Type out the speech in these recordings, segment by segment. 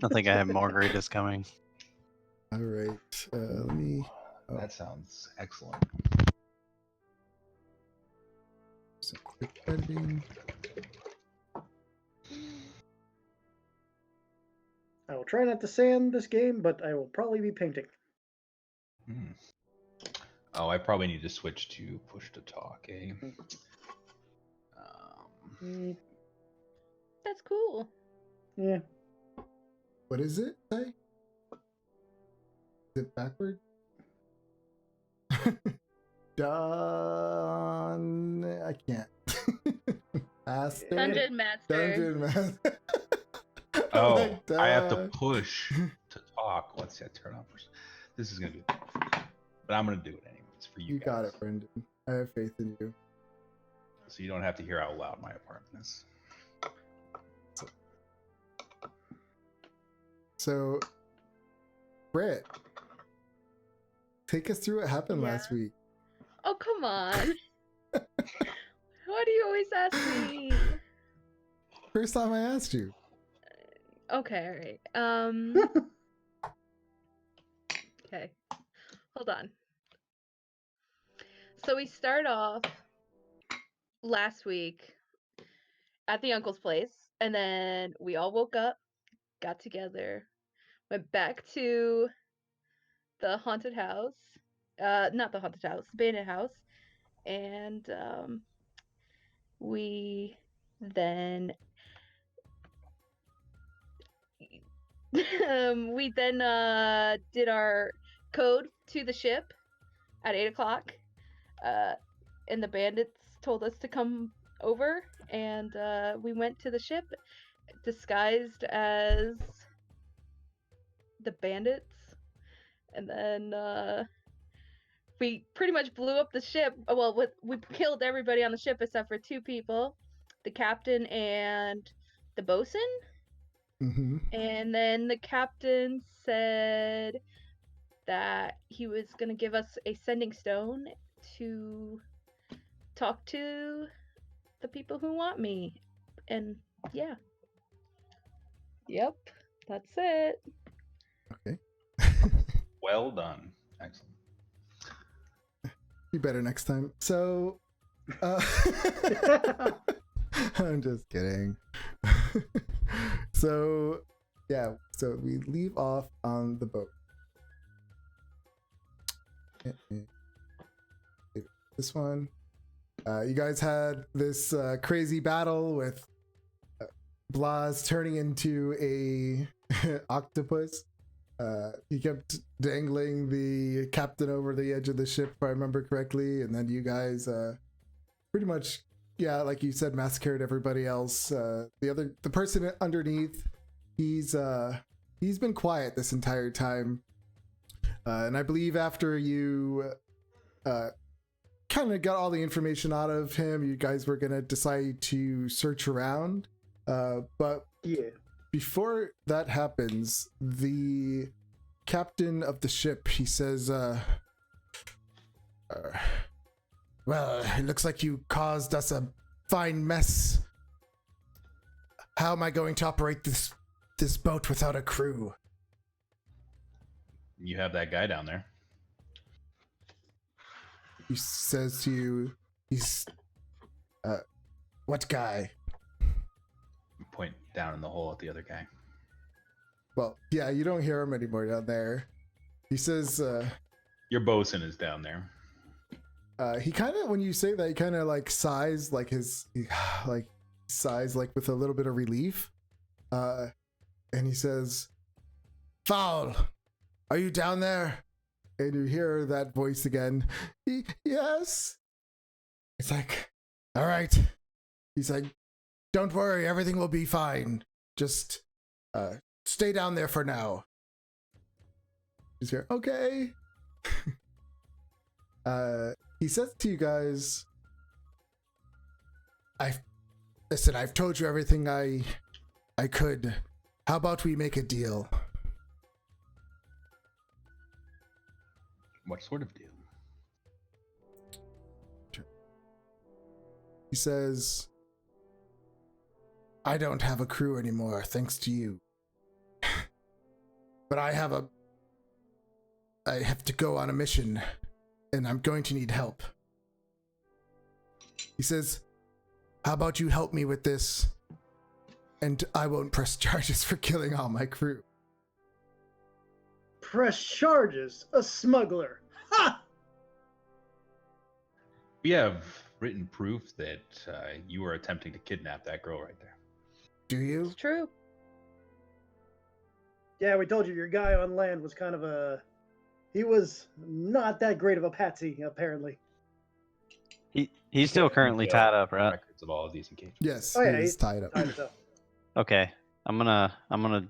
I think I have margaritas coming. All right. Let me. That sounds excellent. Some quick editing. I will try not to sand this game, but I will probably be painting. Oh, I probably need to switch to push to talk, eh? That's cool. Yeah. What is it? Say? Is it backward? Done. I can't. Master. Dungeon Master. Dungeon Master. Oh, Like, I have to push to talk. Let's see, I turn off. This is gonna be, but I'm gonna do it anyways for you. You guys. got it, Brendan. I have faith in you. So you don't have to hear how loud my apartment is. So, Britt, take us through what happened Yeah. last week. Oh, come on. Why do you always ask me? First time I asked you. Okay, alright. Okay. Hold on. So we start off last week at the uncle's place, and then we all woke up, got together, went back to the haunted house. Not the haunted house, the bandit house. And we then did our code to the ship at 8 o'clock. And the bandits told us to come over, and we went to the ship disguised as the bandits, and then we pretty much blew up the ship. Well, we killed everybody on the ship except for 2 people, the captain and the bosun. Mm-hmm. And then the captain said that he was gonna give us a sending stone to talk to the people who want me. And yeah. Yep, that's it. Okay. Well done. Excellent. Be better next time. So, I'm just kidding. So, yeah. So we leave off on the boat. This one. You guys had this crazy battle with Blas turning into a octopus. He kept dangling the captain over the edge of the ship, if I remember correctly, and then you guys pretty much, yeah, like you said, massacred everybody else. The person underneath, he's been quiet this entire time, and I believe after you kind of got all the information out of him, you guys were gonna decide to search around, but Yeah. before that happens, the captain of the ship, he says, well, it looks like you caused us a fine mess. How am I going to operate this boat without a crew? You have that guy down there. He says to you, he's, what guy? Point down in the hole at the other guy. Well, yeah, you don't hear him anymore down there. He says, Your bosun is down there. he kind of, when you say that, he kind of like sighs, like like sighs like with a little bit of relief. And he says, "Foul, are you down there?" And you hear that voice again. Yes. It's like, all right. He's like, don't worry, everything will be fine. Just stay down there for now. He's here, okay. He says to you guys, I've told you everything I could. How about we make a deal? What sort of deal? He says, I don't have a crew anymore, thanks to you. But I have to go on a mission, and I'm going to need help. He says, how about you help me with this, and I won't press charges for killing all my crew. Press charges? A smuggler. Ha! We have written proof that you were attempting to kidnap that girl right there. Do you? It's true. Yeah, we told you your guy on land was kind of a... He was not that great of a patsy, apparently. He's still currently tied up, right? Records of all of these engagements. Yes, Oh, yeah, he is he's tied up. Tied up. Okay. I'm gonna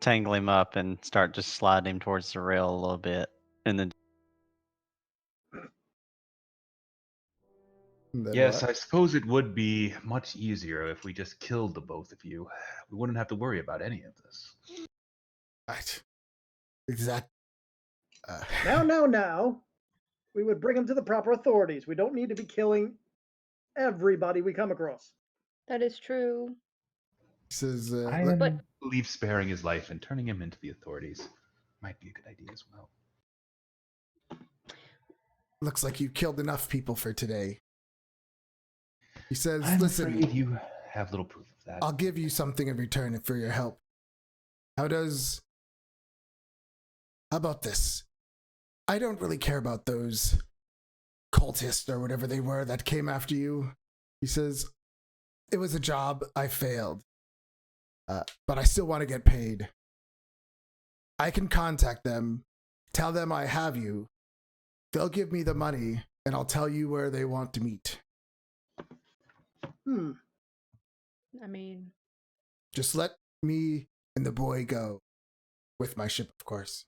tangle him up and start just sliding him towards the rail a little bit, and then And then Yes, what? I suppose it would be much easier if we just killed the both of you. We wouldn't have to worry about any of this. Right. Exact. Now. We would bring him to the proper authorities. We don't need to be killing everybody we come across. That is true. He says, I But- believe sparing his life and turning him into the authorities might be a good idea as well. looks like you killed enough people for today. He says, I'm listen, afraid you have little proof of that. I'll give you something in return for your help. How about this? I don't really care about those cultists or whatever they were that came after you. He says, it was a job, I failed. But I still want to get paid. I can contact them, tell them I have you. They'll give me the money, and I'll tell you where they want to meet. I mean, Just let me and the boy go. With my ship, of course.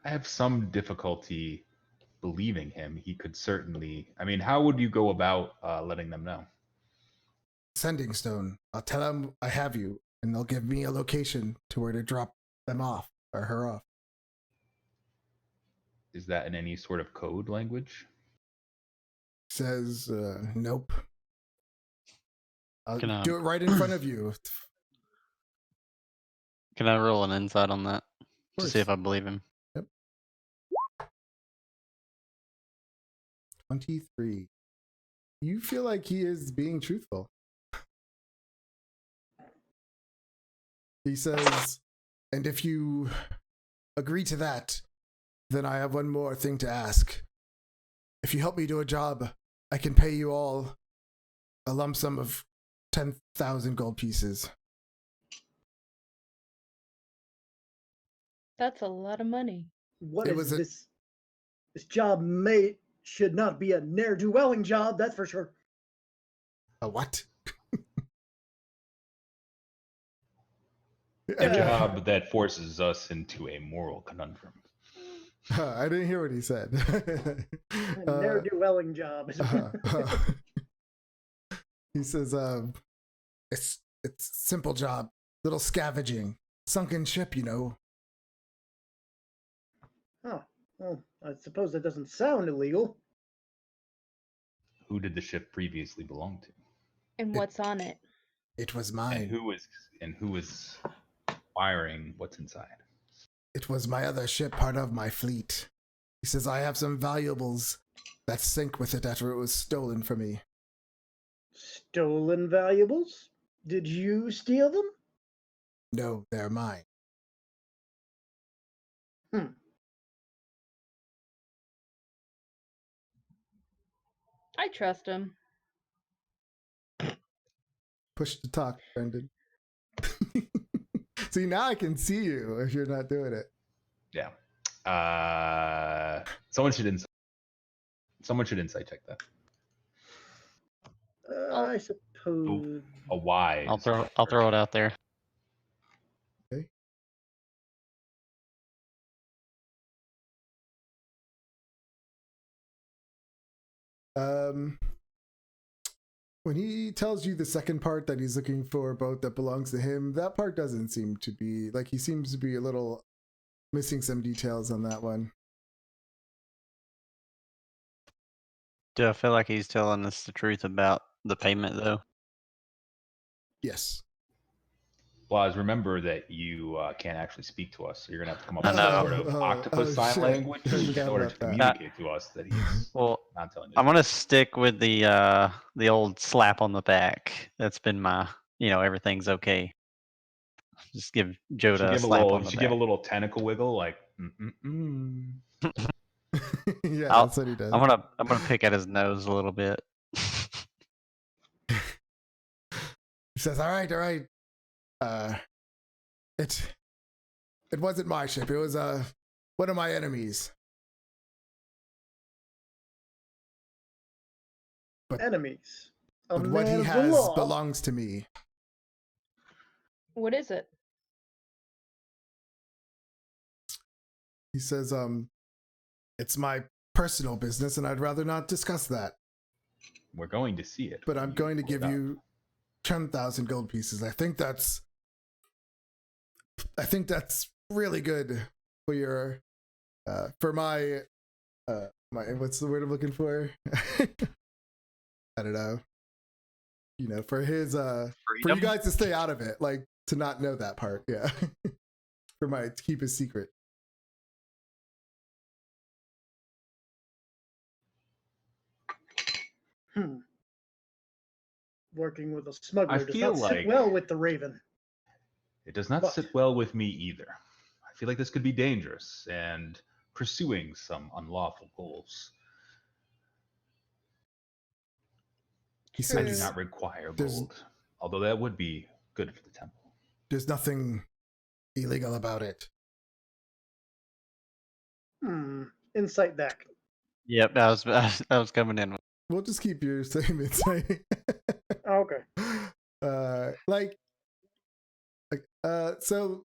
I have some difficulty believing him. He could certainly. I mean, how would you go about letting them know? Sending stone. I'll tell them I have you, and they'll give me a location to where to drop them off, or her off. Is that in any sort of code language? Says, nope. I'll Can I- do it right in front of you. can I roll an insight on that to see course. if I believe him? 23. You feel like he is being truthful. He says, and if you agree to that, then I have one more thing to ask. If you help me do a job, I can pay you all a lump sum of 10,000 gold pieces. that's a lot of money. What It is was a- this? This job should not be a ne'er-do-welling job, that's for sure. A what? A job that forces us into a moral conundrum. I didn't hear what he said. A ne'er-do-welling job. He says, it's a simple job, little scavenging, sunken ship, you know. Oh, well, I suppose that doesn't sound illegal. Who did the ship previously belong to? And what's on it? It was And mine. who was wiring what's inside? It was my other ship, part of my fleet. He says, I have some valuables that sank with it after it was stolen from me. Stolen valuables? Did you steal them? No, they're mine. I trust him. Push to talk, Brendan. See, now I can see you if you're not doing it. Yeah. Someone should insight check that. I suppose. A wise. I'll throw it out there. Okay. When he tells you the second part that he's looking for a boat that belongs to him, that part doesn't seem to be like he seems to be a little missing some details on that one. Do I feel like he's telling us the truth about the payment though? Yes. Blas, remember that you can't actually speak to us, so you're gonna have to come up I with some know. sort of octopus sign shit. language I in forgot order about to that. communicate to us that he's Well, not telling you. I'm gonna stick with the old slap on the back. That's been my, everything's okay. Just give Joda a slap on You the should back. give a little tentacle wiggle, like. Yeah, I'll- that's what he does. I'm gonna pick at his nose a little bit. He says, all right. It wasn't my ship. It was one of my enemies. Enemies. A But what man he of the has law. belongs to me. What is it? He says, it's my personal business and I'd rather not discuss that. We're going to see it. But when I'm going to pull it give up. you 10,000 gold pieces. I think that's really good for your for my what's the word I'm looking for? I don't know. For his for you Freedom? guys to stay out of it, like to not know that part, yeah. To keep his secret. Working with a smuggler I does feel not like- sit well with the Raven. It does not But- sit well with me either. I feel like this could be dangerous and pursuing some unlawful goals. He I do says not require there's- gold, although that would be good for the temple. there's nothing illegal about it. Insight that. Yep, I was coming in. We'll just keep your same insight. Oh, okay. So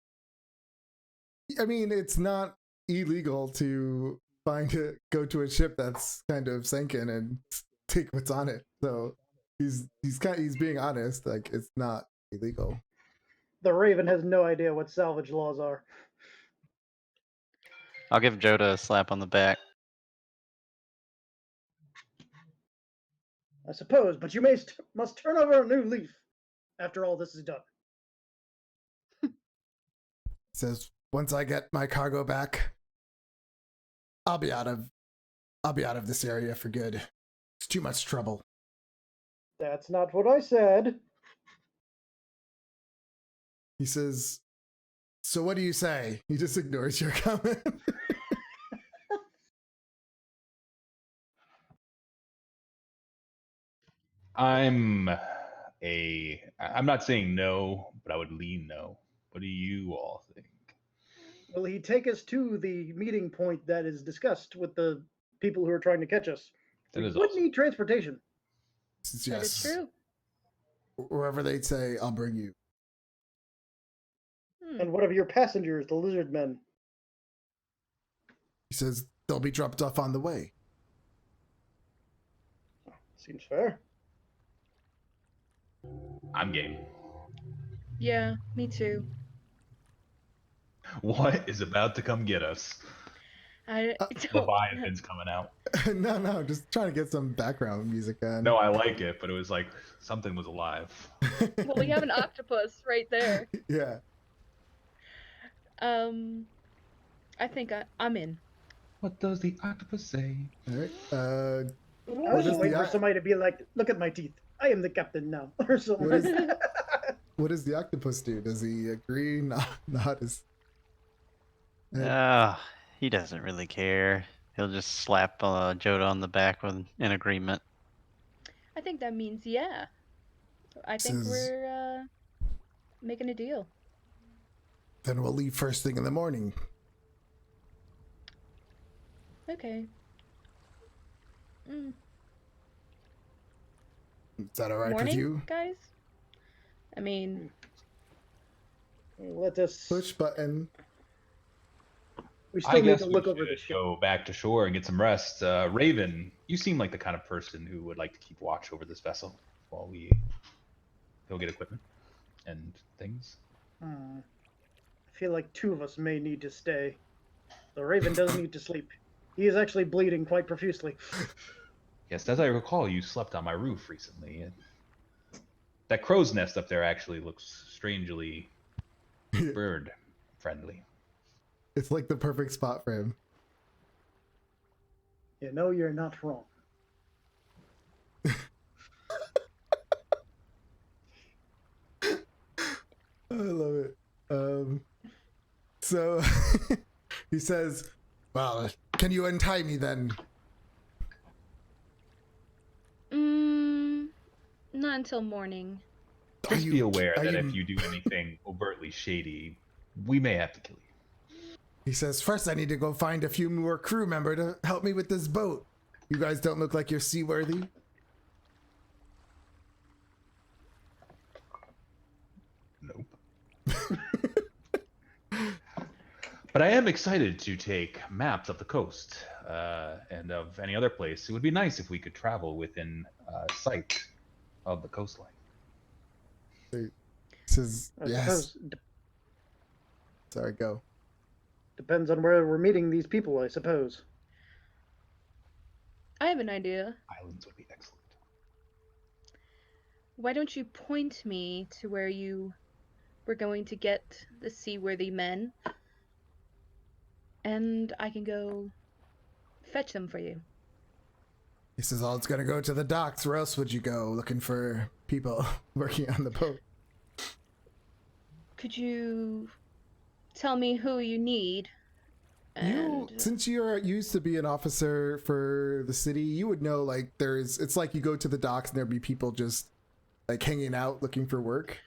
I mean, it's not illegal to go to a ship that's kind of sinking and take what's on it. So he's being honest. Like, it's not illegal. The Raven has no idea what salvage laws are. I'll give Joda a slap on the back. I suppose, but you must turn over a new leaf after all this is done. He says, once I get my cargo back, I'll be out of this area for good. It's too much trouble. That's not what I said. He says, so what do you say? He just ignores your comment. I'm not saying no, but I would lean no. What do you all think? Will he take us to the meeting point that is discussed with the people who are trying to catch us? That We is would awesome. need transportation. He says, That is true. Wherever they'd say, I'll bring you. And what of your passengers, the lizard men? He says, they'll be dropped off on the way. Seems fair. I'm game. Yeah, me too. What is about to come get us? I don't. Leviathan's coming out. No, just trying to get some background music on. No, I like it, but it was like something was alive. Well, we have an octopus right there. Yeah. I think I'm in. What does the octopus say? All right. I What was is just waiting the for somebody to be like, "Look at my teeth. I am the captain now," or something. What like is- that. what does the octopus do? Does he agree? Not his. He doesn't really care. He'll just slap Joda on the back with an agreement. I think that means yeah. I think Says- we're making a deal. Then we'll leave first thing in the morning. Okay. Mm. Is that all right Morning, with you? guys? I mean, Let us. Push button. We I still need guess to we look over should the ship. go back to shore and get some rest. Raven, you seem like the kind of person who would like to keep watch over this vessel while we go get equipment and things. I feel like two of us may need to stay. The Raven does need to sleep. He is actually bleeding quite profusely. Yes, as I recall, you slept on my roof recently. And that crow's nest up there actually looks strangely bird friendly. It's like the perfect spot for him. You know, you're not wrong. I love it. So he says, "Well, can you untie me then?" not until morning. Just be aware are that you- if you do anything overtly shady, we may have to kill you. He says, "First, I need to go find a few more crew member to help me with this boat. You guys don't look like you're seaworthy." Nope. But I am excited to take maps of the coast and of any other place. It would be nice if we could travel within sight of the coastline. He says, I "Yes." suppose Sorry, go. depends on where we're meeting these people, I suppose. I have an idea. Islands would be excellent. Why don't you point me to where you were going to get the seaworthy men? And I can go fetch them for you. He says, "Oh, it's gonna go to the docks. Where else would you go looking for people working on the boat?" Could you tell me who you need? You, And since you're used to be an officer for the city, you would know, like, it's like you go to the docks and there'd be people just like hanging out looking for work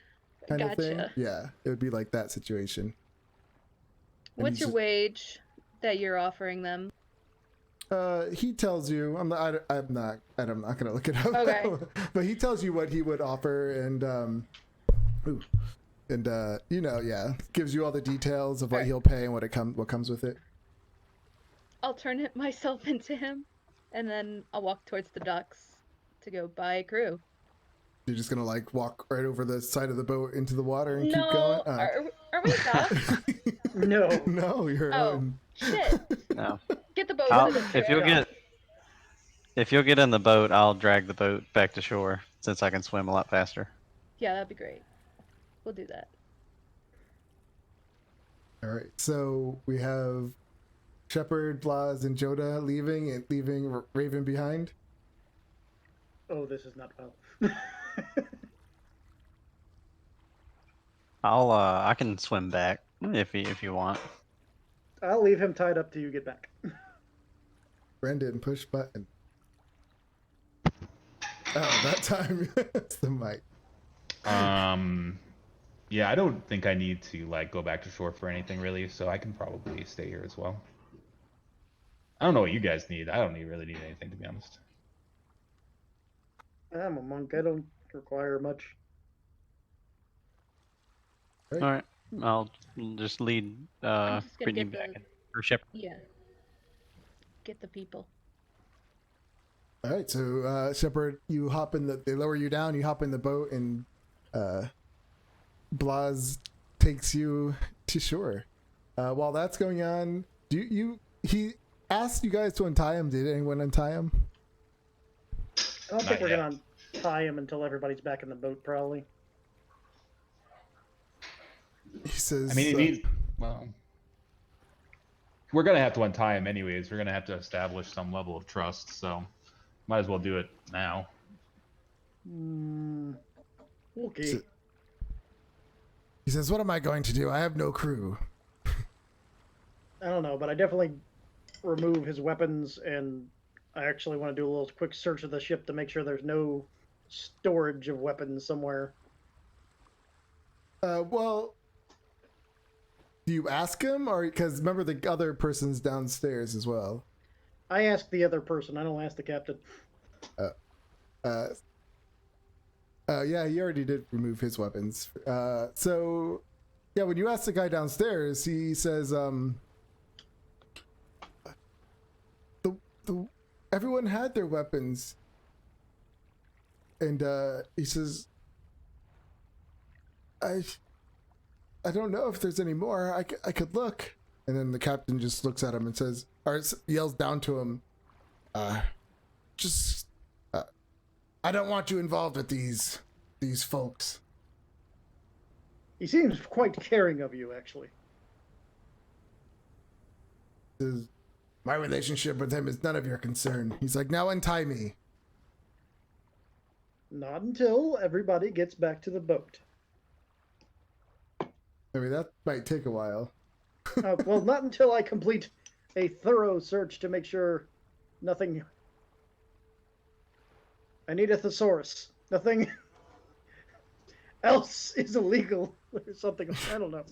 kind of thing. Gotcha. Yeah, it would be like that situation. what's he's your just- wage that you're offering them? He tells you. I'm not gonna look it up. Okay. But he tells you what he would offer, and gives you all the details of what Alright. he'll pay and what comes with it. I'll turn it myself into him, and then I'll walk towards the docks to go buy a crew. You're just gonna like walk right over the side of the boat into the water and No, keep going. are we ducks? No. No, you're Oh. out. Shit! No. Get the boat I'll, to the if you'll shore. get in the boat, I'll drag the boat back to shore since I can swim a lot faster. Yeah, that'd be great. We'll do that. All right, so we have Shepard, Blas, and Joda leaving Raven behind. Oh, this is not well. I can swim back if you want. I'll leave him tied up till you get back. Brendan, push button. Oh, that time it's the mic. Yeah, I don't think I need to like go back to shore for anything really, so I can probably stay here as well. I don't know what you guys need. I don't really need anything, to be honest. I'm a monk. I don't require much. All right, I'll just lead I'm just gonna Brittany get back the in her ship. yeah. Get the people. All right, so Shepard, you hop in they lower you down, you hop in the boat, and Blas takes you to shore. While that's going on, he asked you guys to untie him. Did anyone untie him? I don't think Not we're yet. gonna tie him until everybody's back in the boat, probably. He says, I mean, well, we're gonna have to untie him anyways. We're gonna have to establish some level of trust, so might as well do it now. Okay. So- he says, "What am I going to do? I have no crew." I don't know, but I definitely remove his weapons, and I actually want to do a little quick search of the ship to make sure there's no storage of weapons somewhere. Well, do you ask him, or because remember the other person's downstairs as well? I ask the other person. I don't ask the captain. Yeah, he already did remove his weapons. So, yeah, when you ask the guy downstairs, he says, the everyone had their weapons, and he says, I don't know if there's any more. I could look. And then the captain just looks at him and says, or yells down to him, just, I don't want you involved with these folks. He seems quite caring of you, actually. Says, my relationship with him is none of your concern. He's like, now untie me. Not until everybody gets back to the boat. I mean, that might take a while. Well, not until I complete a thorough search to make sure nothing. I need a thesaurus. Nothing else is illegal or something. I don't know.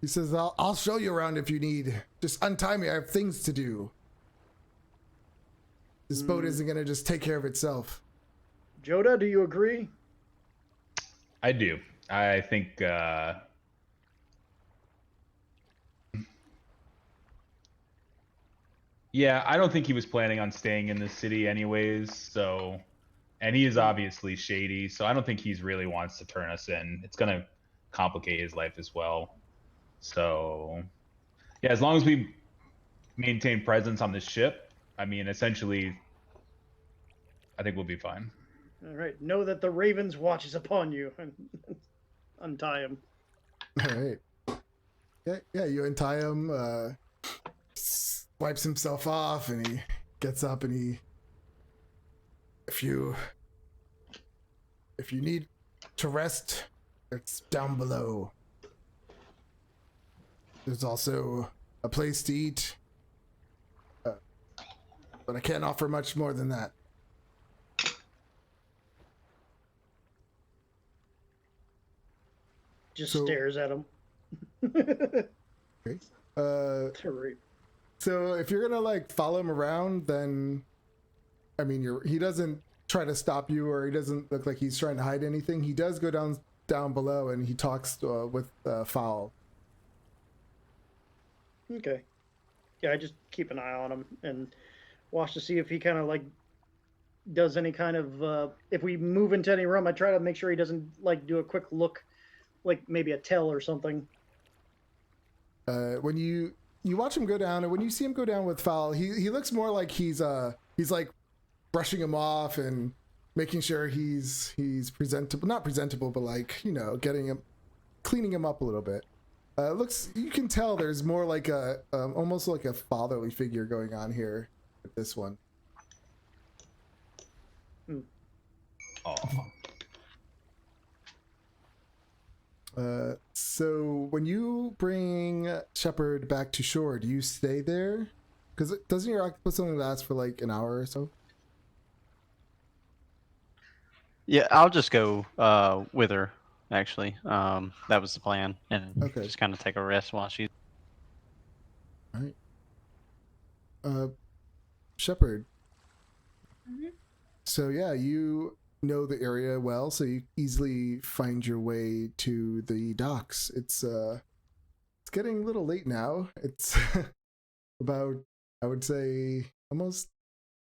He says, I'll show you around if you need. Just untie me. I have things to do. This boat isn't going to just take care of itself. Joda, do you agree? I do. I think yeah, I don't think he was planning on staying in this city anyways, so and he is obviously shady, so I don't think he's really wants to turn us in. It's going to complicate his life as well. So yeah, as long as we maintain presence on the ship, I mean, essentially I think we'll be fine. All right. Know that the Raven's watch is upon you, and untie him. All right. Yeah, you untie him, wipes himself off, and he gets up and he, if you need to rest, it's down below. There's also a place to eat, but I can't offer much more than that. Just So- stares at him. Okay. So if you're gonna like follow him around, then I mean, he doesn't try to stop you, or he doesn't look like he's trying to hide anything. He does go down below and he talks with Fowl. Okay. Yeah, I just keep an eye on him and watch to see if he kind of like does any kind of if we move into any room, I try to make sure he doesn't like do a quick look, like maybe a tell or something. When you watch him go down, and when you see him go down with Fowl, he looks more like he's like brushing him off and making sure he's presentable, not presentable, but like, you know, cleaning him up a little bit. Looks, you can tell there's more like a almost like a fatherly figure going on here with this one. So when you bring Shepard back to shore, do you stay there? Because doesn't your octopus only last for like an hour or so? Yeah, I'll just go with her. Actually, that was the plan, and Okay. just kind of take a rest while she's. All right. Shepard. Mhm. So yeah, you know the area well, so you easily find your way to the docks. It's getting a little late now. It's about, I would say, almost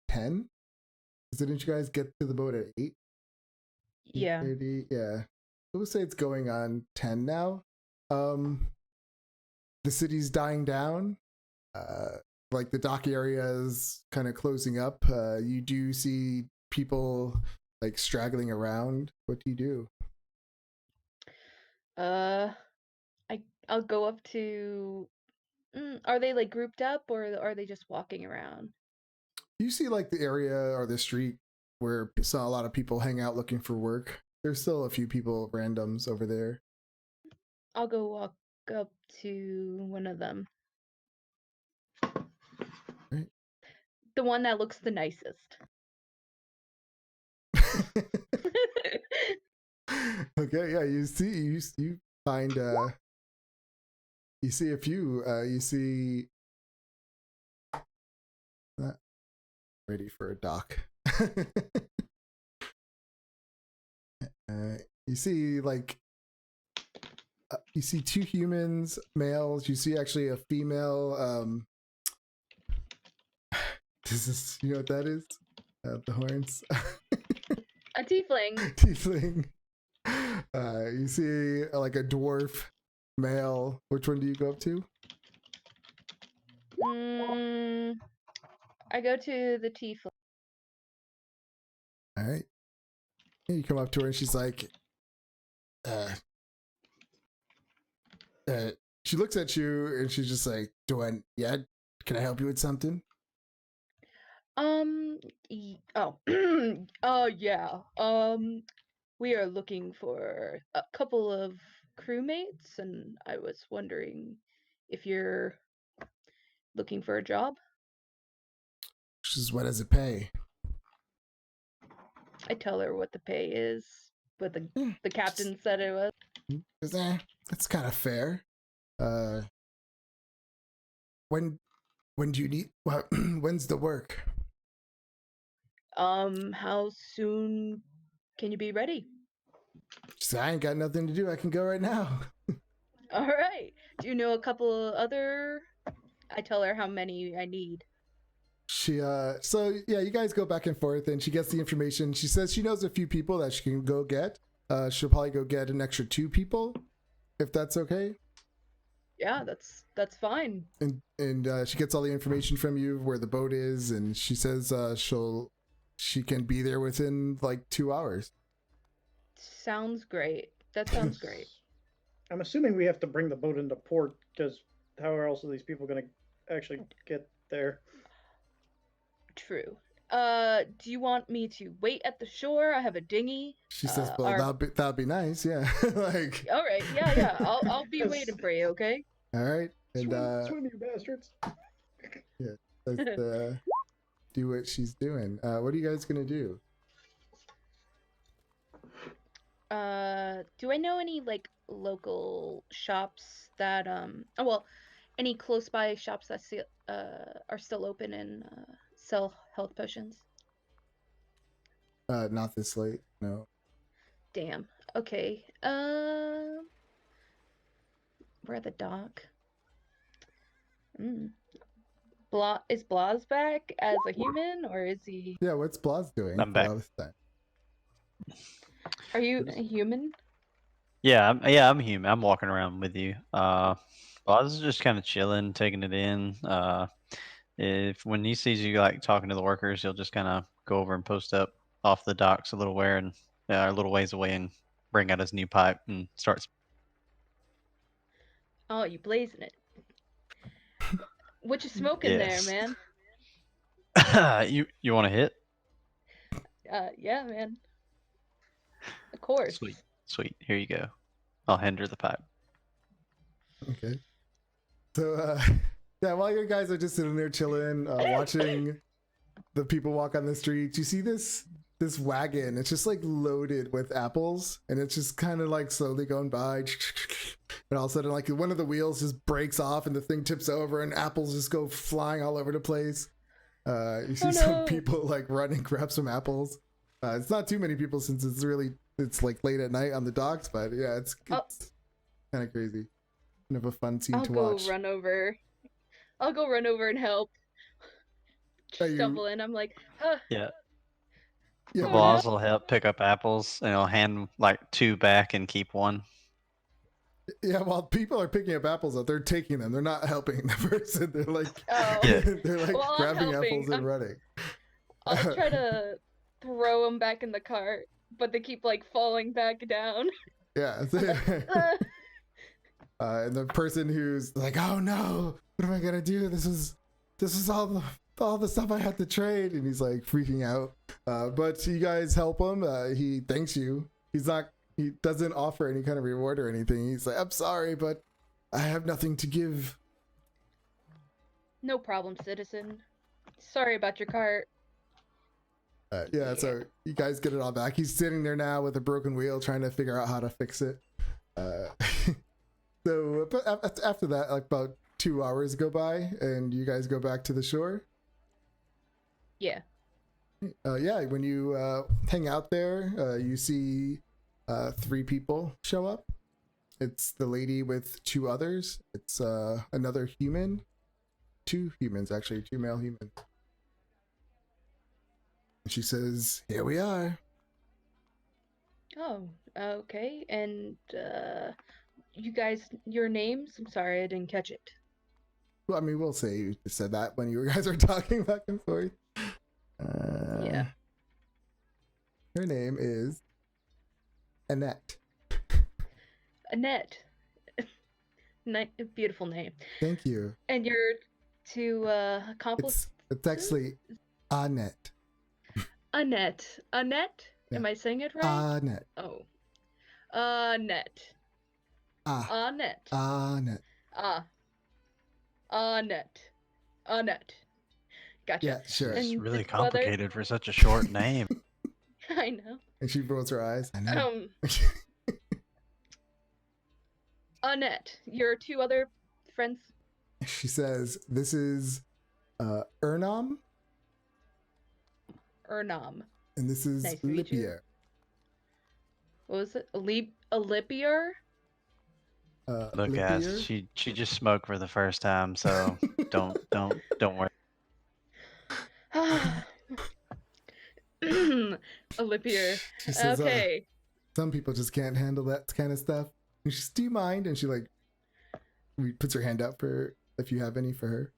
10. Didn't you guys get to the boat at 8? Yeah. 8:30? Yeah. I would say it's going on 10 now. The city's dying down. Like the dock area is kind of closing up. You do see people like straggling around. What do you do? I'll go up to Are they like grouped up or are they just walking around? You see like the area or the street where a lot of people hang out looking for work. There's still a few people, randoms over there. I'll go walk up to one of them. Right. The one that looks the nicest. Okay, yeah, you find you see a few you see ready for a doc. You see like you see two humans, males. You see actually a female. This is, you know what that is? The horns. A tiefling. Tiefling. You see like a dwarf male. Which one do you go up to? I go to the tiefling. All right. And you come up to her and she's like, she looks at you and she's just like, yeah, can I help you with something? Oh, yeah. We are looking for a couple of crewmates, and I was wondering if you're looking for a job. She says, what does it pay? I tell her what the pay is, but the captain said it was. That's kind of fair. When do you need? Well, when's the work? How soon can you be ready? So I ain't got nothing to do. I can go right now. All right. Do you know a couple other? I tell her how many I need. She so yeah, you guys go back and forth and she gets the information. She says she knows a few people that she can go get. She'll probably go get an extra 2 people, if that's okay. Yeah, that's fine. And she gets all the information from you, where the boat is, and she says she can be there within like 2 hours. Sounds great. That sounds great. I'm assuming we have to bring the boat into port, because how else are these people going to actually get there? True. Do you want me to wait at the shore? I have a dinghy. She says, "Well, that'd be nice, yeah." Like, all right, yeah. I'll be waiting for you, okay? All right, and swim, you bastards. Yeah, let's do what she's doing. What are you guys gonna do? Do I know any like local shops that any close by shops that are still open and sell health potions? Not this late, no. Damn. Okay. We're at the dock. Is Blas back as a human, or is he? Yeah, what's Blas doing? I'm back. Are you a human? Yeah, I'm human. I'm walking around with you. Blas is just kind of chilling, taking it in. If when he sees you like talking to the workers, he'll just kind of go over and post up off the docks a little a little ways away, and bring out his new pipe and starts. Oh, you blazing it. What you smoking there, man? You want to hit? Yeah, man. Of course. Sweet. Here you go. I'll hand her the pipe. Okay. So, yeah, while you guys are just sitting there chilling, watching the people walk on the street, you see this wagon. It's just like loaded with apples, and it's just kind of like slowly going by. And all of a sudden, like one of the wheels just breaks off, and the thing tips over, and apples just go flying all over the place. You see some people like run and grab some apples. It's not too many people since it's like late at night on the docks, but yeah, it's kind of crazy. Kind of a fun scene to watch. I'll go run over and help. Stumble in. I'm like, huh. Yeah. Yeah, Blas will help pick up apples, and he'll hand like 2 back and keep 1. Yeah, while people are picking up apples, they're taking them. They're not helping the person. They're like, they're like grabbing apples and running. I'll try to throw them back in the cart, but they keep like falling back down. Yeah. And the person who's like, "Oh no, what am I gonna do? This is all the stuff I had to trade," and he's like freaking out. But you guys help him. He thanks you. He doesn't offer any kind of reward or anything. He's like, "I'm sorry, but I have nothing to give." No problem, citizen. Sorry about your cart. Yeah, so you guys get it all back. He's sitting there now with a broken wheel, trying to figure out how to fix it. So but after that, like about 2 hours go by, and you guys go back to the shore. Yeah. Yeah, when you hang out there, you see 3 people show up. It's the lady with 2 others. It's another human. 2 humans, actually, 2 male humans. And she says, "Here we are." Oh, okay. And you guys, your names? I'm sorry, I didn't catch it. Well, I mean, we'll say you just said that when you guys are talking back and forth. Yeah. Her name is Annette. Annette. Beautiful name. Thank you. And your 2 accomplices? It's actually Annette. Annette. Annette? Yeah. Am I saying it right? Annette. Oh. Annette. Annette. Annette. Annette. Annette. Gotcha. Yeah, sure. It's And really the 2 other? complicated for such a short name. I know. And she rolls her eyes. I know. Annette, your 2 other friends? She says, "This is Ernam, Ernam. and this is Nice to meet you. Lipia." What was it? Alipier? Look, guys, Lipier? she just smoked for the first time, so don't worry. Alipier. She says, Okay. "Some people just can't handle that kind of stuff." And she's, "Do you mind?" And she like puts her hand out for if you have any for her.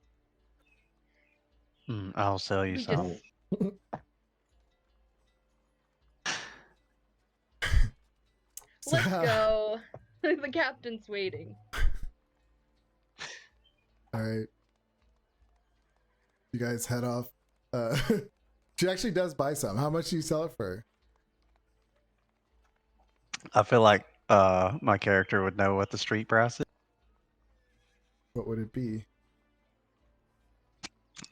I'll sell you We some. just let's go. The captain's waiting. All right. You guys head off. She actually does buy some. How much do you sell it for? I feel like my character would know what the street price is. What would it be?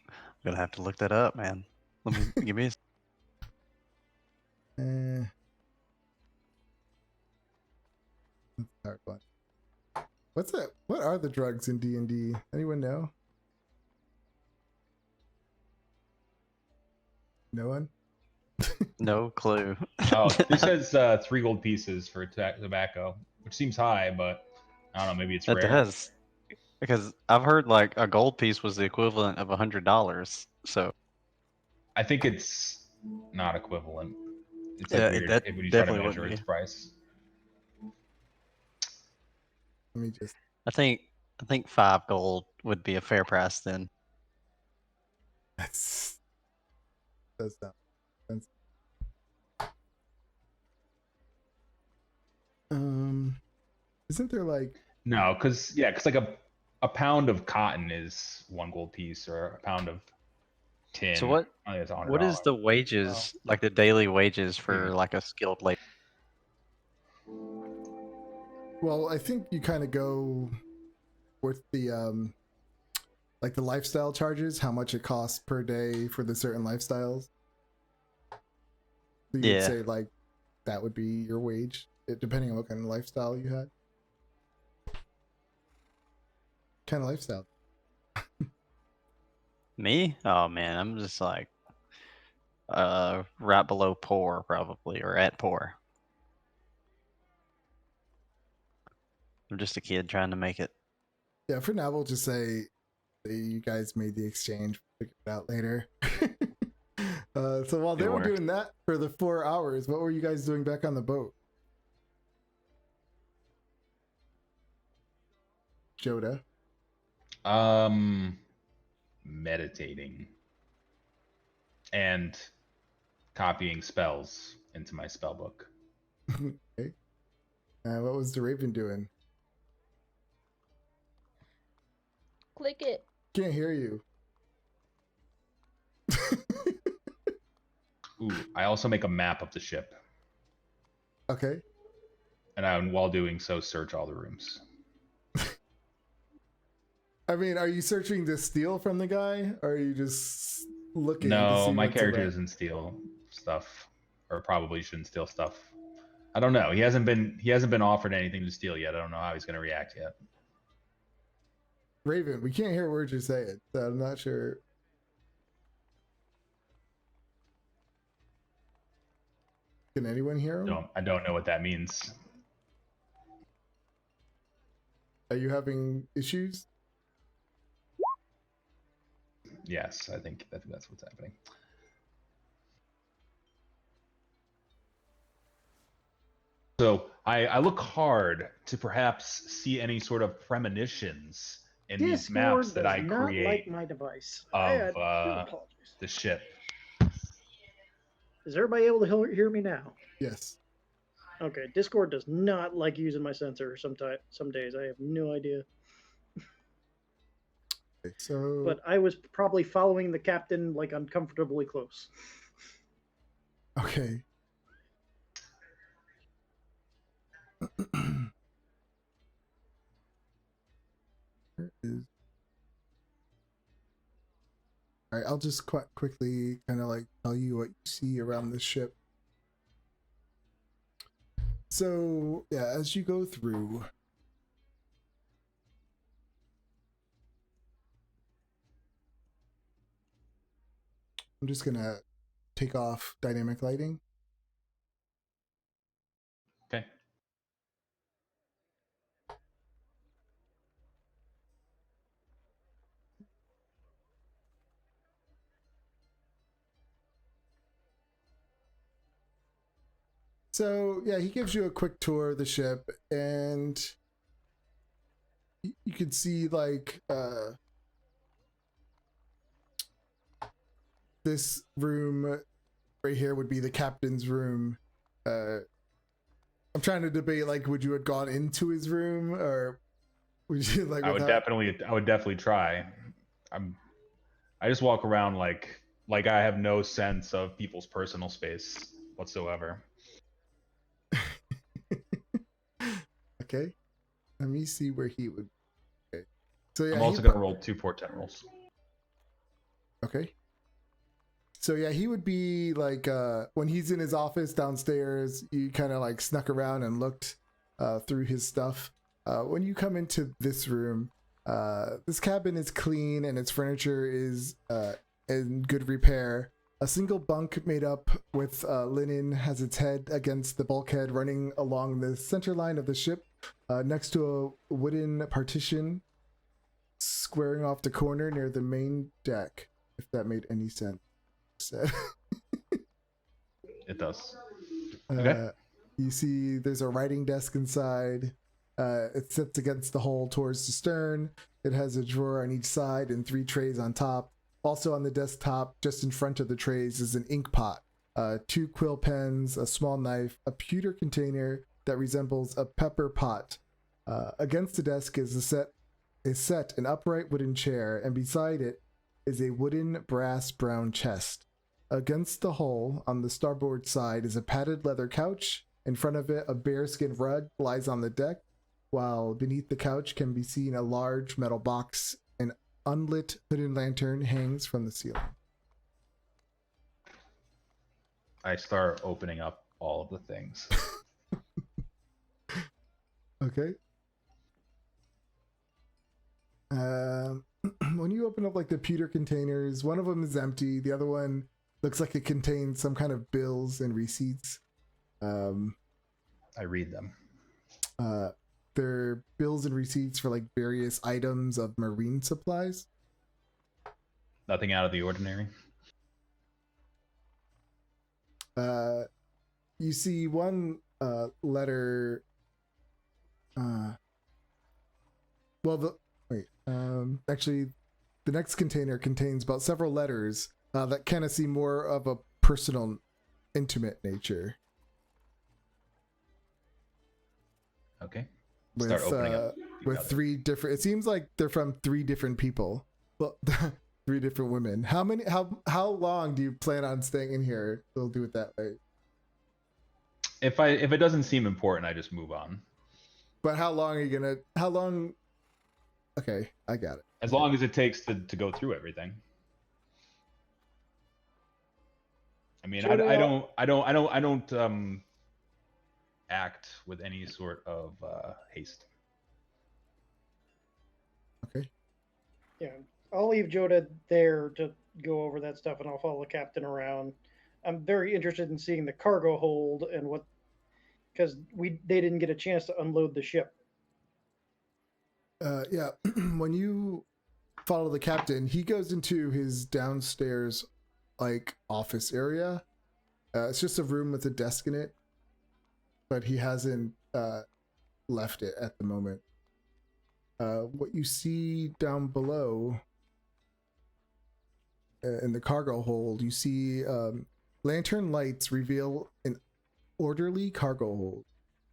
I'm gonna have to look that up, man. Let me give me a That's a hard one. What's that? What are the drugs in D&D? Anyone know? No one? no clue. Oh, this has 3 gold pieces for tobacco, which seems high, but I don't know. Maybe it's It rare. does. Because I've heard like a gold piece was the equivalent of $100. So I think it's not equivalent. It's like yeah, weird that when you try to definitely measure wouldn't its be. price. Let me just. I think 5 gold would be a fair price then. That's sound expensive. Isn't there like No, because like a pound of cotton is 1 gold piece, or a pound of tin. So what I think it's $100. what is the wages, like the daily wages for Hmm. like a skilled labor? Well, I think you kind of go with the like the lifestyle charges, how much it costs per day for the certain lifestyles. So you would Yeah. say like that would be your wage, depending on what kind of lifestyle you had. Kind of lifestyle. Me? Oh man, I'm just like right below poor probably, or at poor. I'm just a kid trying to make it. Yeah, for now we'll just say that you guys made the exchange. Figure it out later. So while they It were worked. doing that for the 4 hours, what were you guys doing back on the boat? Joda. Meditating and copying spells into my spell book. Okay. What was the Raven doing? click it. Can't hear you. Ooh, I also make a map of the ship, Okay. and while doing so, search all the rooms. I mean, are you searching to steal from the guy, or are you just looking to No, see my what's character around? doesn't steal stuff, or probably shouldn't steal stuff. I don't know. He hasn't been offered anything to steal yet. I don't know how he's going to react yet. Raven, we can't hear words you're saying, so I'm not sure. Can anyone hear him? I don't know what that means. Are you having issues? Yes, I think that's what's happening. So I look hard to perhaps see any sort of premonitions in these maps Discord that does I not create like my device. of I do apologize. the ship. Is everybody able to hear me now? Yes. Okay, Discord does not like using my sensor some days. I have no idea. Okay, so. But I was probably following the captain like uncomfortably close. Okay. Where is... All right, I'll just quickly kind of like tell you what you see around this ship. So yeah, as you go through, I'm just gonna take off dynamic lighting. Okay. So yeah, he gives you a quick tour of the ship, and you can see like this room right here would be the captain's room. I'm trying to debate like, would you have gone into his room, or would you like? I would definitely try. I just walk around like I have no sense of people's personal space whatsoever. Okay, let me see where he would. Okay, so yeah, I'm also gonna roll 2 portent rolls. Okay. So yeah, he would be like when he's in his office downstairs, you kind of like snuck around and looked through his stuff. When you come into this room, this cabin is clean and its furniture is in good repair. A single bunk made up with linen has its head against the bulkhead running along the center line of the ship, next to a wooden partition squaring off the corner near the main deck, if that made any sense. It does. Okay. You see there's a writing desk inside. It sits against the hull towards the stern. It has a drawer on each side and 3 trays on top. Also on the desktop, just in front of the trays, is an ink pot, 2 quill pens, a small knife, a pewter container that resembles a pepper pot. Against the desk is set an upright wooden chair, and beside it is a wooden brass brown chest. Against the hull on the starboard side is a padded leather couch. In front of it, a bearskin rug lies on the deck, while beneath the couch can be seen a large metal box. An unlit hooded lantern hangs from the ceiling. I start opening up all of the things. Okay. When you open up like the pewter containers, one of them is empty. The other one looks like it contains some kind of bills and receipts. I read them. They're bills and receipts for like various items of marine supplies. Nothing out of the ordinary. You see one letter. Actually, the next container contains about several letters that kind of seem more of a personal, intimate nature. Okay. Start opening up with other. 3 different. It seems like they're from 3 different people. Well, 3 different women. How long do you plan on staying in here? We'll do it that way. If it doesn't seem important, I just move on. But how long are you gonna? How long? Okay, I got it. As long as it takes to go through everything. I mean, Sure, I don't act with any sort of haste. Okay. Yeah, I'll leave Joda there to go over that stuff, and I'll follow the captain around. I'm very interested in seeing the cargo hold and what, because they didn't get a chance to unload the ship. Yeah. When you follow the captain, he goes into his downstairs like office area. It's just a room with a desk in it, but he hasn't left it at the moment. What you see down below in the cargo hold, you see lantern lights reveal an orderly cargo hold.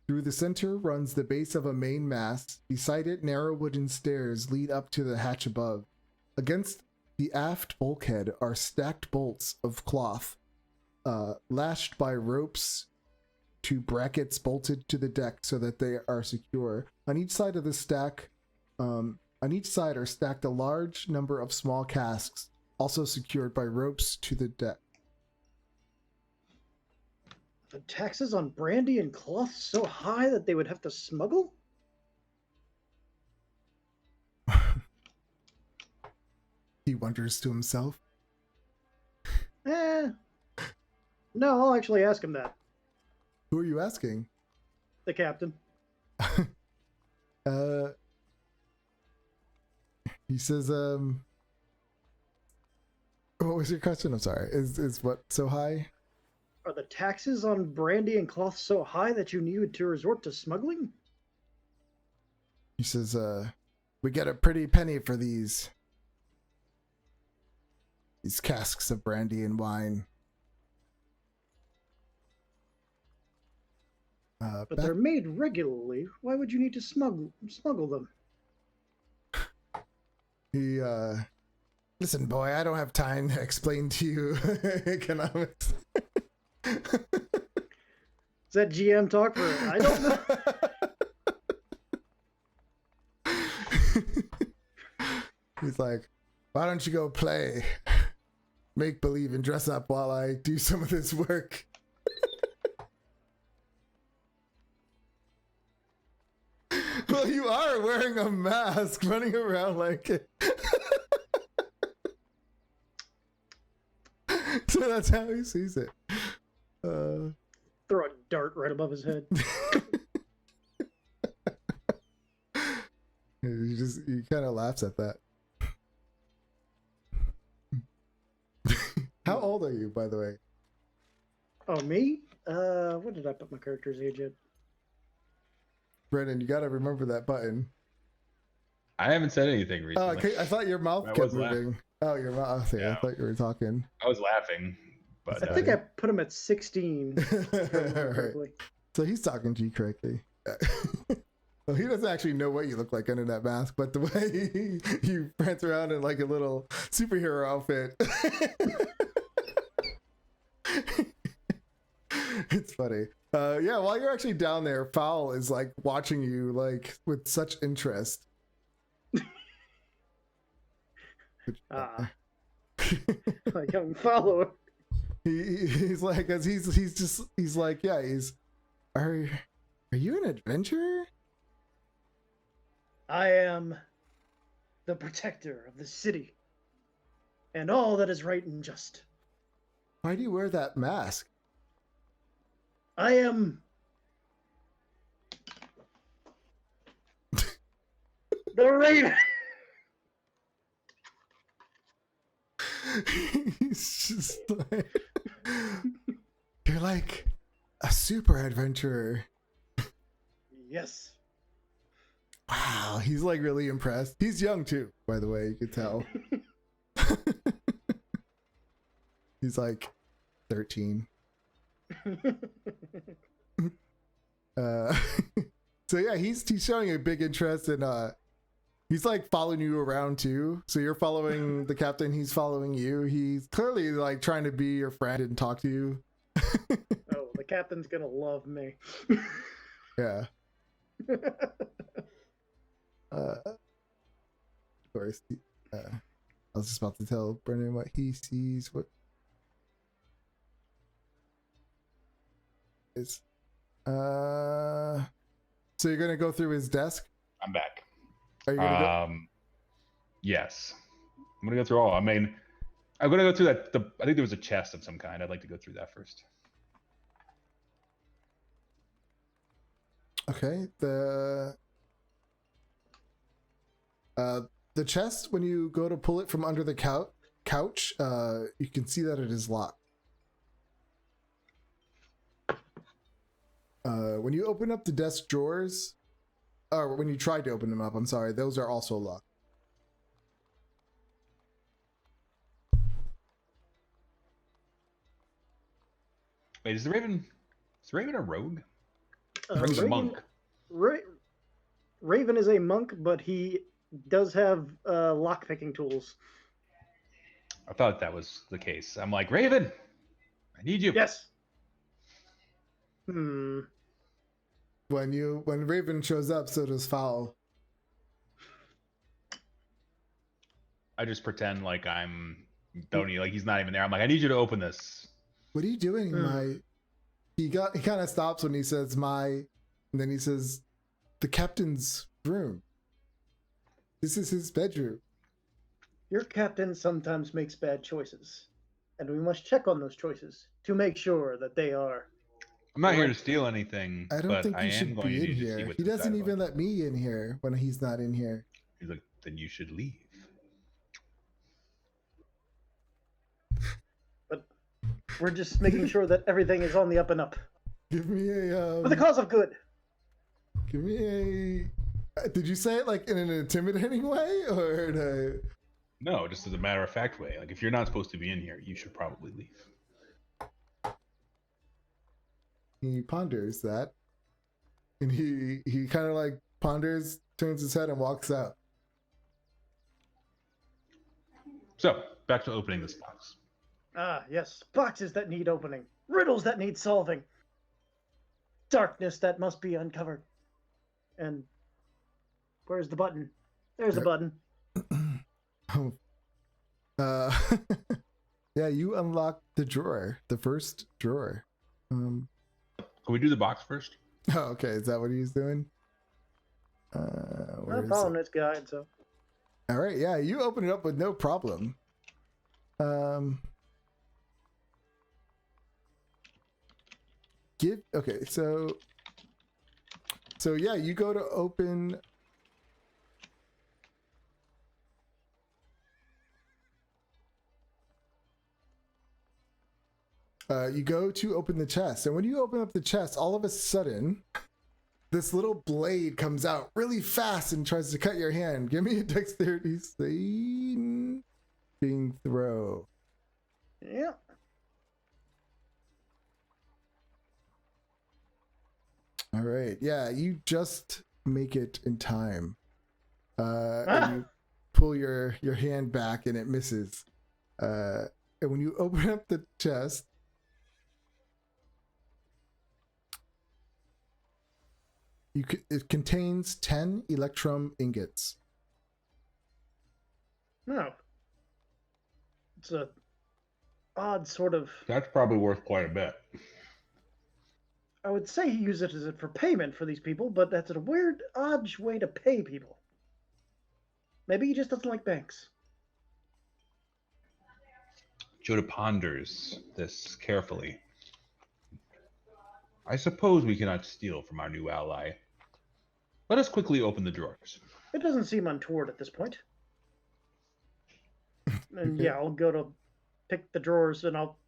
Through the center runs the base of a main mast. Beside it, narrow wooden stairs lead up to the hatch above. Against the aft bulkhead are stacked bolts of cloth, lashed by ropes to brackets bolted to the deck so that they are secure. On each side of the stack, on each side are stacked a large number of small casks, also secured by ropes to the deck. The taxes on brandy and cloth so high that they would have to smuggle? He wonders to himself. No, I'll actually ask him that. Who are you asking? The captain. He says, what was your question? I'm sorry. Is what so high? Are the taxes on brandy and cloth so high that you need to resort to smuggling? He says, we get a pretty penny for these casks of brandy and wine. But they're made regularly. Why would you need to smuggle them? He, listen, boy, I don't have time to explain to you economics. Is that GM talk for I don't know? He's like, why don't you go play? Make believe and dress up while I do some of this work. Well, you are wearing a mask, running around like it. So that's how he sees it. Throw a dart right above his head. He kind of laughs at that. How old are you, by the way? Oh, me? What did I put my character's age at? Brennan, you gotta remember that button. I haven't said anything Oh, recently. okay. I thought your mouth I kept was moving. laughing. Oh, your mouth. Yeah, I Yeah. thought you were talking. I was laughing, but I think I put him at 16. if I remember Right. correctly. So he's talking to you correctly. Well, he doesn't actually know what you look like under that mask, but the way you prance around in like a little superhero outfit. It's funny. Yeah, while you're actually down there, Fowl is like watching you like with such interest. A young follower. He's like, as he's like, yeah, are you an adventurer? I am the protector of the city and all that is right and just. Why do you wear that mask? I am the Raven. He's just like, you're like a super adventurer. Yes. Wow, he's like really impressed. He's young too, by the way, you could tell. He's like 13. So yeah, he's showing a big interest in he's like following you around too. So you're following the captain, he's following you. He's clearly like trying to be your friend and talk to you. Oh, the captain's gonna love me. Yeah. Of course. I was just about to tell Brennan what he sees. What is so you're gonna go through his desk? I'm back. Are you gonna go? Yes. I'm gonna go through all. I mean, I'm gonna go through that. I think there was a chest of some kind. I'd like to go through that first. Okay. The chest, when you go to pull it from under the couch, you can see that it is locked. When you open up the desk drawers, or when you tried to open them up, I'm sorry, those are also locked. Wait, is the Raven a rogue? Or he's a monk. Raven is a monk, but he does have lock-picking tools. I thought that was the case. I'm like, Raven, I need you. Yes. When Raven shows up, so does Fowl. I just pretend like like he's not even there. I'm like, I need you to open this. What are you doing, my? He kind of stops when he says my, and then he says, the captain's room. This is his bedroom. Your captain sometimes makes bad choices, and we must check on those choices to make sure that they are. I'm not here to steal anything. I don't but think I you am should going be to in need to see here. what's He doesn't inside even let me in here when he's not in here. He's like, then you should leave. But we're just making sure that everything is on the up and up. Give me a For the cause of good. Give me a. Did you say it like in an intimidating way, or in a? No, just as a matter of fact way. Like, if you're not supposed to be in here, you should probably leave. He ponders that, and he kind of like ponders, turns his head, and walks out. So, back to opening this box. Ah, yes. Boxes that need opening. Riddles that need solving. Darkness that must be uncovered. And where's the button? There's a button. Oh. Yeah, you unlock the drawer, the first drawer. Can we do the box first? Oh, okay. Is that what he's doing? I'm following this guide, so. All right, yeah, you open it up with no problem. Okay, so yeah, you go to open. You go to open the chest, and when you open up the chest, all of a sudden, this little blade comes out really fast and tries to cut your hand. Give me a dexterity saving throw. Yeah. All right. Yeah, you just make it in time. And you pull your hand back and it misses. And when you open up the chest, it contains 10 electrum ingots. No. It's a odd sort of. That's probably worth quite a bit. I would say he uses it for payment for these people, but that's a weird, odd way to pay people. Maybe he just doesn't like banks. Joda ponders this carefully. I suppose we cannot steal from our new ally. Let us quickly open the drawers. It doesn't seem untoward at this point. And Okay. yeah, I'll go to pick the drawers and I'll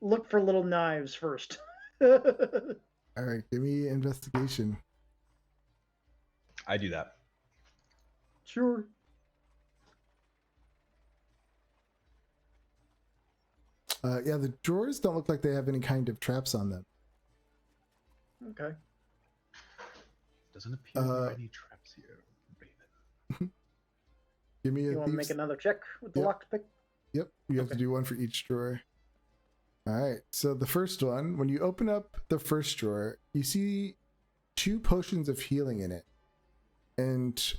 look for little knives first. All right, give me investigation. I do that. Sure. Yeah, the drawers don't look like they have any kind of traps on them. Okay. Doesn't appear there are any traps here, Raven. Give me You want to make another check with the lockpick? Yep, you have to do one for each drawer. All right, so the first one, when you open up the first drawer, you see 2 potions of healing in it, and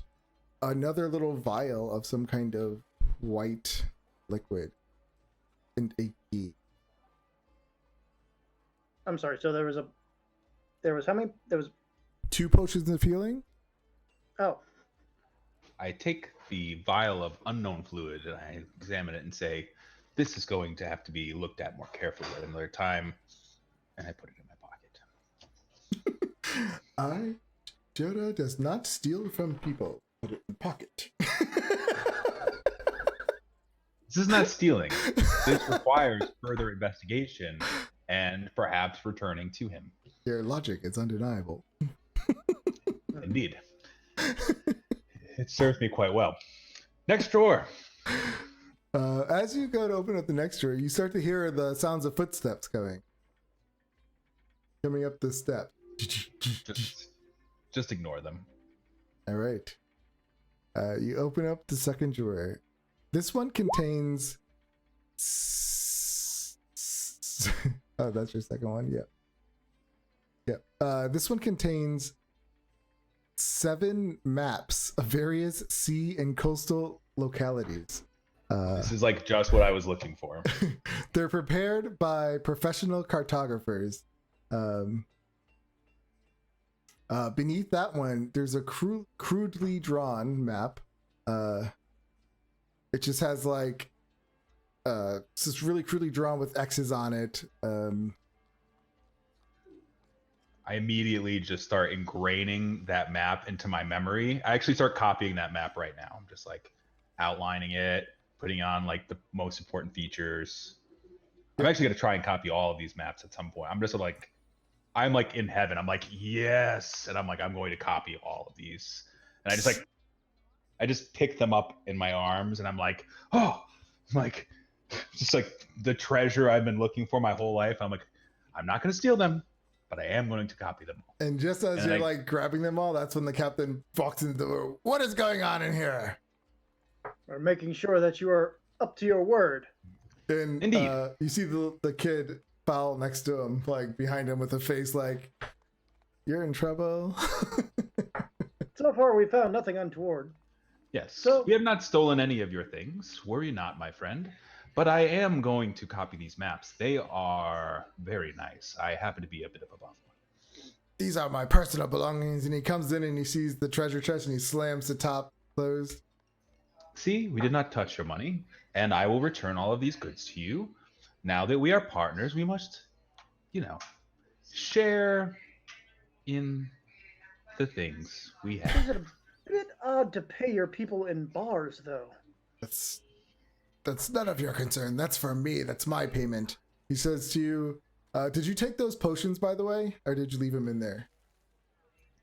another little vial of some kind of white liquid, and a key. I'm sorry. So there was how many? There was 2 potions of healing. oh. I take the vial of unknown fluid and I examine it and say, this is going to have to be looked at more carefully at another time. And I put it in my pocket. Joda does not steal from people. Put it in pocket. This is not stealing. This requires further investigation and perhaps returning to him. Your logic is undeniable. Indeed. It serves me quite well. Next drawer. As you go to open up the next drawer, you start to hear the sounds of footsteps coming up the step. Just ignore them. All right. You open up the second drawer. This one contains... Oh, that's your second one? Yep. Yep. This one contains 7 maps of various sea and coastal localities. This is like just what I was looking for. They're prepared by professional cartographers. Beneath that one, there's a crudely drawn map. It just has like it's just really crudely drawn with X's on it. I immediately just start ingraining that map into my memory. I actually start copying that map right now. I'm just like outlining it, putting on like the most important features. I'm actually going to try and copy all of these maps at some point. I'm just like, I'm like in heaven. I'm like, yes. And I'm like, I'm going to copy all of these. And I just pick them up in my arms and I'm like, oh, I'm like, just like the treasure I've been looking for my whole life. I'm like, I'm not going to steal them, but I am going to copy them all. And just as you're like grabbing them all, that's when the captain walks into the door. What is going on in here? We're making sure that you are up to your word. And Indeed. You see the kid foul next to him, like behind him with a face like, you're in trouble. So far, we found nothing untoward. Yes. So- we have not stolen any of your things. Worry not, my friend. But I am going to copy these maps. They are very nice. I happen to be a bit of a buff one. These are my personal belongings. And he comes in and he sees the treasure chest and he slams the top closed. See, we did not touch your money, and I will return all of these goods to you. Now that we are partners, we must, share in the things we have. Is it a bit odd to pay your people in bars, though? That's none of your concern. That's for me. That's my payment. He says to you, did you take those potions, by the way? Or did you leave them in there?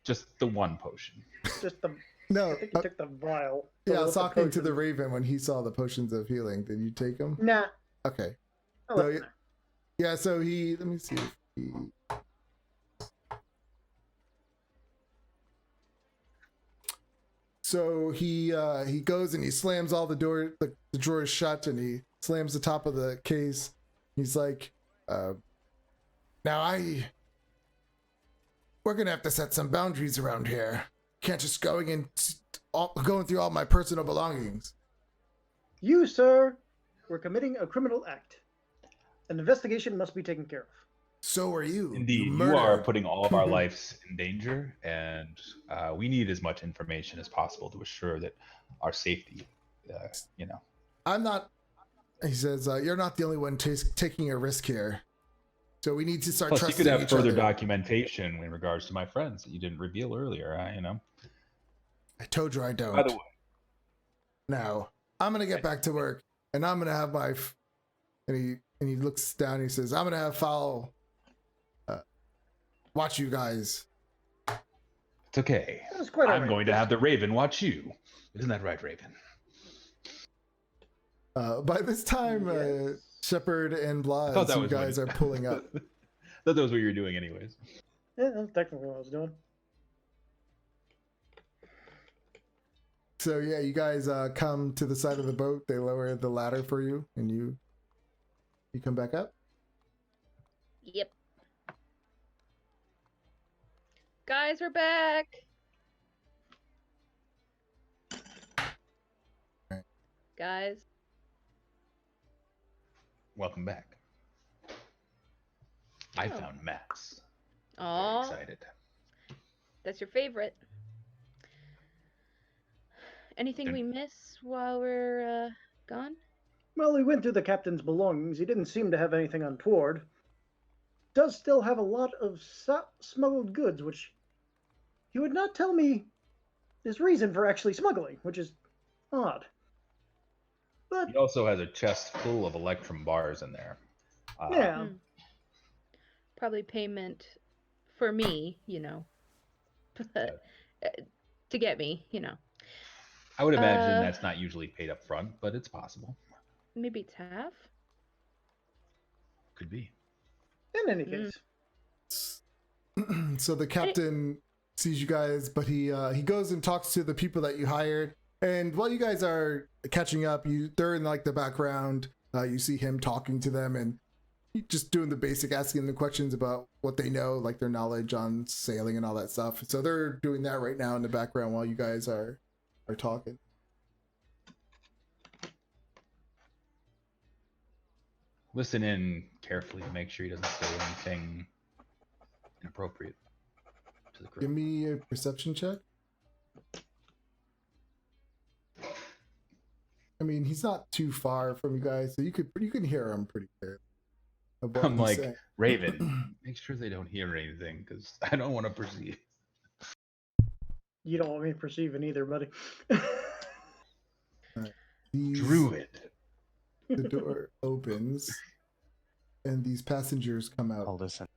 Just the one potion. Just the... No. I think you took the vial. Yeah, I was the talking to the potion. Raven when he saw the potions of healing. Did you take them? Nah. Okay. I So, left them yeah, so he... Let me see if he... So he goes and he slams all the drawers shut, and he slams the top of the case. He's like, we're gonna have to set some boundaries around here. Can't just going through all my personal belongings. You, sir, were committing a criminal act. An investigation must be taken care of. So are you. Indeed, you are putting all of our lives in danger, and we need as much information as possible to assure that our safety, I'm not. He says, "You're not the only one taking a risk here. So we need to start Plus, you trusting could have each further other." documentation in regards to my friends that you didn't reveal earlier, I told you I don't. By the way, Now I'm gonna get back to work, and I'm gonna have my. And he looks down. And he says, "I'm gonna have Fowl watch you guys." it's okay. That was quite I'm alright. going to have the Raven watch you. Isn't that right, Raven? By this time, Yes. Shepard and thought Blas, that you was guys what are pulling up. thought that was what you were doing, anyways. Yeah, that's technically what I was doing. So yeah, you guys come to the side of the boat. They lower the ladder for you, and you come back up. Yep. Guys, we're back. Alright. Guys. Welcome back. I Oh. found maps. Very Aw, excited. that's your favorite. Anything we miss while we're gone? Well, we went through the captain's belongings. He didn't seem to have anything untoward. Does still have a lot of smuggled goods, which he would not tell me his reason for actually smuggling, which is odd. But He also has a chest full of Electrum bars in there. yeah, Probably payment for me, you know. To get me, you know. I would imagine that's not usually paid up front, but it's possible. Maybe it's half? Could be. in any case. So the captain sees you guys, but he goes and talks to the people that you hired. And while you guys are catching up, they're in like the background. You see him talking to them and just doing the basic, asking them questions about what they know, like their knowledge on sailing and all that stuff. So they're doing that right now in the background while you guys are talking. Listen in carefully to make sure he doesn't say anything inappropriate to the crew. Give me a perception check. I mean, he's not too far from you guys, so you can hear him pretty clearly. I'm like, Raven, make sure they don't hear anything, because I don't want to perceive. You don't want me perceiving either, buddy. Druid. The door opens, and these passengers come out. I'll listen.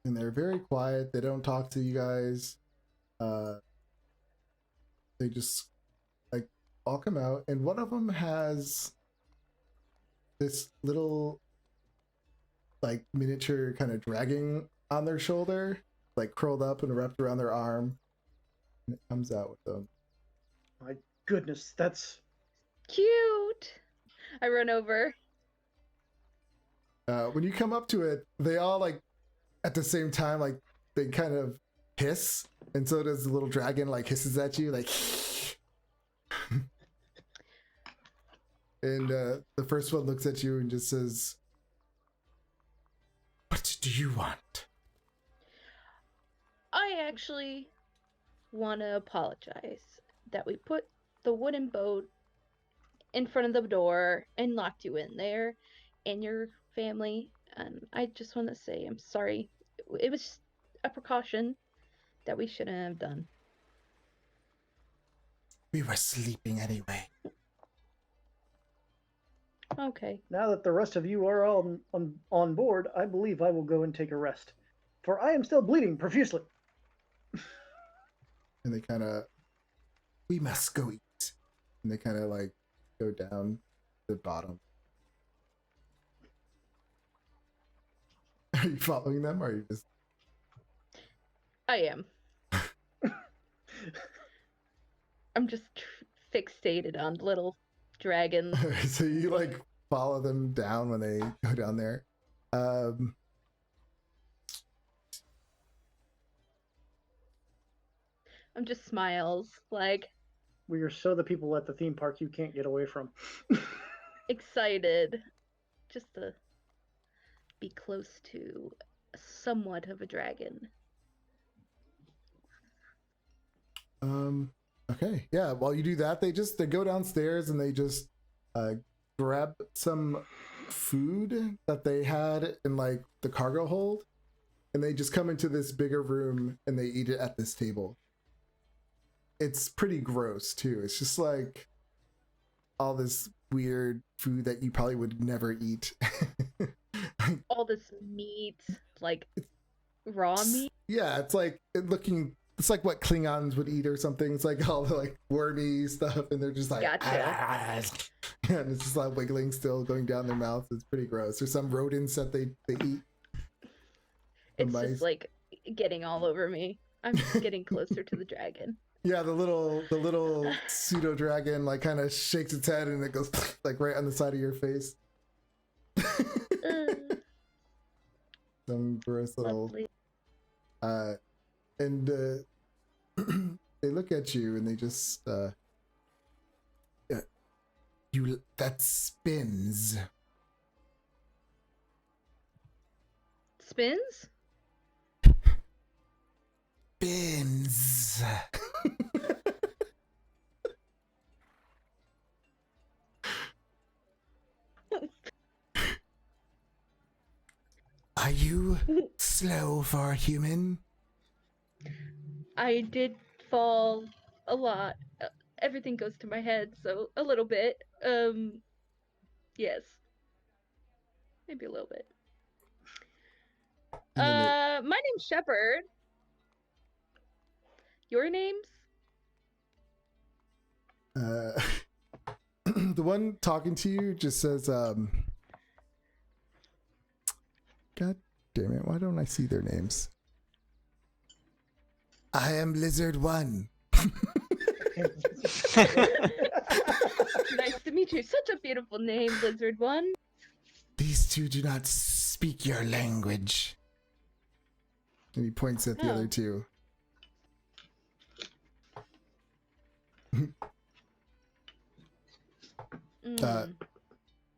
And they're very quiet. They don't talk to you guys. They just like all come out, and one of them has this little like miniature kind of dragon on their shoulder, like curled up and wrapped around their arm, and it comes out with them. My goodness, that's Cute! I run over. When you come up to it, they all like at the same time, like they kind of hiss, and so does the little dragon, like hisses at you, like. And the first one looks at you and just says, "What do you want?" I actually want to apologize that we put the wooden boat in front of the door and locked you in there and your family. And I just want to say I'm sorry. It was a precaution that we shouldn't have done. We were sleeping anyway. Okay. now that the rest of you are all on board, I believe I will go and take a rest, for I am still bleeding profusely. And they kind of, we must go eat. And they kind of like go down to the bottom. Are you following them, or are you just? I am. I'm just fixated on little dragons. So you like follow them down when they go down there. I'm just smiles, like We are so the people at the theme park you can't get away from. excited just to be close to somewhat of a dragon. Okay, yeah. While you do that, they go downstairs and they just grab some food that they had in like the cargo hold, and they just come into this bigger room and they eat it at this table. It's pretty gross too. It's just like all this weird food that you probably would never eat. All this meat, like raw meat. Yeah, it's like it's like what Klingons would eat or something. It's like all the like wormy stuff, and they're just like, Gotcha. and it's just like wiggling still going down their mouth. It's pretty gross. There's some rodents that they eat. It's mice. just like getting all over me. I'm just getting closer to the dragon. Yeah, the little pseudo dragon like kind of shakes its head and it goes like right on the side of your face. Some gross little. Lovely. And they look at you and they just you that spins. Spins? Spins. Are you slow for a human? I did fall a lot. Everything goes to my head, so a little bit. Yes. Maybe a little bit. My name's Shepard. Your names? The one talking to you just says, God damn it, why don't I see their names? I am Lizard One. Nice to meet you. Such a beautiful name, Lizard One. These two do not speak your language. And he points at the other two.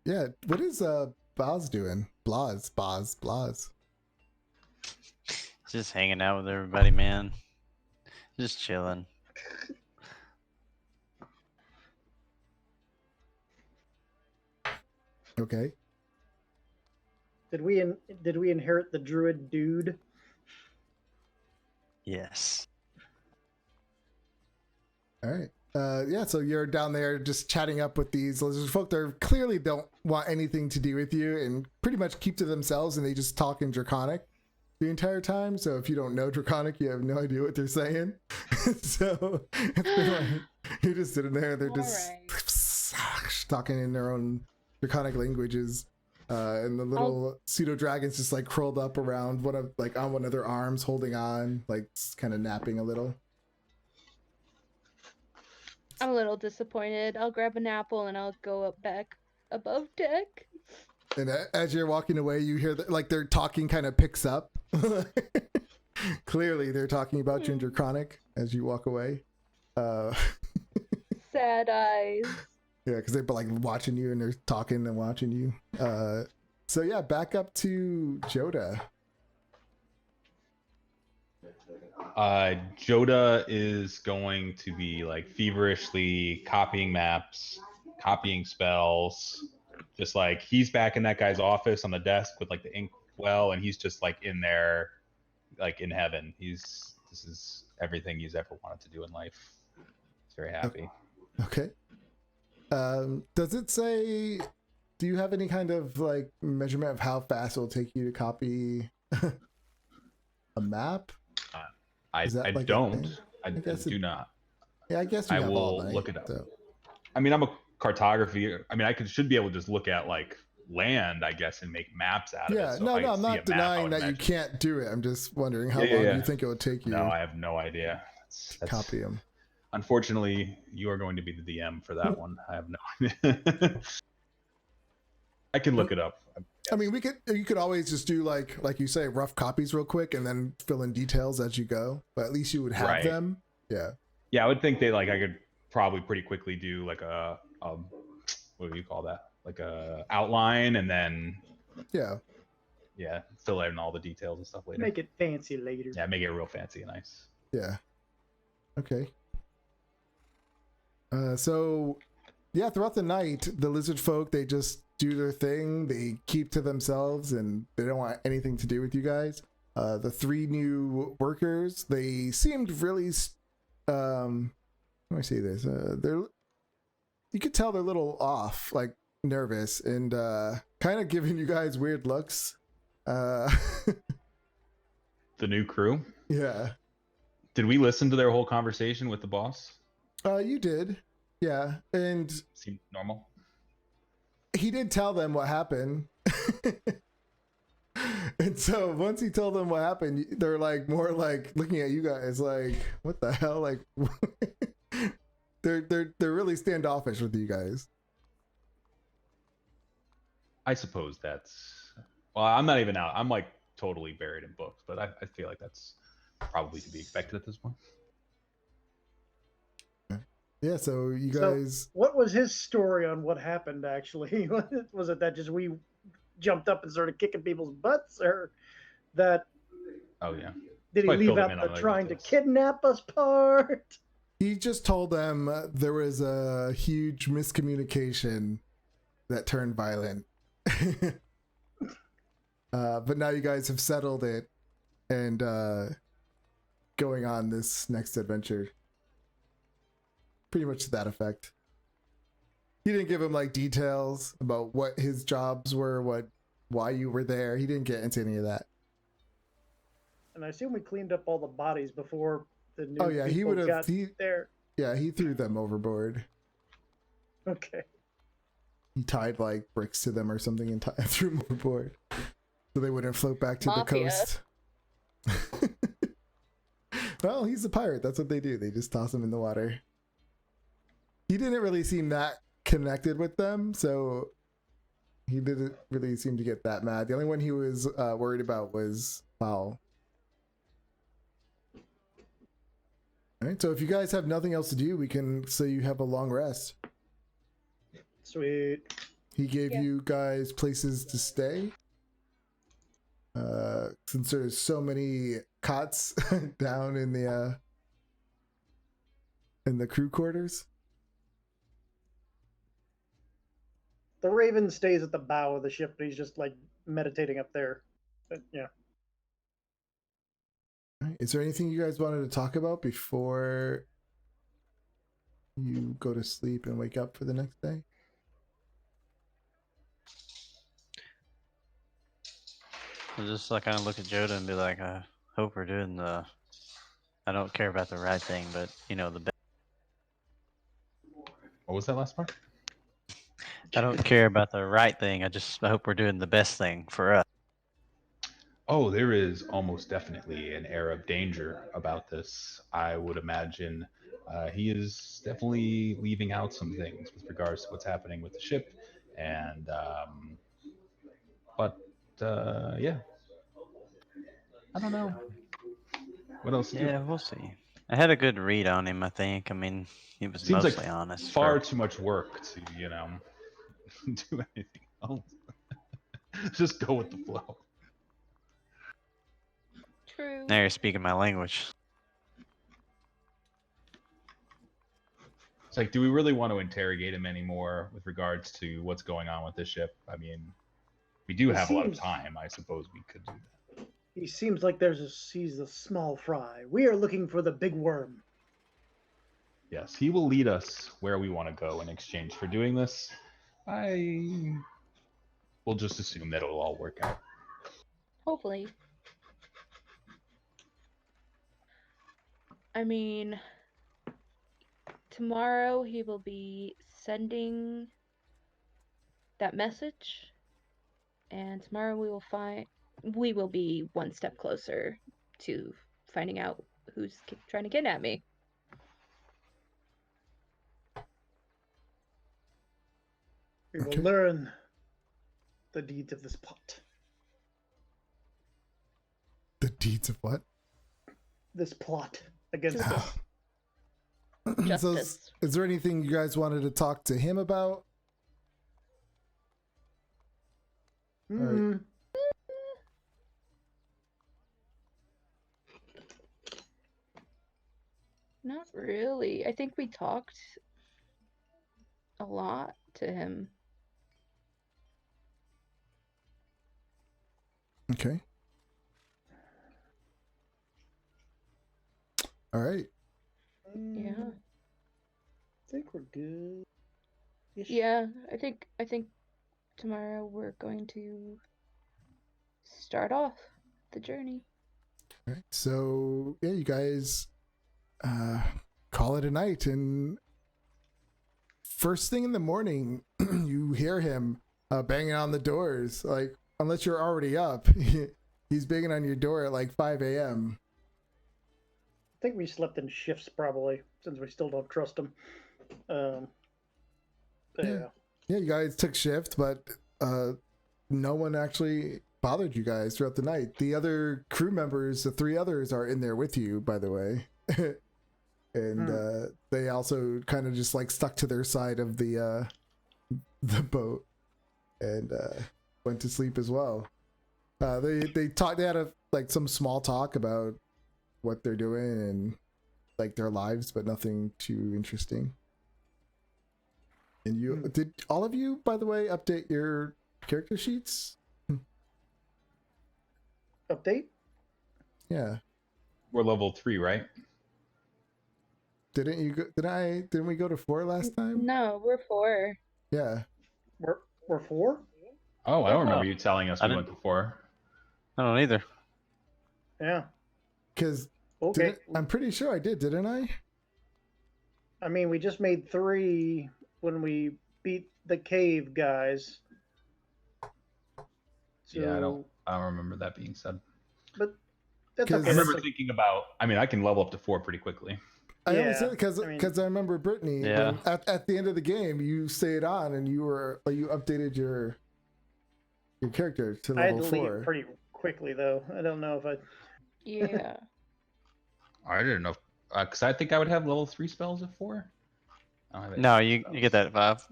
Yeah, what is Boz doing? Boz. Just hanging out with everybody, man. Just chilling. Okay. Did we inherit the druid dude? Yes. All right. Yeah, so you're down there just chatting up with these lizard folk. They clearly don't want anything to do with you and pretty much keep to themselves, and they just talk in Draconic the entire time. So if you don't know Draconic, you have no idea what they're saying. So it's been like, you're just sitting there. They're just talking in their own Draconic languages. And the little pseudo dragon's just like curled up around on one of their arms, holding on, like kind of napping a little. I'm a little disappointed. I'll grab an apple and I'll go up back above deck. And as you're walking away, you hear that like their talking kind of picks up. Clearly, they're talking about you in Draconic as you walk away. Sad eyes. Yeah, because they're like watching you and they're talking and watching you. So yeah, back up to Joda. Joda is going to be like feverishly copying maps, copying spells. Just like he's back in that guy's office on the desk with like the ink well, and he's just like in there, like in heaven. This is everything he's ever wanted to do in life. He's very happy. Okay. Does it say? Do you have any kind of like measurement of how fast it'll take you to copy a map? I like don't. I do not. Yeah, I guess you I have will all night, look it up. So. I mean, I'm a cartography. I mean, should be able to just look at like land, I guess, and make maps out of it. Yeah, So no, if I I'm see a not map, denying that you imagine. can't do it. I'm just wondering how long you think it would take you. No, I have no idea. That's, copy them. Unfortunately, you are going to be the DM for that one. I have no idea. I can look it up. I mean, you could always just do like you say, rough copies real quick and then fill in details as you go. But at least you would have them. Yeah. Yeah, I would think I could probably pretty quickly do like a what do you call that? Like a outline, and then fill in all the details and stuff later. Make it fancy later. Yeah, make it real fancy and nice. Yeah. Okay. So yeah, throughout the night, the lizard folk, they just do their thing. They keep to themselves and they don't want anything to do with you guys. The three new workers, they seemed really how do I say this? You could tell they're a little off, like nervous and kind of giving you guys weird looks. The new crew? Yeah. Did we listen to their whole conversation with the boss? You did. Yeah. And seemed normal. He did tell them what happened. And so once he told them what happened, they're like more like looking at you guys like, what the hell? Like they're really standoffish with you guys. I suppose that's. Well, I'm not even out. I'm like totally buried in books, but I feel like that's probably to be expected at this point. Yeah, so you So, guys what was his story on what happened? Actually, was it that just we jumped up and started kicking people's butts, or that Oh yeah. did he Probably leave filled him out in the on other trying to details. kidnap us part? he just told them there was a huge miscommunication that turned violent. But now you guys have settled it and going on this next adventure. Pretty much to that effect. He didn't give him like details about what his jobs were, why you were there. He didn't get into any of that. And I assume we cleaned up all the bodies before the new Oh yeah, he people would have. got there. Yeah, he threw them overboard. Okay. He tied like bricks to them or something and threw them overboard, so they wouldn't float back to Mafia. the coast. Well, he's a pirate. That's what they do. They just toss him in the water. He didn't really seem that connected with them, so he didn't really seem to get that mad. The only one he was worried about was Fowl. All right, so if you guys have nothing else to do, we can say you have a long rest. Sweet. He gave Yeah. you guys places to stay. Since there's so many cots down in the crew quarters. The Raven stays at the bow of the ship, but he's just like meditating up there. But, yeah. All right, is there anything you guys wanted to talk about before you go to sleep and wake up for the next day? I'll just like kind of look at Joda and be like, I hope we're doing the. I don't care about the right thing, but you know the. What was that last part? I don't care about the right thing. I hope we're doing the best thing for us. Oh, there is almost definitely an air of danger about this. I would imagine he is definitely leaving out some things with regards to what's happening with the ship, and yeah, I don't know what else to do. Yeah, we'll see. I had a good read on him. I think. I mean, he was Seems like mostly honest. far too much work to do anything else. Just go with the flow. True. Now you're speaking my language. It's like, do we really want to interrogate him anymore with regards to what's going on with this ship? I mean, we do have a lot of time. I suppose we could do that. He seems like he's a small fry. We are looking for the big worm. Yes, he will lead us where we want to go in exchange for doing this. I will just assume that it'll all work out. Hopefully. I mean, tomorrow he will be sending that message, and tomorrow we will be one step closer to finding out who's trying to kidnap me. We will Okay. learn the deeds of this plot. The deeds of what? This plot against Justice. us. So Justice. is there anything you guys wanted to talk to him about? Mm. Not really. I think we talked a lot to him. Okay. All right. Yeah. I think we're good. Yeah, I think tomorrow we're going to start off the journey. All right. So yeah, you guys call it a night, and first thing in the morning, you hear him banging on the doors. Like, unless you're already up, He's banging on your door at like 5 a.m. I think we slept in shifts probably, since we still don't trust him. But Yeah. Yeah, you guys took shift, but no one actually bothered you guys throughout the night. The other crew members, the 3 others, are in there with you, by the way. And they also kind of just like stuck to their side of the boat and went to sleep as well. They talked. They had like some small talk about what they're doing and like their lives, but nothing too interesting. And you did all of you, by the way, update your character sheets? Update? Yeah. We're level 3, right? Didn't you go? Didn't we go to 4 last time? No, we're 4. Yeah. We're 4? Oh, I don't remember Oh. you telling us I we didn't- went to 4. I don't either. Yeah. Because Okay. I'm pretty sure I did, didn't I? I mean, we just made 3 when we beat the cave guys. So, Yeah, I don't remember that being said. But that's 'Cause- okay. I That's remember thinking about. I mean, I can level up to 4 pretty quickly. I only Yeah, said because I mean- I remember Brittany. Yeah. At the end of the game, you stayed on and you updated your character to I had level to 4. leave pretty quickly, though. I don't know if I. Yeah. I didn't know because I think I would have level 3 spells at 4. I don't have any No, you spells. get that at 5.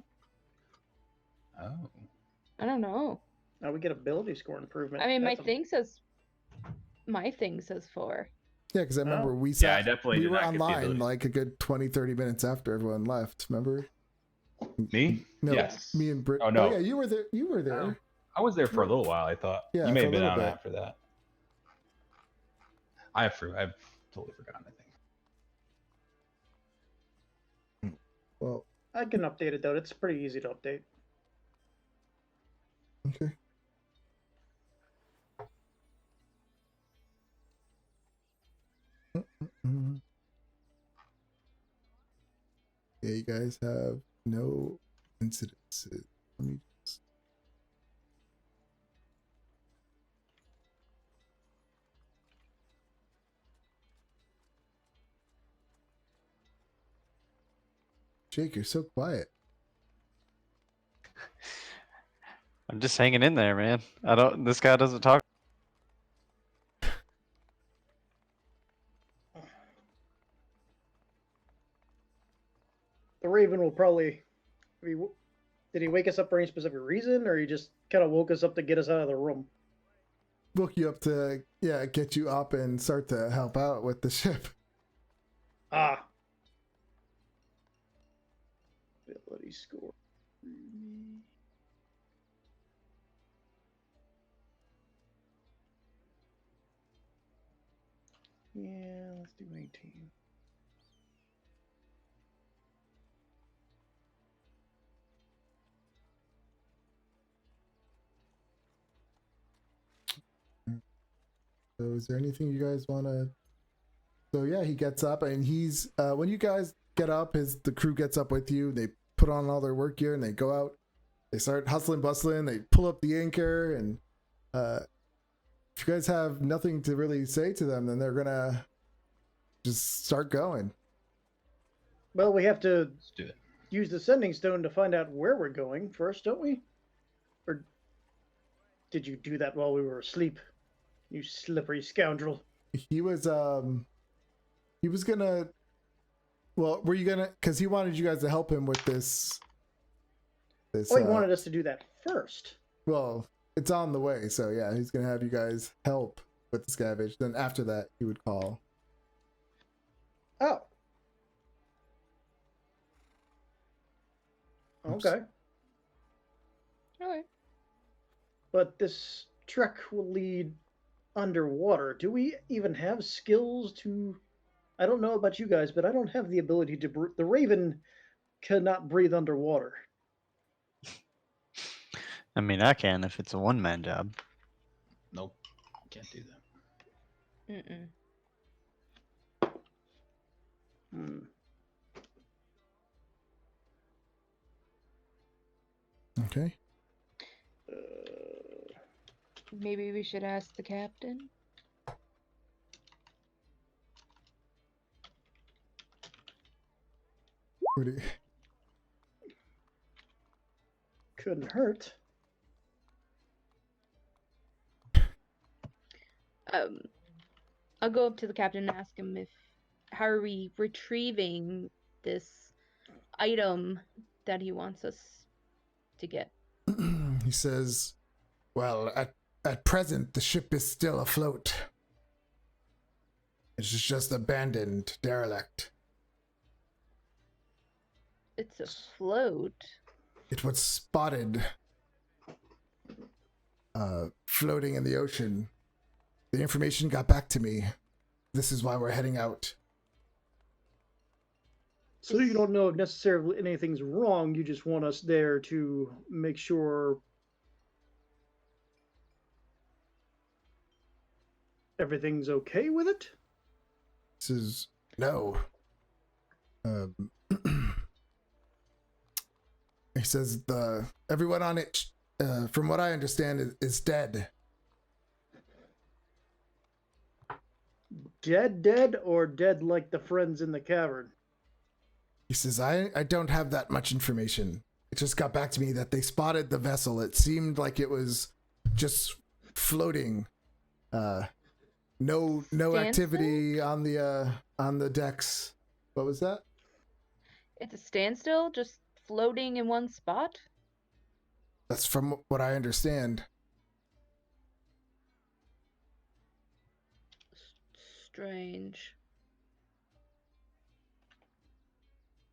Oh, I don't know. Now we get ability score improvement. I mean, my That's a- thing says 4. Yeah, because I remember Oh. we yeah, sat. I definitely we did were not get the online ability. like a good 20-30 minutes after everyone left. Remember? Me? No, Yes. me and Britt. Oh, no. yeah, you were there. You were there. Oh. I was there for a little while. I thought. Yeah, you may for have a been little on bit. after that. I've totally forgotten. I think. Well, I can update it though. It's pretty easy to update. okay. Mm-mm. Yeah, you guys have no incidences. Let me just... Jake, you're so quiet. I'm just hanging in there, man. This guy doesn't talk. The Raven will probably. Did he wake us up for any specific reason, or he just kind of woke us up to get us out of the room? Woke you up to get you up and start to help out with the ship. Ah. Ability score. Yeah, let's do 18. So is there anything you guys want to... So yeah, he gets up and he's when you guys get up, the crew gets up with you. They put on all their work gear and they go out. They start hustling, bustling. They pull up the anchor, and if you guys have nothing to really say to them, then they're gonna just start going. Well, we have to Let's do it. use the sending stone to find out where we're going first, don't we? Or did you do that while we were asleep? You slippery scoundrel. He was gonna... Well, were you gonna... Because he wanted you guys to help him with this... Oh, he wanted us to do that first. Well, it's on the way, so yeah, he's gonna have you guys help with the scavenge. Then after that, he would call. Oh. Oops. Okay. Okay. But this trek will lead underwater. Do we even have skills to... I don't know about you guys, but I don't have the ability to... The Raven cannot breathe underwater. I mean, I can if it's a one-man job. Nope, can't do that. Mm-mm. Hmm. Okay. Maybe we should ask the captain. What do you- Couldn't hurt. I'll go up to the captain and ask him how are we retrieving this item that he wants us to get. He says, well, at present, the ship is still afloat. It's just abandoned, derelict. It's afloat. It was spotted floating in the ocean. The information got back to me. This is why we're heading out. So you don't know if necessarily anything's wrong. You just want us there to make sure everything's okay with it? Says, no. He says, everyone on it, from what I understand, is dead. Dead, or dead like the friends in the cavern? He says, I don't have that much information. It just got back to me that they spotted the vessel. It seemed like it was just floating. No activity on the decks. What was that? It's a standstill, just floating in one spot? That's from what I understand. Strange.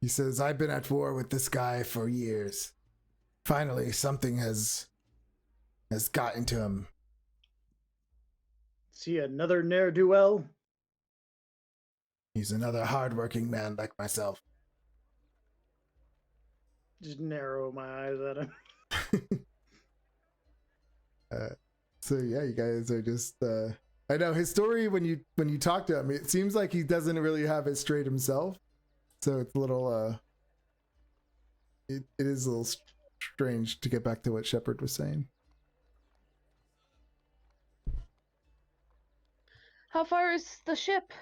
He says, I've been at war with this guy for years. Finally, something has gotten to him. See another ne'er-do-well? He's another hardworking man like myself. Just narrow my eyes at him. So yeah, you guys are just I know his story when you talk to him, it seems like he doesn't really have it straight himself. So it's a little it is a little strange to get back to what Shepard was saying. How far is the ship?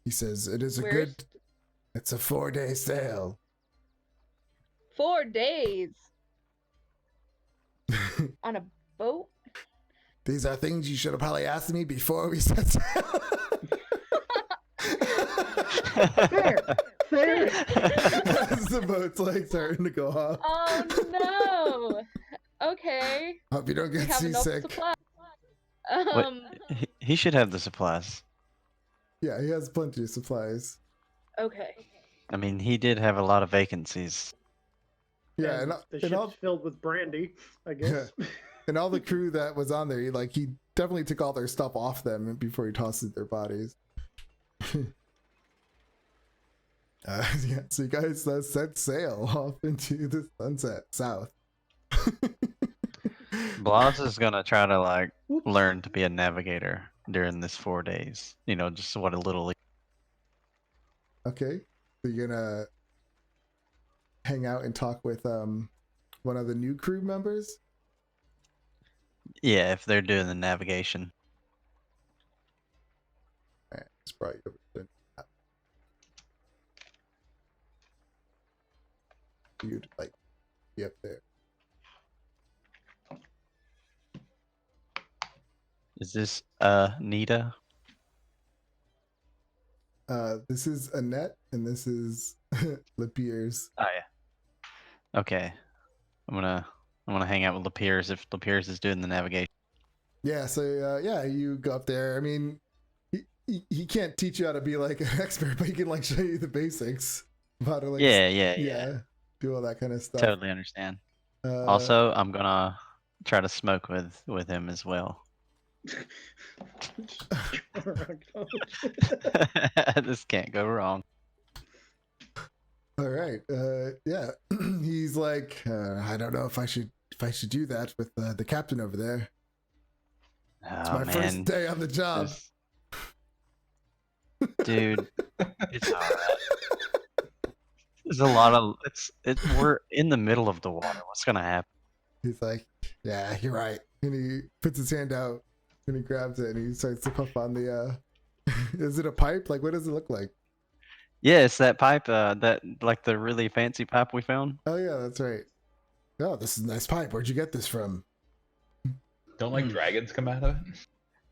He says it is Where's- it's a 4-day sail. 4 days on a boat? These are things you should have probably asked me before we set sail. Fair. As the boat's like starting to go off. Oh no. Okay. Hope you don't We get have enough seasick. supplies. He should have the supplies. Yeah, he has plenty of supplies. Okay. I mean, he did have a lot of vacancies. Yeah, The ship's filled with brandy, I guess. and all the crew that was on there, he definitely took all their stuff off them before he tosses their bodies. Yeah, so you guys set sail off into the sunset south. Blas is gonna try to learn to be a navigator during this 4 days. Just what a little. Okay, so you're gonna hang out and talk with one of the new crew members. Yeah, if they're doing the navigation. All right, it's probably over there. You'd be up there. Is this Nita? This is Annette, and this is Lapierre. Oh yeah. Okay. I'm gonna hang out with Lapierre if Lapierre is doing the navigation. Yeah, so yeah, you go up there. I mean, he can't teach you how to be an expert, but he can show you the basics about it. Yeah. Do all that kind of stuff. Totally understand. Also, I'm gonna try to smoke with him as well. This can't go wrong. All right. Yeah. He's like, I don't know if I should do that with the captain over there. It's my first day on the job. Dude, it's alright. There's a lot of we're in the middle of the water. What's gonna happen? He's like, Yeah, you're right. And he puts his hand out and he grabs it and he starts to puff on the is it a pipe? Like what does it look like? Yeah, it's that pipe, that like the really fancy pipe we found. Oh yeah, that's right. Oh, this is a nice pipe. Where'd you get this from? Don't like Hmm. dragons come out of it?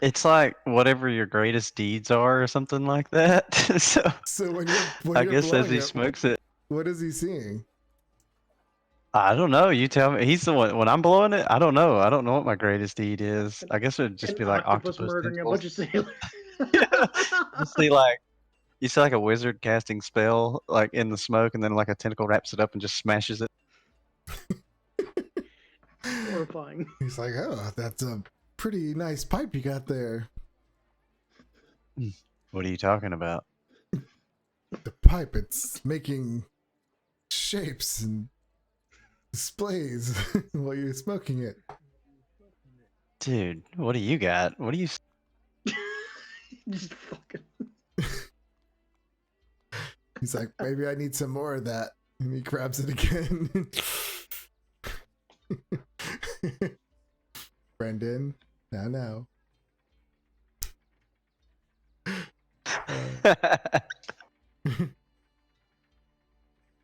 It's like whatever your greatest deeds are or something like that. So So when I you're guess as blowing he it, smokes it, what is he seeing? I don't know. You tell me. He's the one. When I'm blowing it, I don't know. I don't know what my greatest deed is. I guess it would just An be like octopus octopus murdering a tentacles. bunch of sailors. You see like a wizard casting spell like in the smoke, and then like a tentacle wraps it up and just smashes it. Horrifying. He's like, oh, that's a pretty nice pipe you got there. What are you talking about? The pipe, it's making shapes and displays while you're smoking it. Dude, what do you got? What do you? Just fucking. He's like, maybe I need some more of that. And he grabs it again. Brendan, now.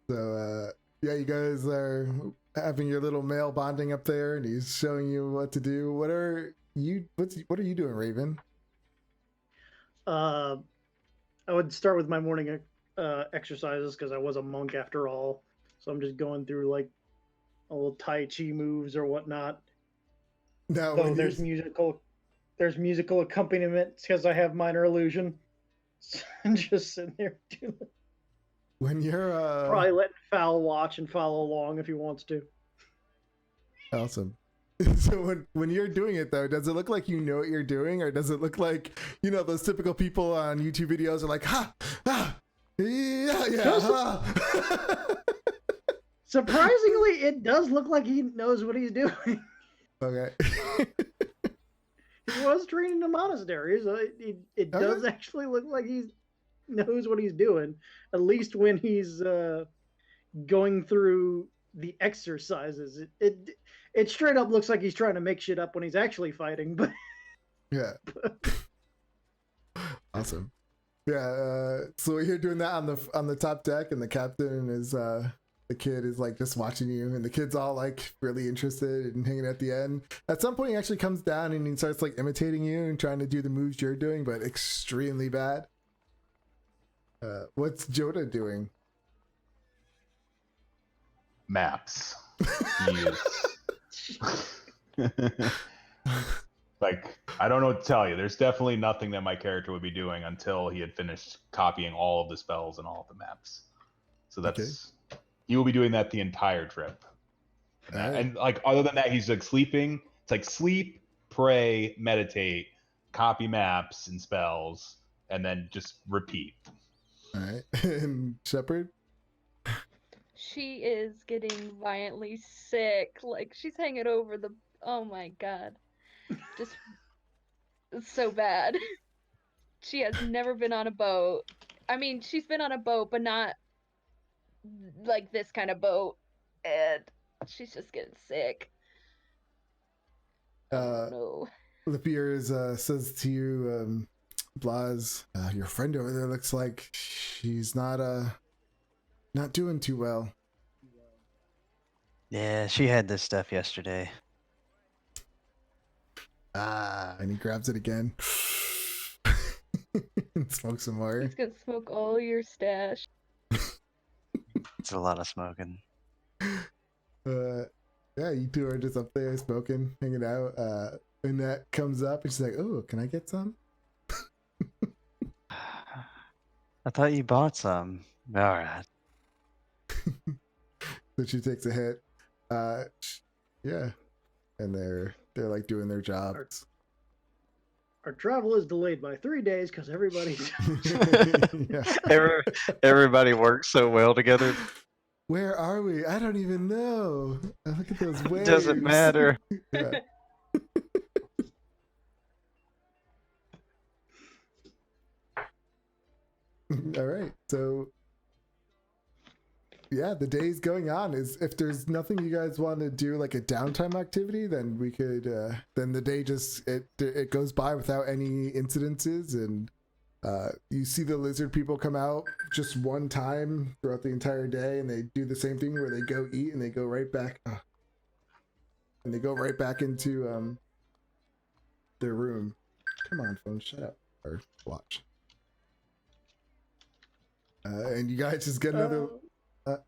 So, yeah, you guys are having your little male bonding up there, and he's showing you what to do. What are you doing, Raven? I would start with my morning exercises because I was a monk after all. So I'm just going through like a little Tai Chi moves or whatnot. Now, Though there's musical accompaniment because I have minor illusion. So I'm just sitting there doing it. when you're Probably letting Fowl watch and follow along if he wants to. awesome. So when you're doing it though, does it look like you know what you're doing, or does it look like, you know, those typical people on YouTube videos are like, ha, yeah, ha. Surprisingly, it does look like he knows what he's doing. Okay. He was trained in a monastery, so it does actually look like he knows what he's doing. At least when he's going through the exercises, it straight up looks like he's trying to make shit up when he's actually fighting. But Yeah. Awesome. Yeah. So you're doing that on the top deck, and the captain is the kid is like just watching you, and the kid's all like really interested and hanging at the end. At some point, he actually comes down and he starts like imitating you and trying to do the moves you're doing, but extremely bad. What's Joda doing? Maps. He is. Like, I don't know what to tell you. There's definitely nothing that my character would be doing until he had finished copying all of the spells and all of the maps. So that's he will be doing that the entire trip. And like other than that, he's like sleeping. It's like sleep, pray, meditate, copy maps and spells, and then just repeat. All right. And Shepard? She is getting violently sick. Like she's hanging over the. Oh my god. Just it's so bad. She has never been on a boat. I mean, she's been on a boat, but not like this kind of boat. And she's just getting sick. Oh no. Lipiers says to you, Blas, your friend over there looks like she's not doing too well. Yeah, she had this stuff yesterday. And he grabs it again. And smokes some more. He's gonna smoke all your stash. It's a lot of smoking. Yeah, you two are just up there smoking, hanging out. And that comes up and she's like, oh, can I get some? I thought you bought some. All right. So she takes a hit. Yeah. And they're like doing their jobs. our travel is delayed by 3 days because everybody's. Yeah. Everybody works so well together. Where are we? I don't even know. Look at those waves. Doesn't matter. Yeah. All right. So yeah, the day's going on. Is if there's nothing you guys want to do, like a downtime activity, then we could. Then the day just it goes by without any incidences, and you see the lizard people come out just one time throughout the entire day, and they do the same thing where they go eat and they go right back, and they go right back into their room. Come on, phone, shut up or watch. And you guys just get another. What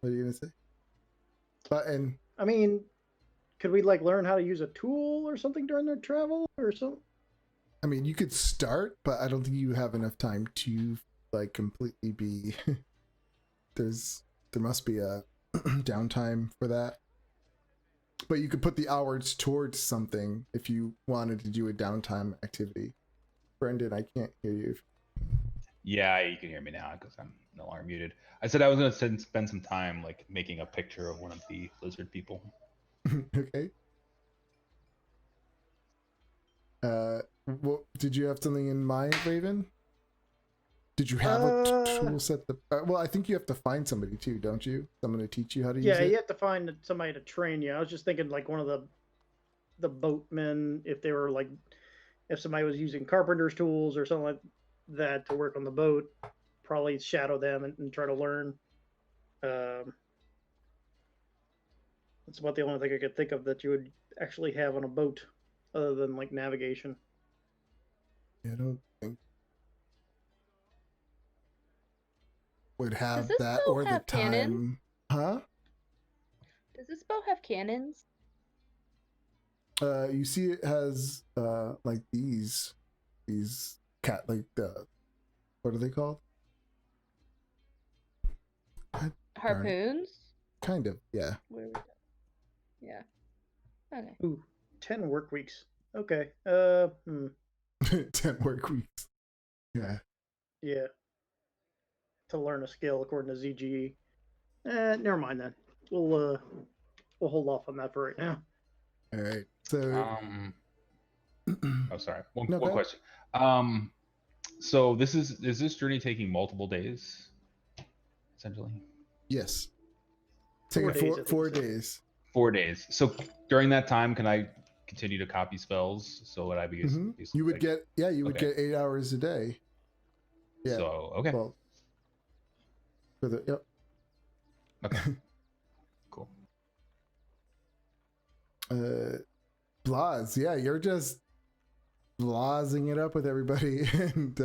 are you gonna say? Button. I mean, could we like learn how to use a tool or something during their travel or something? I mean, you could start, but I don't think you have enough time to like completely be. There must be a downtime for that. But you could put the hours towards something if you wanted to do a downtime activity. Brendan, I can't hear you. Yeah, you can hear me now because I'm no longer muted. I said I was going to spend some time like making a picture of one of the lizard people. Okay. What did you have something in mind, Raven? Did you have a tool set? Well, I think you have to find somebody too, don't you? Someone to teach you how to use it. Yeah, you have to find somebody to train you. I was just thinking like one of the boatmen, if they were like, if somebody was using carpenter's tools or something like that to work on the boat, probably shadow them and try to learn. That's about the only thing I could think of that you would actually have on a boat, other than like navigation. I don't think would have this that boat or the have time. cannons? Huh? Does this boat have cannons? You see, it has like these cat like what are they called? Harpoons? Kind of, yeah. Where we go? Yeah. Okay. Ooh, 10 work weeks. Okay. 10 work weeks. Yeah. Yeah. To learn a skill according to ZGE. Never mind then. We'll hold off on that for right now. All right. So. Oh, sorry. One No, go question. So is this journey taking multiple days, essentially? Yes. 4 Taking days. 4 days. 4 days. So during that time, can I continue to copy spells? So would I be? You would get you would get 8 hours a day. Yeah. So okay. Well. For the yep. Okay. Cool. Blaz, yeah, you're just blazing it up with everybody, and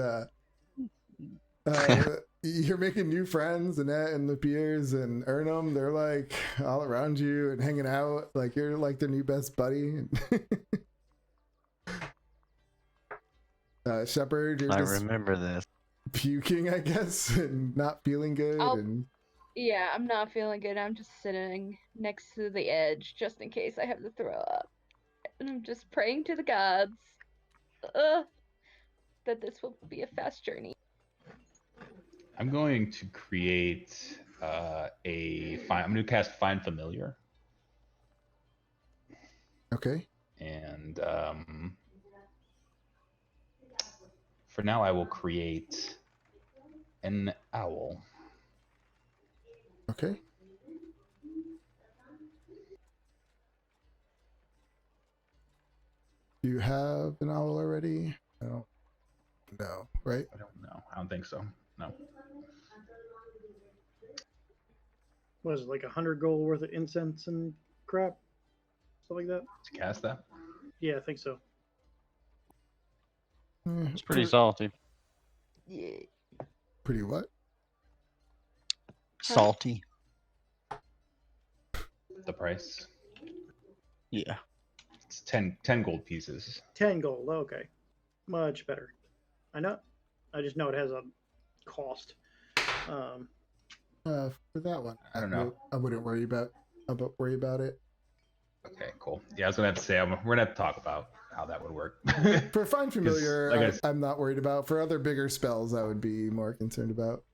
you're making new friends. Annette and the Piers and Ernum, they're like all around you and hanging out. Like you're like their new best buddy. Shepard, you're I just remember this. puking, I guess, and not feeling good. Yeah, I'm not feeling good. I'm just sitting next to the edge just in case I have to throw up. And I'm just praying to the gods that this will be a fast journey. I'm going to create I'm going to cast Find Familiar. Okay. And for now, I will create an owl. Okay. Do you have an owl already? I don't know, right? I don't know. I don't think so. No. Was it like 100 gold worth of incense and crap? Stuff like that? To cast that? Yeah, I think so. It's pretty salty. Yeah. Pretty what? Salty. The price? Yeah. It's 10 gold pieces. 10 gold. Okay. Much better. I just know it has a cost. For that one, I don't know. I wouldn't worry about it. Okay, cool. Yeah, I was gonna have to say we're gonna have to talk about how that would work. For Find Familiar, like I'm not worried about. For other bigger spells, I would be more concerned about.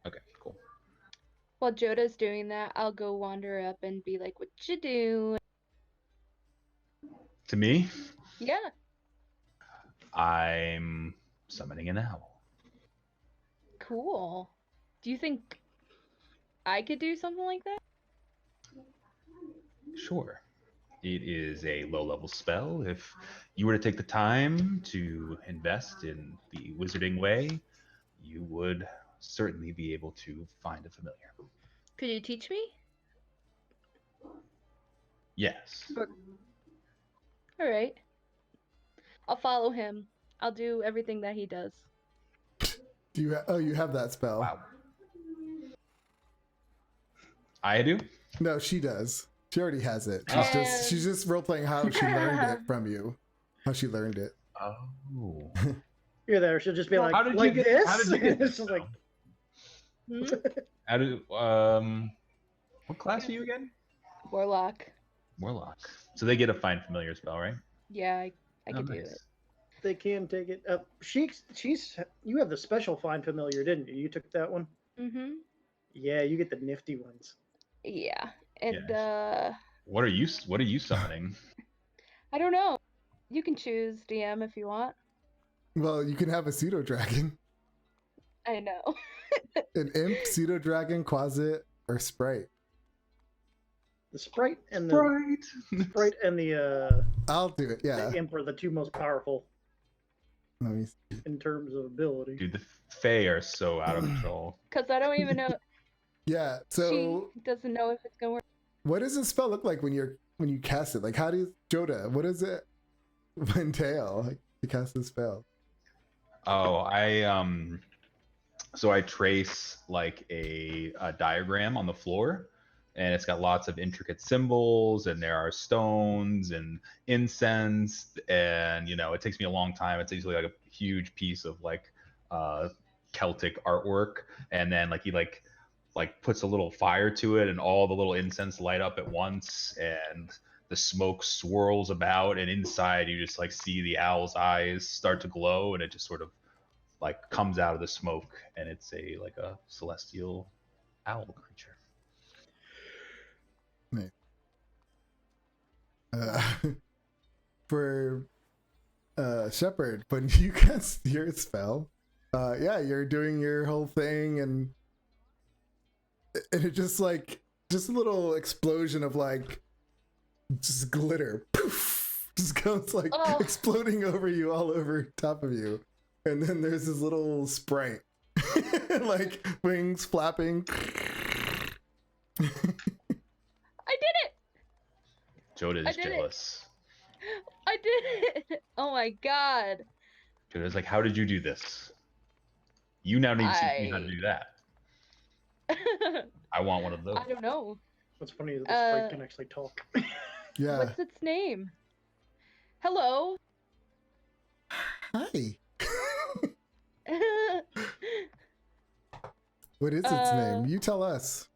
Okay, cool. While Joda's doing that, I'll go wander up and be like, "What you do?" To me? Yeah. I'm summoning an owl. Cool. Do you think I could do something like that? Sure. It is a low-level spell. If you were to take the time to invest in the wizarding way, you would certainly be able to find a familiar. Could you teach me? Yes. All right. I'll follow him. I'll do everything that he does. Do you? Oh, you have that spell. Wow. I do? No, she does. She already has it. And- She's just role playing how she learned it from you. How she learned it. Oh. You're there. She'll just be like, How did like you get this. How did you get It's this? just like, Hmm? How did what class are you again? Warlock. Warlock. So they get a find familiar spell, right? Yeah, I Oh, could do nice. it. they can take it. She's you have the special find familiar, didn't you? You took that one. Mm-hmm. Yeah, you get the nifty ones. Yeah. And Yes. What are you summoning? I don't know. You can choose DM if you want. Well, you can have a pseudo dragon, I know. an imp, pseudo dragon, quasit, or sprite. The sprite and the sprite and the I'll do it. Yeah. imp are the two most powerful Let me see. in terms of ability. Dude, the Fae are so out of control. Because I don't even know. Yeah. So, She doesn't know if it's gonna work. what does the spell look like when you cast it? Like, how does Joda? What does it entail like, to cast the spell? Oh, so I trace like a diagram on the floor, and it's got lots of intricate symbols, and there are stones and incense, and it takes me a long time. It's usually like a huge piece of like Celtic artwork, and then like he like puts a little fire to it, and all the little incense light up at once, and the smoke swirls about, and inside you just like see the owl's eyes start to glow, and it just sort of like comes out of the smoke, and it's like a celestial owl creature. For Shepherd, when you cast your spell, yeah, you're doing your whole thing, and it just like a little explosion of like just glitter, poof, just goes like exploding over you, all over top of you, and then there's this little sprite, like wings flapping. I did it! Joda I is did it. jealous. I did it! Oh my god. Joda's like, how did you do this? You now need to teach me how to do that. I want one of those. I don't know. What's funny is the sprite can actually talk. Yeah. What's its name? Hello? Hi. What is its name? You tell us.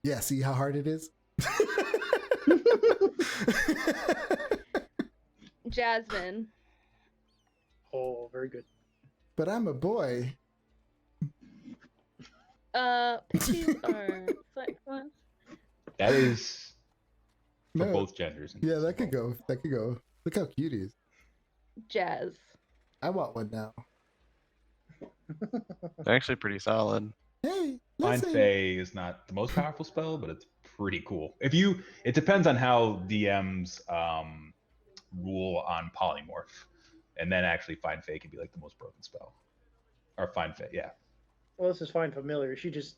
Yeah, see how hard it is? Jasmine. Oh, very good. But I'm a boy. Pixies are cyclones. That is for No. both genders. Yeah, that could go. That could go. Look how cute he is. Jazz. I want one now. They're actually pretty solid. Hey, Find listen. Fae is not the most powerful spell, but it's pretty cool. It depends on how DMs rule on polymorph, and then actually Find Fae can be like the most broken spell, or Find Fae, yeah. Well, this is fine familiar. She just,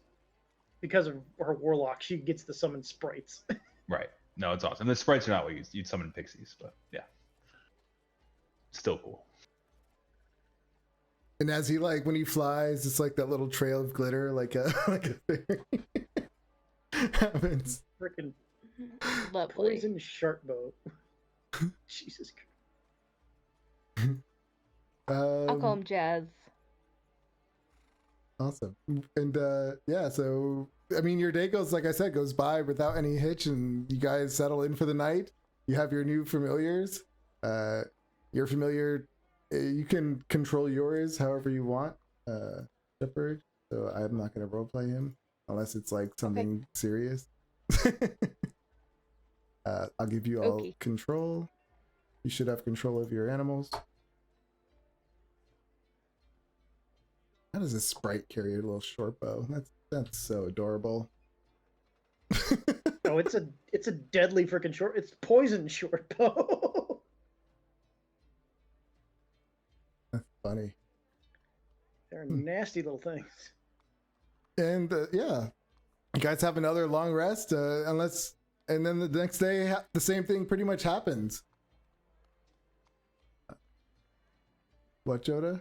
because of her warlock, she gets to summon sprites. Right. No, it's awesome. The sprites are not what you'd summon pixies, but yeah, still cool. And as he when he flies, it's like that little trail of glitter, like a fairy happens. Freaking Lovely. poison shark boat. Jesus Christ. I'll call him Jazz. Awesome. And yeah, so I mean your day goes, like I said, goes by without any hitch, and you guys settle in for the night. You have your new familiars. Your familiar, you can control yours however you want, Shepherd. So I'm not gonna roleplay him unless it's like something serious. I'll give you all control. You should have control of your animals. How does this sprite carry a little short bow? That's so adorable. Oh, it's a deadly freaking short. It's poison short bow. That's funny. They're nasty little things. And yeah, you guys have another long rest, and then the next day the same thing pretty much happens. What, Joda?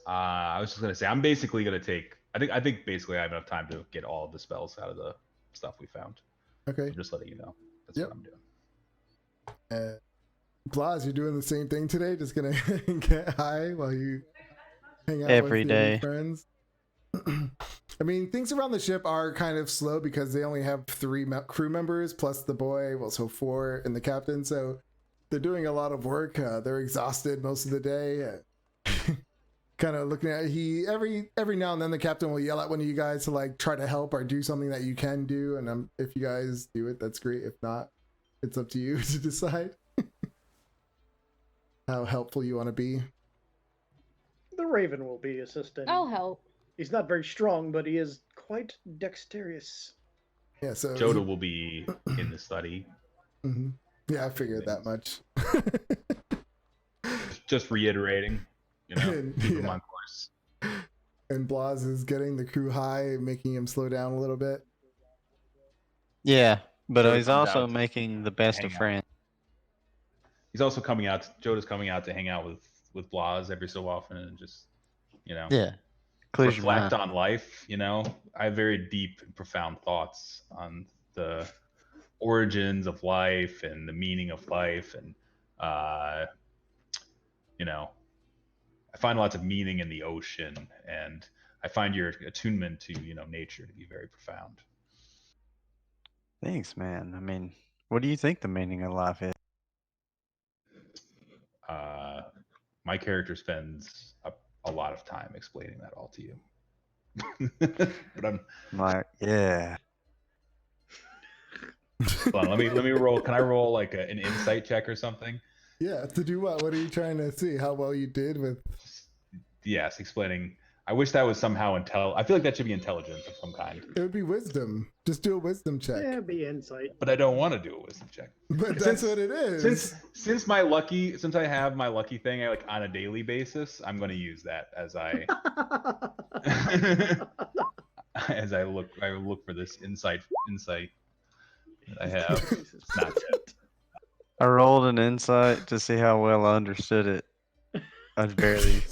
I was just gonna say I'm basically gonna take. I think basically I have enough time to get all of the spells out of the stuff we found. Okay. I'm just letting you know. That's Yep. what I'm doing. Blas, you're doing the same thing today? Just gonna get high while you hang out Every with your new day. friends? I mean, things around the ship are kind of slow because they only have 3 crew members plus the boy, well, so 4 and the captain. So they're doing a lot of work. They're exhausted most of the day. Kind of looking at every now and then the captain will yell at one of you guys to like try to help or do something that you can do, and if you guys do it, that's great. If not, it's up to you to decide how helpful you want to be. The Raven will be assisting. I'll help. He's not very strong, but he is quite dexterous. Yeah, so Joda will be in the study. Mm-hmm. Yeah, I figured that much. Just reiterating, keep him Yeah. on course. And Blas is getting the crew high, making him slow down a little bit. Yeah, but So it he's comes also out to making the best of hang out. friends. He's also coming out. Joda's coming out to hang out with Blas every so often and just Yeah, clears your reflect mind. on life. I have very deep and profound thoughts on the origins of life and the meaning of life, and I find lots of meaning in the ocean, and I find your attunement to nature to be very profound. Thanks, man. I mean, what do you think the meaning of life is? My character spends a lot of time explaining that all to you. But I'm Like, yeah. hold on, let me roll. Can I roll like an insight check or something? Yeah, to do what? What are you trying to see? How well you did with? Yes, explaining. I wish that was somehow I feel like that should be intelligence of some kind. It would be wisdom. Just do a wisdom check. Yeah, be insight. But I don't want to do a wisdom check. But that's what it is. Since I have my lucky thing like on a daily basis, I'm going to use that as I look for this insight that I have. It's not good. I rolled an insight to see how well I understood it. I barely.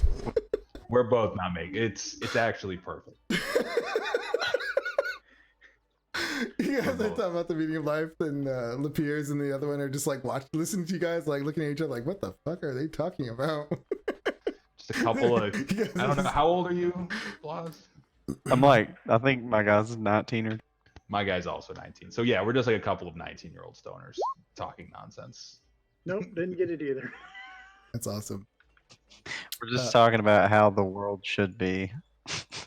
We're both not making it's actually perfect. You guys are talking about the meaning of life, and Lapierre's and the other one are just like listening to you guys, like looking at each other, like, what the fuck are they talking about? Just a couple of I don't know. How old are you, Blas? I'm like, I think my guy's 19 or. My guy's also 19. So yeah, we're just like a couple of 19-year-old stoners talking nonsense. Nope, didn't get it either. That's awesome. We're just talking about how the world should be.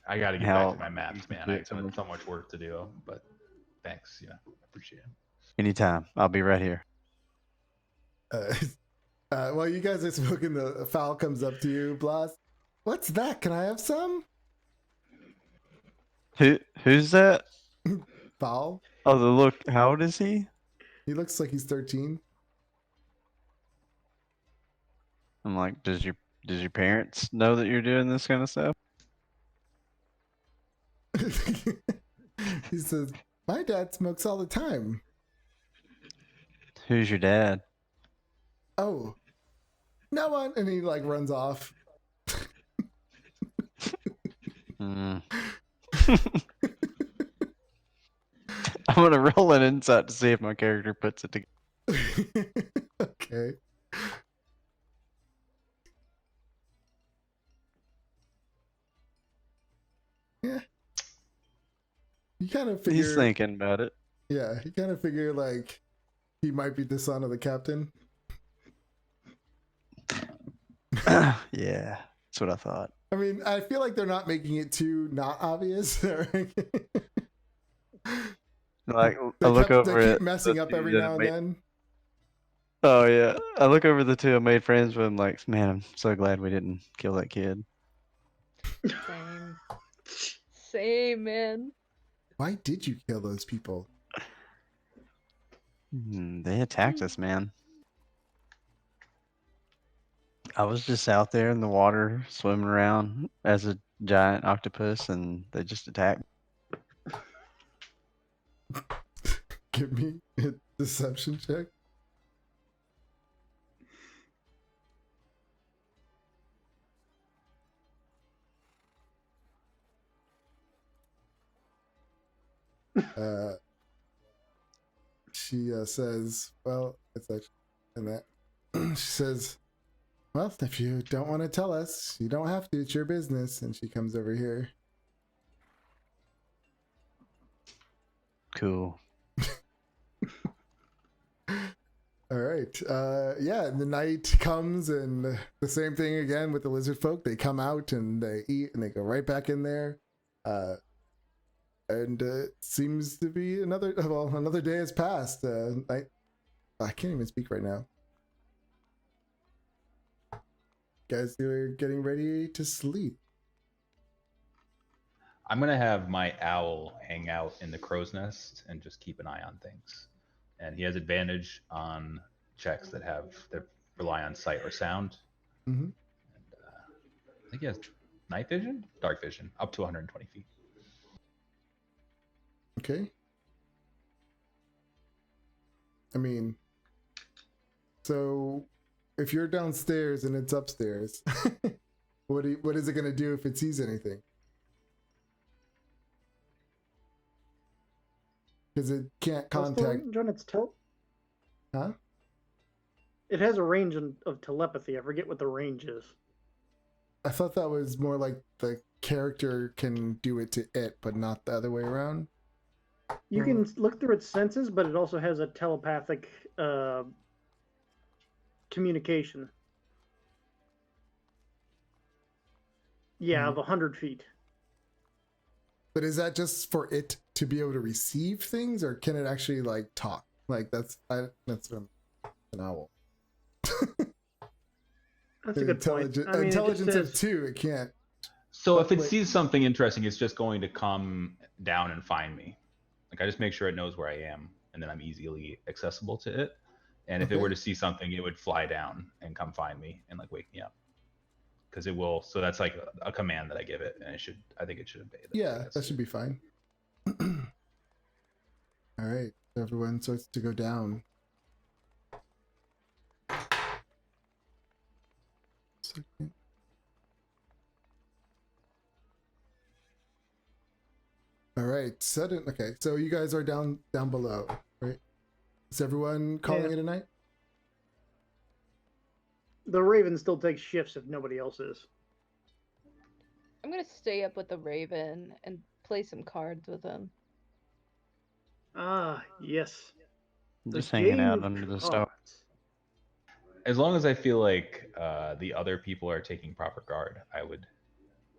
I got to get back to my math, man. I have so much work to do, but thanks. I appreciate it. Anytime. I'll be right here. While you guys are smoking, the fowl comes up to you, Blas. What's that? Can I have some? Who's that? Fowl? Oh, look. How old is he? He looks like he's 13. I'm like, does your parents know that you're doing this kind of stuff? He says, my dad smokes all the time. Who's your dad? Oh, no one. And he like runs off. I'm gonna roll an insight to see if my character puts it together. Okay. Yeah. You kind of figure. He's thinking about it. Yeah, you kind of figure like he might be the son of the captain. Yeah, that's what I thought. I mean, I feel like they're not making it too not obvious. Like, I look over they it. keep messing up every now and then. Oh yeah, I look over the two I made friends with. I'm like, man, I'm so glad we didn't kill that kid. Same. Same, man. Why did you kill those people? They attacked us, man. I was just out there in the water swimming around as a giant octopus, and they just attacked. Give me a deception check. She says, well, it's actually in that. She says, well, if you don't want to tell us, you don't have to. It's your business. And she comes over here. Cool. All right. Yeah, and the night comes, and the same thing again with the lizard folk. They come out and they eat, and they go right back in there. And it seems to be another day has passed. I can't even speak right now. Guys, you're getting ready to sleep. I'm going to have my owl hang out in the crow's nest and just keep an eye on things. And he has advantage on checks that rely on sight or sound. Mm-hmm. And, I think he has night vision, dark vision, up to 120 feet. Okay. I mean, so if you're downstairs and it's upstairs, what is it going to do if it sees anything? Because it can't contact. Huh? It has a range of telepathy. I forget what the range is. I thought that was more like the character can do it to it, but not the other way around. You can look through its senses, but it also has a telepathic communication. Yeah, of 100 feet. But is that just for it to be able to receive things, or can it actually like talk? Like that's what an owl. That's a good point. I mean, intelligence of 2, it can't. So if it sees something interesting, it's just going to come down and find me. Like I just make sure it knows where I am, and then I'm easily accessible to it. And if it were to see something, it would fly down and come find me and like wake me up. Because it will. So that's like a command that I give it, and I think it should obey that. Yeah, that should be fine. All right, everyone starts to go down. Second. All right, okay, so you guys are down below, right? Is everyone calling it a night? The Raven still takes shifts if nobody else is. I'm gonna stay up with the Raven and play some cards with him. Ah, yes. Just hanging out under the stars. As long as I feel like the other people are taking proper guard, I would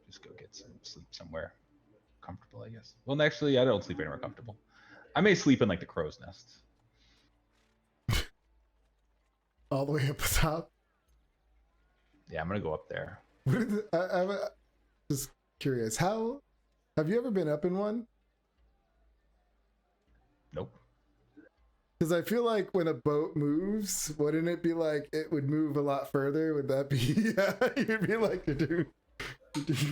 just go get some sleep somewhere comfortable, I guess. Well, actually, I don't sleep anywhere comfortable. I may sleep in like the crow's nest. All the way up top? Yeah, I'm going to go up there. I'm just curious. Have you ever been up in one? Nope. Because I feel like when a boat moves, wouldn't it be like it would move a lot further? Would that be? Yeah, you'd be like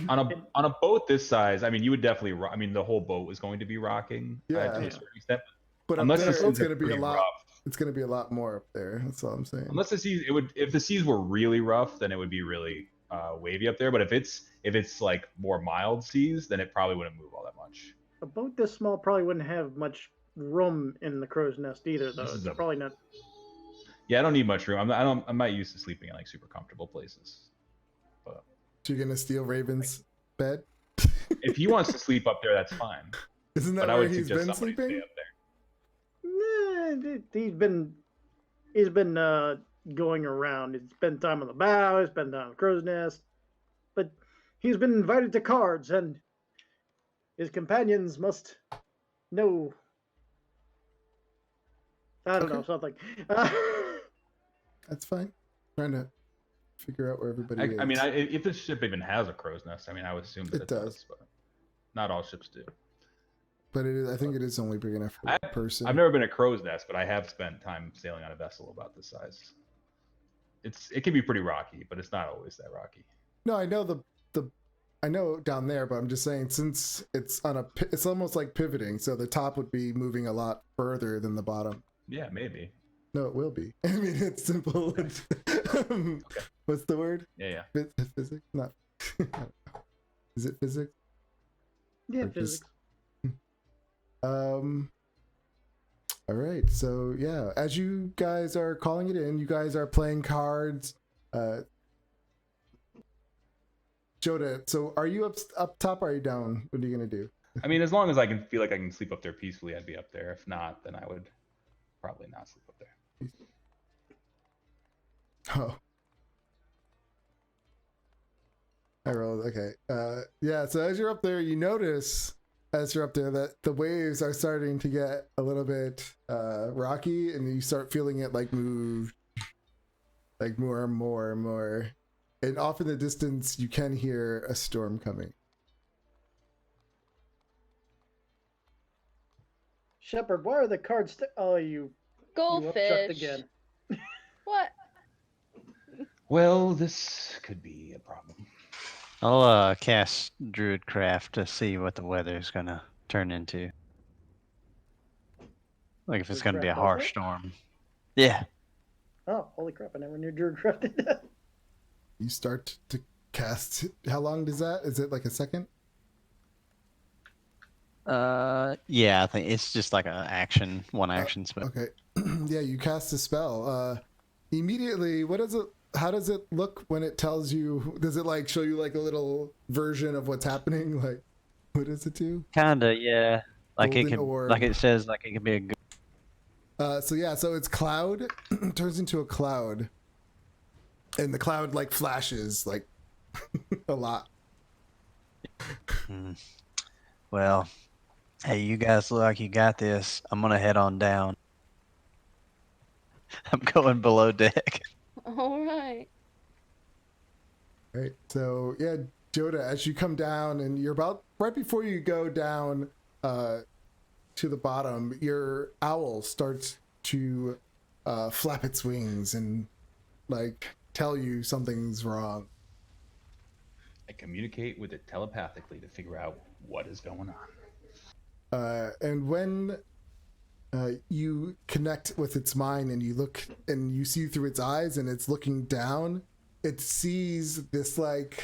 on a boat this size. I mean, you would definitely. I mean, the whole boat was going to be rocking. To a certain extent. But unless there, it's going to be a lot. Rough. It's going to be a lot more up there. That's all I'm saying. Unless the seas, if the seas were really rough, then it would be really wavy up there. But if it's like more mild seas, then it probably wouldn't move all that much. A boat this small probably wouldn't have much room in the crow's nest either, though. It's probably not. Yeah, I don't need much room. I'm not used to sleeping in like super comfortable places. But so you're gonna steal Raven's bed? If he wants to sleep up there, that's fine. Isn't that where he's been sleeping? Stay up there. Nah, he's been going around. He's spent time on the bow. He's spent time on the crow's nest, but he's been invited to cards, and his companions must know. I don't know, something. That's fine. Trying to figure out where everybody is. I mean, if this ship even has a crow's nest, I mean, I would assume that It it does. does, but not all ships do. But it is, I think it is only big enough for a person. I've never been a crow's nest, but I have spent time sailing on a vessel about this size. It can be pretty rocky, but it's not always that rocky. No, I know I know down there, but I'm just saying since it's it's almost like pivoting, so the top would be moving a lot further than the bottom. Yeah, maybe. No, it will be. I mean, it's simple. Okay. What's the word? Yeah. Physics? Not. Is it physics? Yeah, Or physics. All right. So yeah, as you guys are calling it in, you guys are playing cards. Joda, so are you up top or are you down? What are you gonna do? I mean, as long as I can feel like I can sleep up there peacefully, I'd be up there. If not, then I would probably not sleep up there. Oh. I rolled. Okay. Yeah, so as you're up there, you notice as you're up there that the waves are starting to get a little bit rocky, and you start feeling it like move like more and more and more. And off in the distance you can hear a storm coming. Shepard, why are the cards? Oh, you upchucked Goldfish. again. What? Well, this could be a problem. I'll cast Druidcraft to see what the weather's gonna turn into. Like if it's gonna be a Druidcraft harsh also? storm. Yeah. Oh, holy crap! I never knew Druidcraft did that. You start to cast. How long does that? Is it like a second? Yeah, I think it's just like one action spell. Okay. Yeah, you cast a spell. Immediately, how does it look when it tells you? Does it like show you like a little version of what's happening? Like, what does it do? Kinda, yeah. Like it Golden could, orb. like it says, like it could be a good. So it's cloud turns into a cloud, and the cloud like flashes like a lot. Well, hey, you guys look like you got this. I'm gonna head on down. I'm going below deck. All right. Right. So yeah, Joda, as you come down, and you're about right before you go down to the bottom, your owl starts to flap its wings and like tell you something's wrong. I communicate with it telepathically to figure out what is going on. And when you connect with its mind and you look and you see through its eyes and it's looking down, it sees this like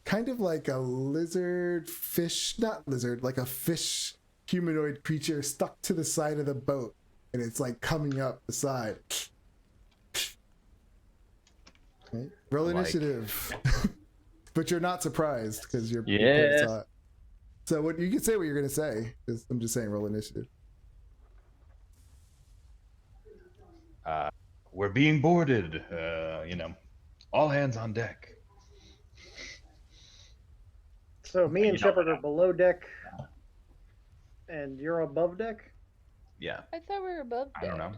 kind of like a lizard fish, not lizard, like a fish humanoid creature stuck to the side of the boat, and it's like coming up the side. Okay. Roll Like- initiative. But you're not surprised because you're Yes. you saw it. So what you can say what you're gonna say. I'm just saying roll initiative. We're being boarded. All hands on deck. So me You and know Shepard that. are below deck, and you're above deck. Yeah, I thought we were above I don't deck.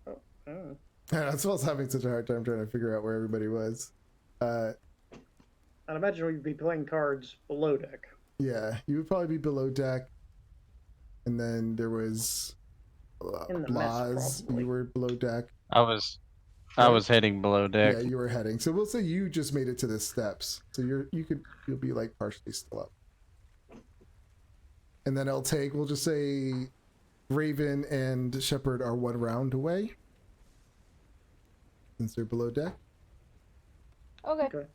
know. Oh. I was having such a hard time trying to figure out where everybody was. I'd imagine we'd be playing cards below deck. Yeah, you would probably be below deck, and then there was In the mess, Blas. probably. You were below deck. I was heading below deck. Yeah, you were heading. So we'll say you just made it to the steps. So you'll be like partially still up. And then we'll just say Raven and Shepard are 1 round away. Since they're below deck. Okay. Okay.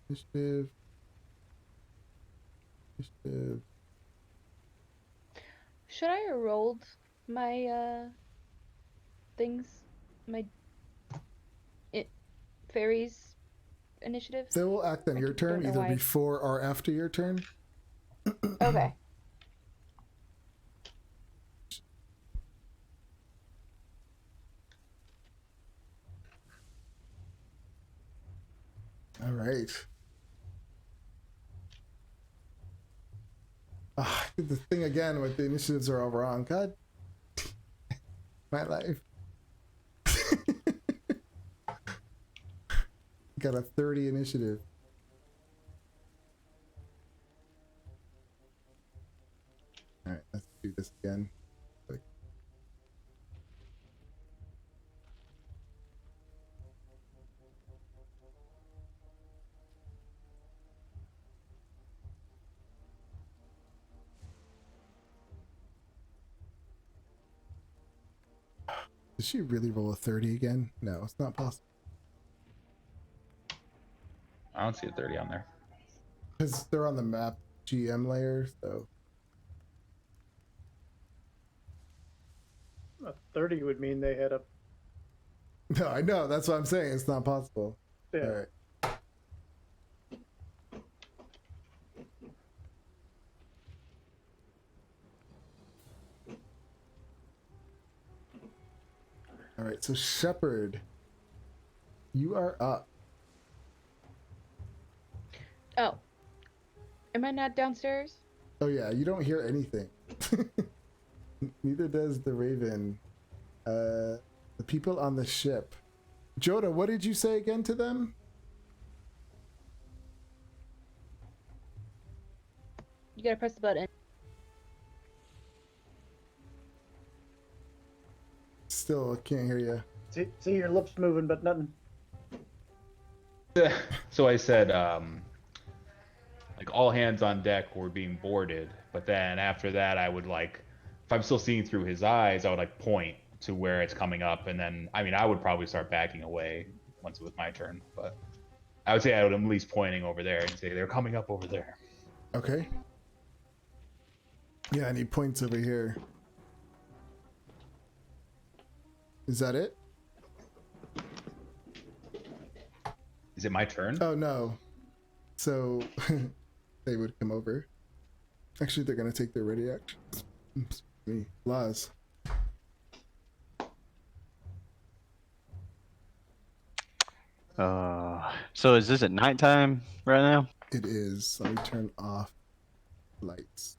Initiative. Should I have rolled my things, my fairies initiatives? They will act on I your don't turn, know either why. before or after your turn. Okay. All right. I did the thing again with the initiatives are all wrong. God, my life. Got a 30 initiative. All right, let's do this again. Did she really roll a 30 again? No, it's not possible. I don't see a 30 on there. Because they're on the map GM layer, so. A 30 would mean they had a. No, I know. That's what I'm saying. It's not possible. Yeah. All right. All right, so Shepard, you are up. Oh. Am I not downstairs? Oh yeah, you don't hear anything. Neither does the Raven. The people on the ship. Joda, what did you say again to them? You gotta press the button. Still can't hear you. See your lips moving, but nothing. So I said, like all hands on deck were being boarded, but then after that, I would like, if I'm still seeing through his eyes, I would like point to where it's coming up, and then I mean I would probably start backing away once it was my turn, but I would say I would at least pointing over there and say they're coming up over there. Okay. Yeah, and he points over here. Is that it? Is it my turn? Oh no. So they would come over. Actually, they're gonna take their ready action. Oops, me. Laz. So is this at nighttime right now? It is. Let me turn off lights.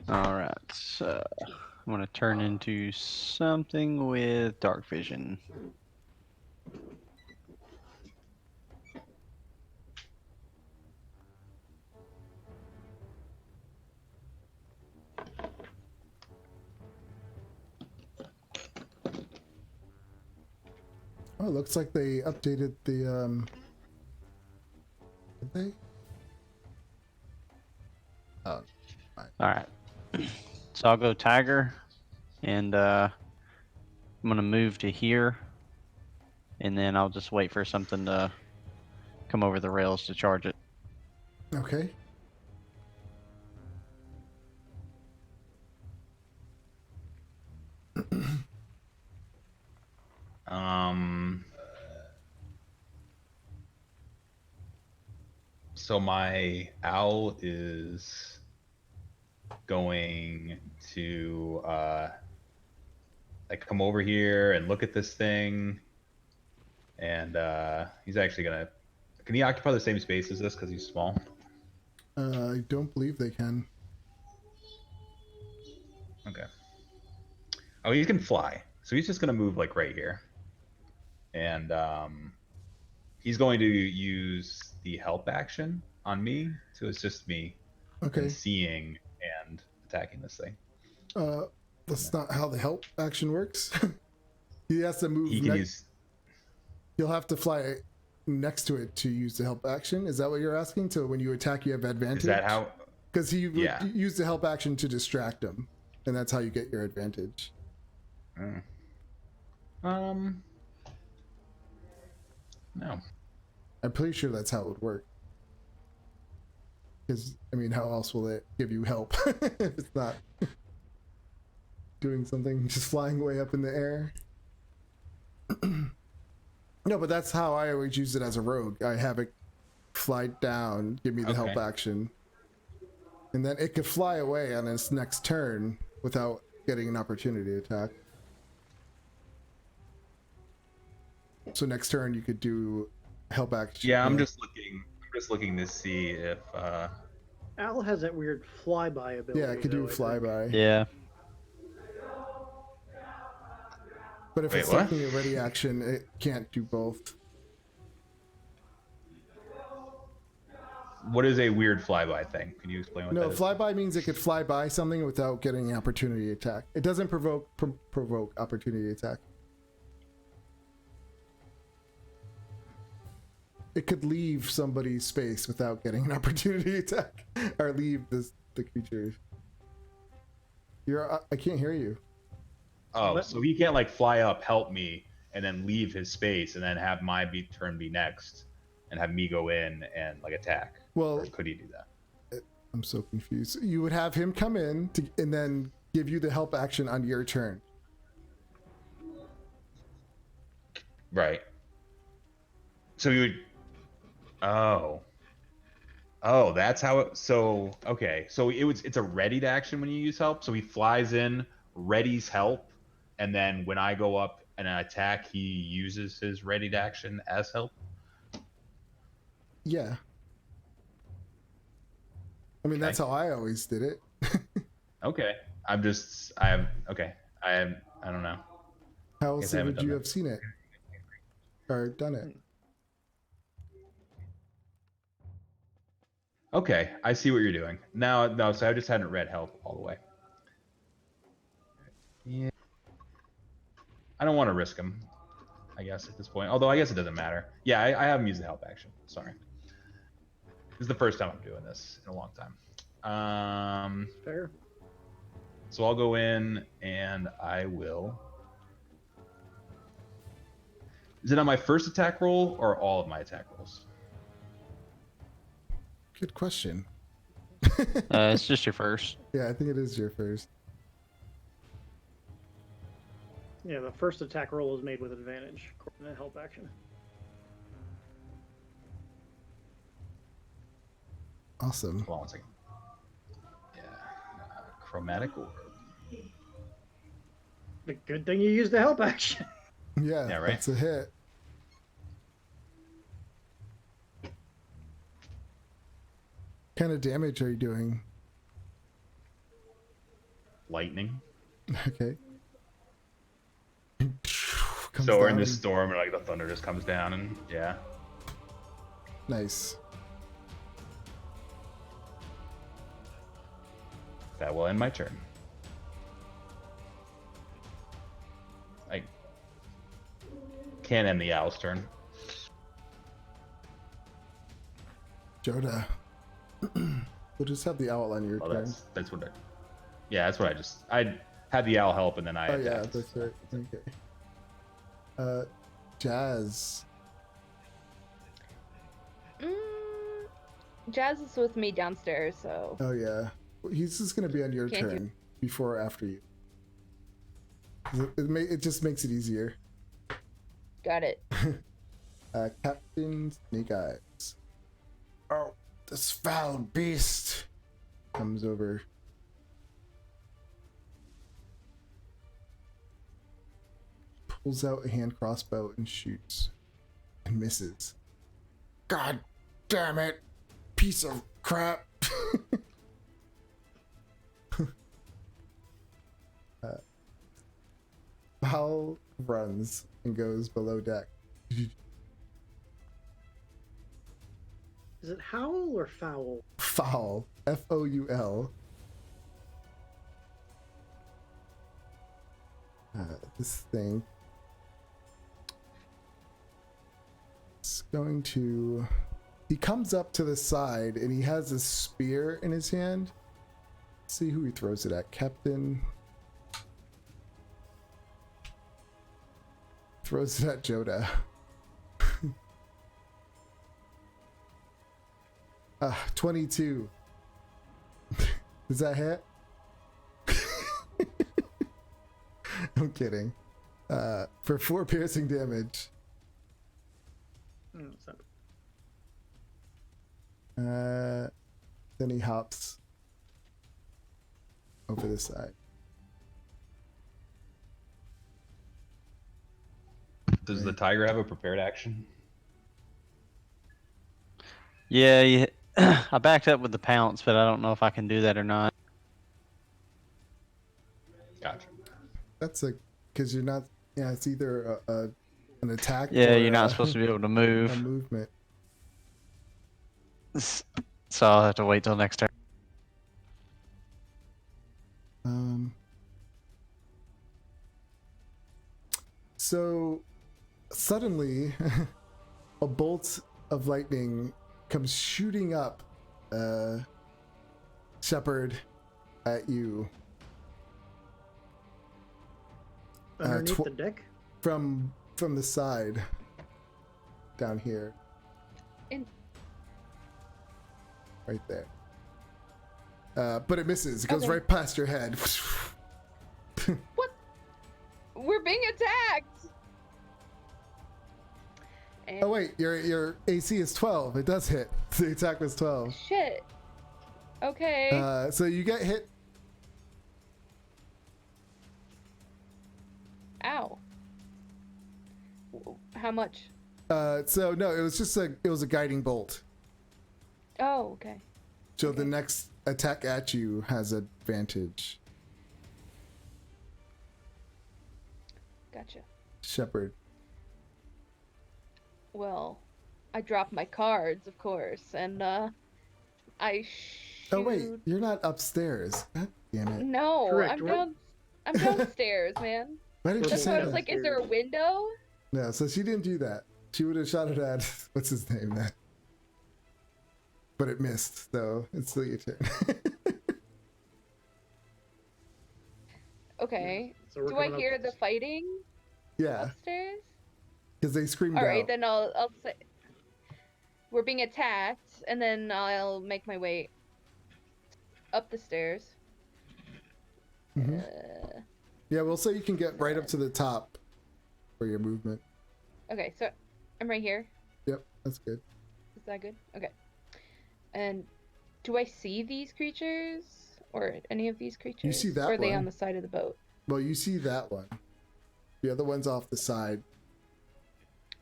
All right. So I'm gonna turn into something with dark vision. Oh, it looks like they updated the did they? Oh, All right. So I'll go tiger, and I'm gonna move to here, and then I'll just wait for something to come over the rails to charge it. okay. So my owl is going to like come over here and look at this thing, and he's actually gonna. Can he occupy the same space as this because he's small? I don't believe they can. Okay. Oh, he can fly, so he's just gonna move like right here, and he's going to use the help action on me to assist me Okay. in seeing and attacking this thing. That's not how the help action works. He has to move. He can use. You'll have to fly next to it to use the help action. Is that what you're asking? So when you attack, you have advantage. Is that how? Because he would Yeah. use the help action to distract him, and that's how you get your advantage. No. I'm pretty sure that's how it would work. Because I mean, how else will it give you help if it's not doing something, just flying way up in the air? No, but that's how I always use it as a rogue. I have it fly down, give me the help action, and then it could fly away on its next turn without getting an opportunity attack. So next turn you could do help action. Yeah, I'm just looking. I'm just looking to see if. Al has that weird flyby ability. Yeah, it could do though, I think. flyby. Yeah. But if Wait, it's what? taking a ready action, it can't do both. What is a weird flyby thing? Can you explain what No, that is? flyby means it could fly by something without getting an opportunity attack. It doesn't provoke opportunity attack. It could leave somebody's space without getting an opportunity attack, or leave the creature. I can't hear you. Oh, What? so he can't like fly up, help me, and then leave his space, and then have my turn be next, and have me go in and like attack. Well, Or could he do that? I'm so confused. You would have him come in and then give you the help action on your turn. Right. So you would. Oh, that's how it. So okay, so it's a readied action when you use help. So he flies in, readies help, and then when I go up and attack, he uses his readied action as help. Yeah. I mean, that's how I always did it. Okay. I don't know. How Guess else I haven't would done you that. have seen it or done it? Okay, I see what you're doing. No, so I just hadn't read help all the way. Yeah. I don't want to risk him, I guess, at this point. Although I guess it doesn't matter. Yeah, I haven't used the help action. Sorry. This is the first time I'm doing this in a long time. Fair. So I'll go in and I will. Is it on my first attack roll or all of my attack rolls? Good question. It's just your first. Yeah, I think it is your first. Yeah, the first attack roll is made with advantage. According to help action. Awesome. Hold on 1 second. Yeah. Chromatic orb. The good thing you used the help action. Yeah, Yeah, right. that's a hit. What kind of damage are you doing? Lightning. Okay. So we're in this down. storm, and like the thunder just comes down, and yeah. Nice. That will end my turn. I can't end the owl's turn. Joda. We'll just have the owl on your Well, turn. that's what I had the owl help, and then I Oh yeah, attacked. that's right. Okay. Jazz. Jazz is with me downstairs, so Oh yeah. He's just gonna be on your Can't you- turn before or after you. It just makes it easier. got it. Captain Snake Eyes. Oh, this foul beast comes over. Pulls out a hand crossbow and shoots. And misses. God damn it! Piece of crap! Hal runs and goes below deck. Is it howl or foul? Foul. Foul. This thing is going to. He comes up to the side and he has a spear in his hand. Let's see who he throws it at. Captain. Throws it at Joda. 22. Does that hit? I'm kidding. For 4 piercing damage. Then he hops over the side. Does the tiger have a prepared action? Yeah, I backed up with the pounce, but I don't know if I can do that or not. Gotcha. That's because you're not Yeah, it's either an attack Yeah, or you're not supposed to be able to a move. movement. So I'll have to wait till next turn. So suddenly, a bolt of lightning comes shooting up, Shepard, at you. Underneath the deck? From the side, down here. Right there. But it misses. It goes Okay. right past your head. What? We're being attacked. And Oh wait, your AC is 12. It does hit. The attack was 12. shit. Okay. So you get hit. Ow. How much? So no, it was a guiding bolt. Oh, okay. So the next attack at you has advantage. Gotcha. Shepard. Well, I dropped my cards, of course, and I shoot. Oh wait, you're not upstairs. God damn it. No, Correct, I'm right? I'm downstairs, man. Why did you That's say why I was that? like, is there a window? No, so she didn't do that. She would have shot it at what's his name then. But it missed, so it's still your turn. Okay. So we're Do I coming up- hear the fighting Yeah, upstairs? because they screamed All right, out. then I'll say we're being attacked, and then I'll make my way up the stairs. Mhm. Yeah, we'll say you can get right up to the top for your movement. Okay, so I'm right here. Yep, that's good. Is that good? Okay. And do I see these creatures or any of these creatures? see that Or are they one. on the side of the boat? Well, you see that one. The other one's off the side.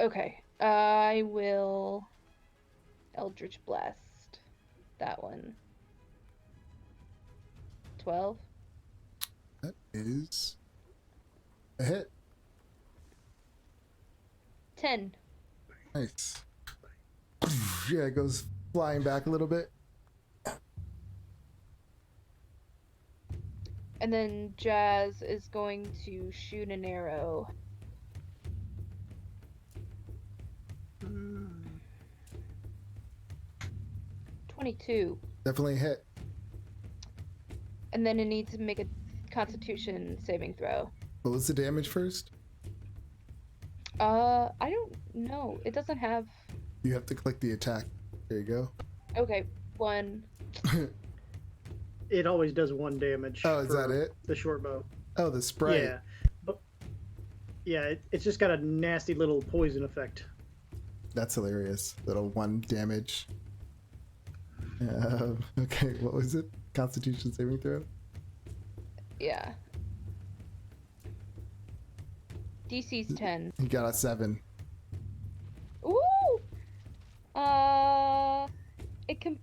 Okay. I will Eldritch Blast that one. 12. That is a hit. 10. Nice. Yeah, it goes flying back a little bit. And then Jazz is going to shoot an arrow. Hmm. 22. Definitely a hit. And then it needs to make a Constitution saving throw. What was the damage first? I don't know. It doesn't have. You have to click the attack. There you go. Okay, 1. It always does 1 damage. Oh, is that for it? The short bow. Oh, the sprite. Yeah. But yeah, it's just got a nasty little poison effect. That's hilarious. Little 1 damage. Okay, what was it? Constitution saving throw? Yeah. DC's 10. He got a 7. Ooh! It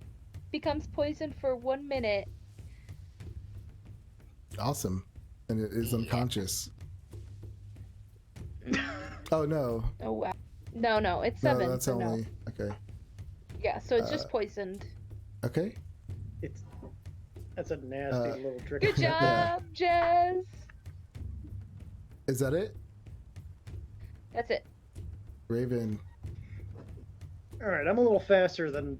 becomes poison for 1 minute. Awesome. And it is Yeah. unconscious. Oh no. Oh wow. No, it's No, 7. that's so only no. okay. Yeah, so it's just poisoned. Okay. That's a nasty little trick. Good Yeah. job, Jazz. Is that it? That's it. Raven. All right, I'm a little faster than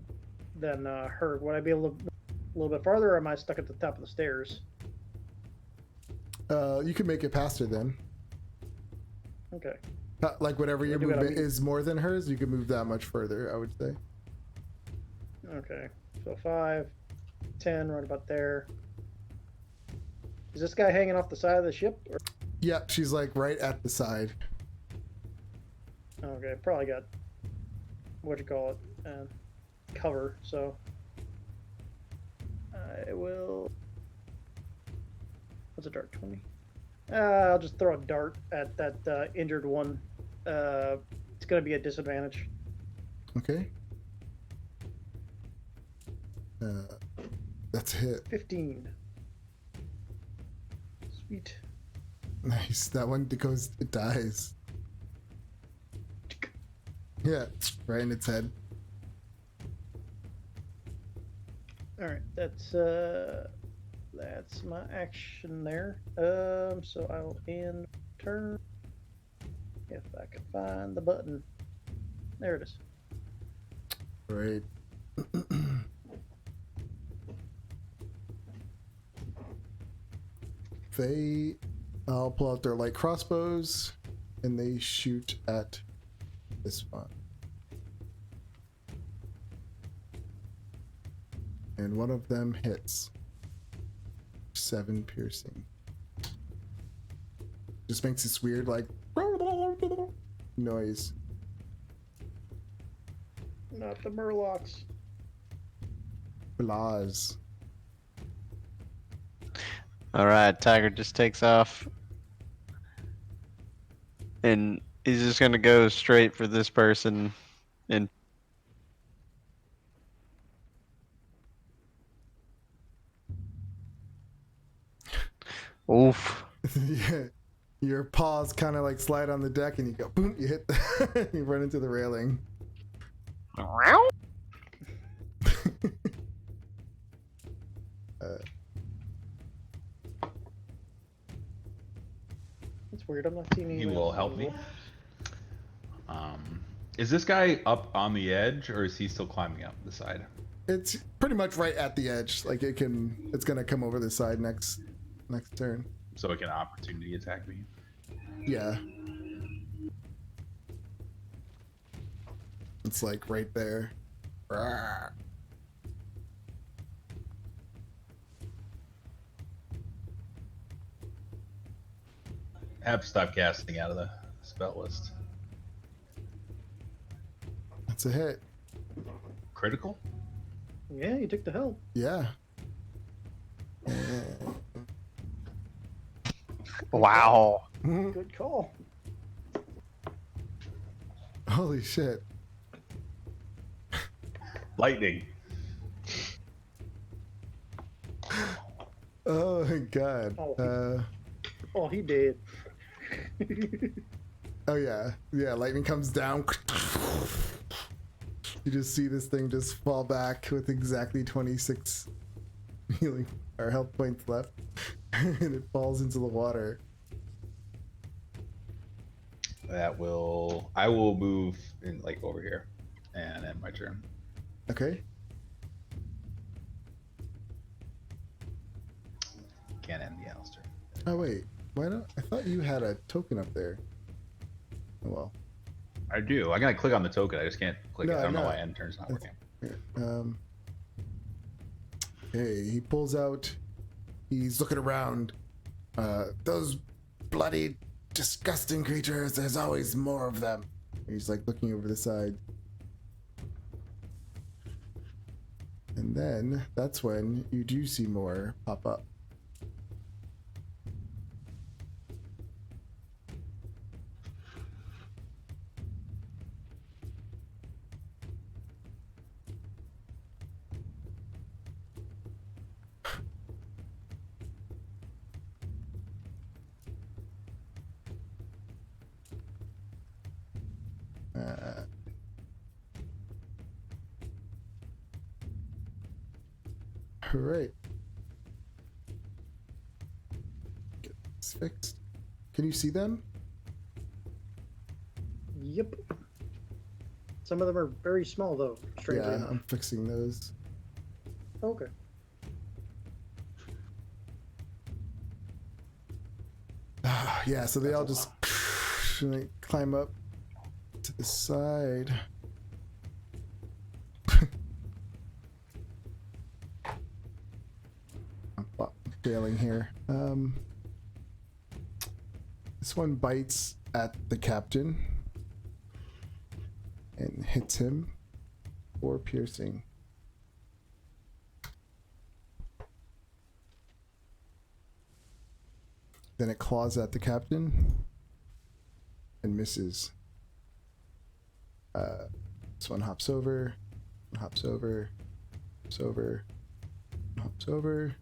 her. Would I be able to a little bit farther, or am I stuck at the top of the stairs? You can make it past her then. Okay. Like whatever your do gotta movement move. is more than hers, you can move that much further, I would say. Okay. So 5, 10, right about there. Is this guy hanging off the side of the ship? Or... Yep, she's like right at the side. Okay, probably got cover. So I will. What's a dart? 20. I'll just throw a dart at that injured one. It's gonna be a disadvantage. Okay. That's a hit. 15. Sweet. Nice. That one goes, it dies. Yeah, right in its head. All right, that's my action there. So I'll end turn if I can find the button. There it is. Right. They all pull out their light crossbows and they shoot at this one. And one of them hits. 7 piercing. Just makes this weird like noise. Not the Murlocs. Blaz. All right, Tiger just takes off, and he's just gonna go straight for this person. And oof. Yeah. Your paws kind of like slide on the deck and you go boom, you hit the you run into the railing. That's weird. I'm not seeing any. He will help me. Is this guy up on the edge, or is he still climbing up the side? It's pretty much right at the edge. Like it's gonna come over the side next turn. So it can opportunity attack me. Yeah. It's like right there. Rawr. I have to stop casting out of the spell list. That's a hit. Critical? Yeah, you took the help. Yeah. Wow. Good call. Holy shit. Lightning. Oh my god. Oh, he did. Oh yeah. Yeah, lightning comes down. You just see this thing just fall back with exactly 26 healing or health points left. And it falls into the water. I will move in like over here and end my turn. Okay. Can't end the Alistair. Oh wait. Why not? I thought you had a token up there. Oh well. I do. I gotta click on the token. I just can't click it. I don't know No. why end turn's not working. Okay, he pulls out. He's looking around. Those bloody, disgusting creatures. There's always more of them. He's like looking over the side. And then that's when you do see more pop up. All right. Get this fixed. Can you see them? Yep. Some of them are very small, though. Strangely Yeah, enough. I'm fixing those. Okay. Yeah, so they That's all a just they climb up to the side. I'm failing here. This one bites at the captain and hits him for piercing. Then it claws at the captain and misses. This one hops over, hops over, hops over, hops over.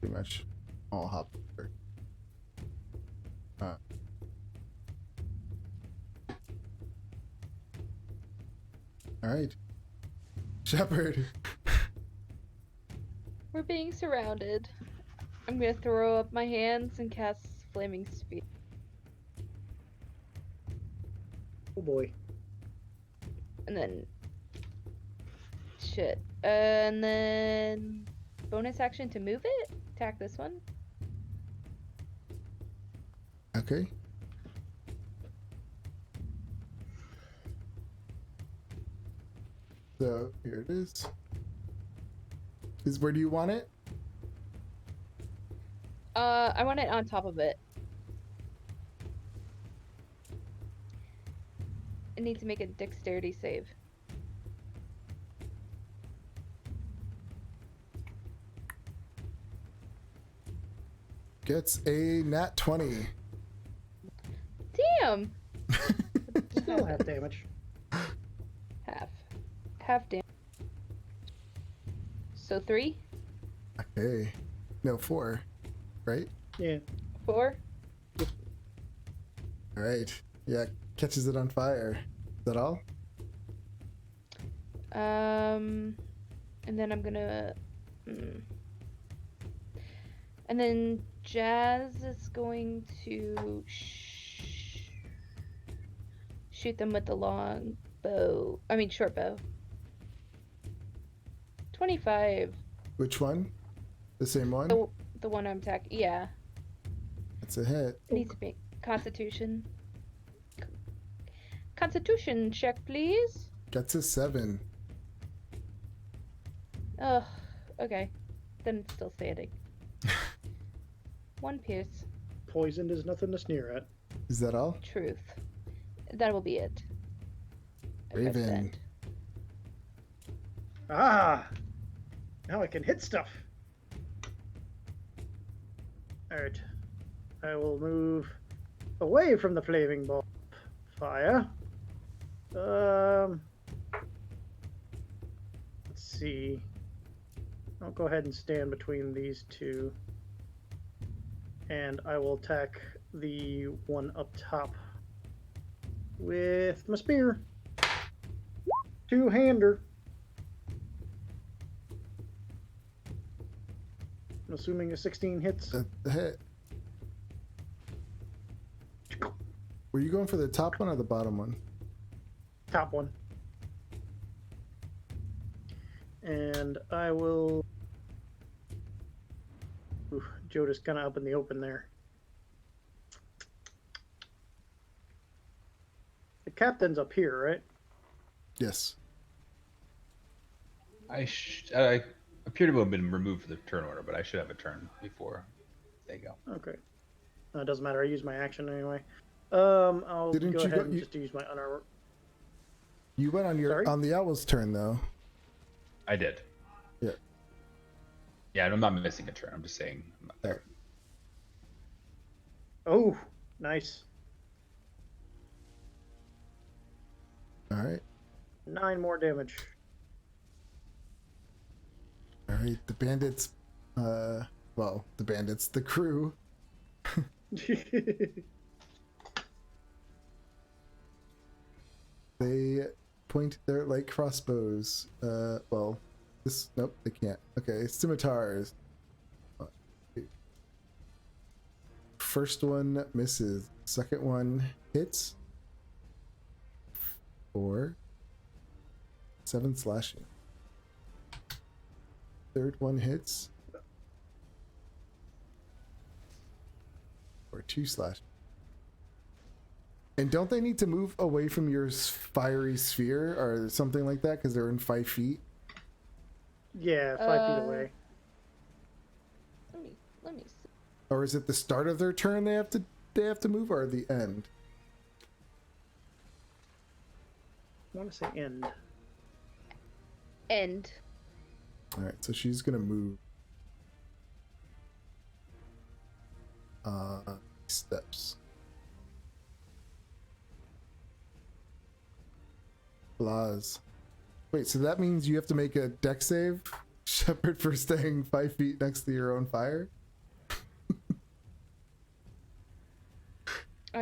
pretty much all hop over. All right, Shepard. We're being surrounded. I'm gonna throw up my hands and cast Flaming Sphere. Oh boy. And then... Shit. And then... Bonus action to move it? Attack this one? Okay. So here it is. Where do you want it? I want it on top of it. It needs to make a dexterity save. Gets a nat 20. Damn! Still half damage. Half damage. So 3? Okay. No, 4. Right? Yeah. 4? All right. Yeah, catches it on fire. Is that all? And then I'm gonna... And then Jazz is going to shoot them with the long bow. I mean, short bow. 25. Which one? The same one? The one I'm attacking. Yeah. That's a hit. It needs to be Constitution. Constitution check, please. Gets a 7. Ugh. Okay. Then it's still standing. 1 pierce. Poisoned is nothing to sneer at. Is that all? Truth. That will be it. I press Raven. send. Ah! Now I can hit stuff. Alright. I will move away from the flaming ball of fire. Let's see. I'll go ahead and stand between these two. And I will attack the one up top with my spear. Two-hander. I'm assuming a 16 hits. That's a hit. Were you going for the top one or the bottom one? Top one. And I will... Ooh, Joda's kind of up in the open there. The captain's up here, right? Yes. I appear to have been removed from the turn order, but I should have a turn before they go. Okay. It doesn't matter. I use my action anyway. I'll Didn't go you ahead go- and you- just use my unarmored. You went on Sorry? on the owl's turn though. I did. Yeah. Yeah, I'm not missing a turn. I'm just saying. I'm not there. Oh, nice. All right. 9 more damage. All right. The bandits. The bandits. The crew. They point their light crossbows. Nope, they can't. Okay, scimitars. First one misses. Second one hits. 4. 7 slashing. Third one hits. Or 2 slashing. And don't they need to move away from your fiery sphere or something like that because they're in 5 feet? Yeah, 5 feet away. Let me see. Or is it the start of their turn they have to move, or the end? I want to say end. End. All right, so she's gonna move. Steps. Blaz. Wait, so that means you have to make a dex save, Shepard, for staying 5 feet next to your own fire?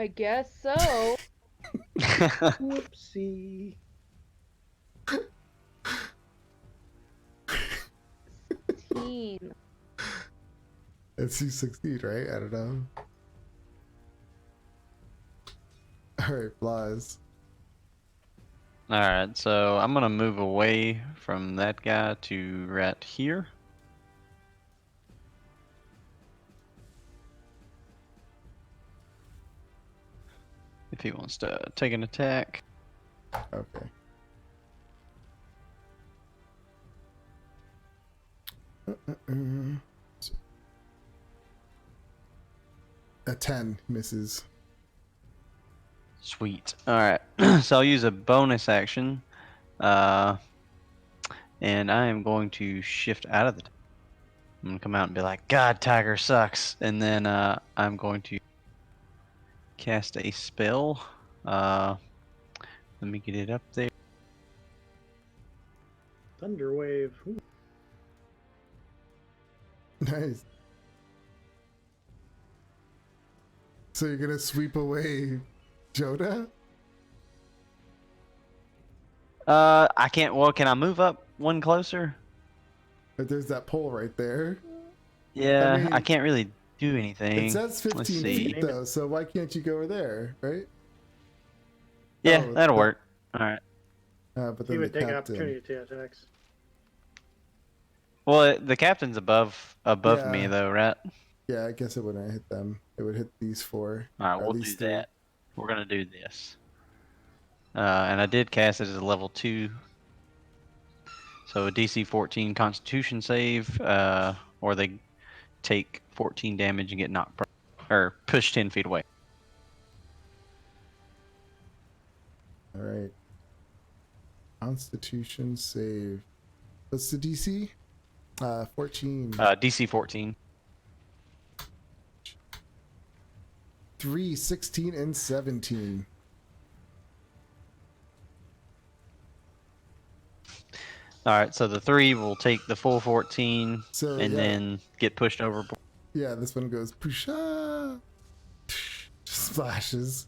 I guess so. Whoopsie. 16. Let's see, succeed, right? I don't know. Alright, Blaz. Alright, so I'm gonna move away from that guy to right here. If he wants to take an attack. Okay. A 10 misses. Sweet. Alright, so I'll use a bonus action. And I am going to shift out of the... I'm going to come out and be like, God, Tiger sucks. And then I'm going to cast a spell. Let me get it up there. Thunderwave. Ooh. Nice. So you're gonna sweep away Joda? I can't... Well, can I move up one closer? But there's that pole right there. Yeah, I I mean, can't really do anything. It says 15 Let's see. feet though, so why can't you go over there, right? Yeah, Oh, that'll but- work. Alright. But He then the would take captain. opportunity to attacks. Well, the captain's above me, Yeah. though, right? Yeah, I guess it wouldn't hit them. It would hit these four. Alright, or we'll these do three. that. We're gonna do this. And I did cast it as a level 2. So a DC 14 Constitution save, or they take 14 damage and get knocked or pushed 10 feet away. All right. Constitution save. What's the DC? 14. DC 14. 3, 16, and 17. Alright, so the 3 will take the full 14 So and yeah, then get pushed overboard. yeah, this one goes pusha. Splashes.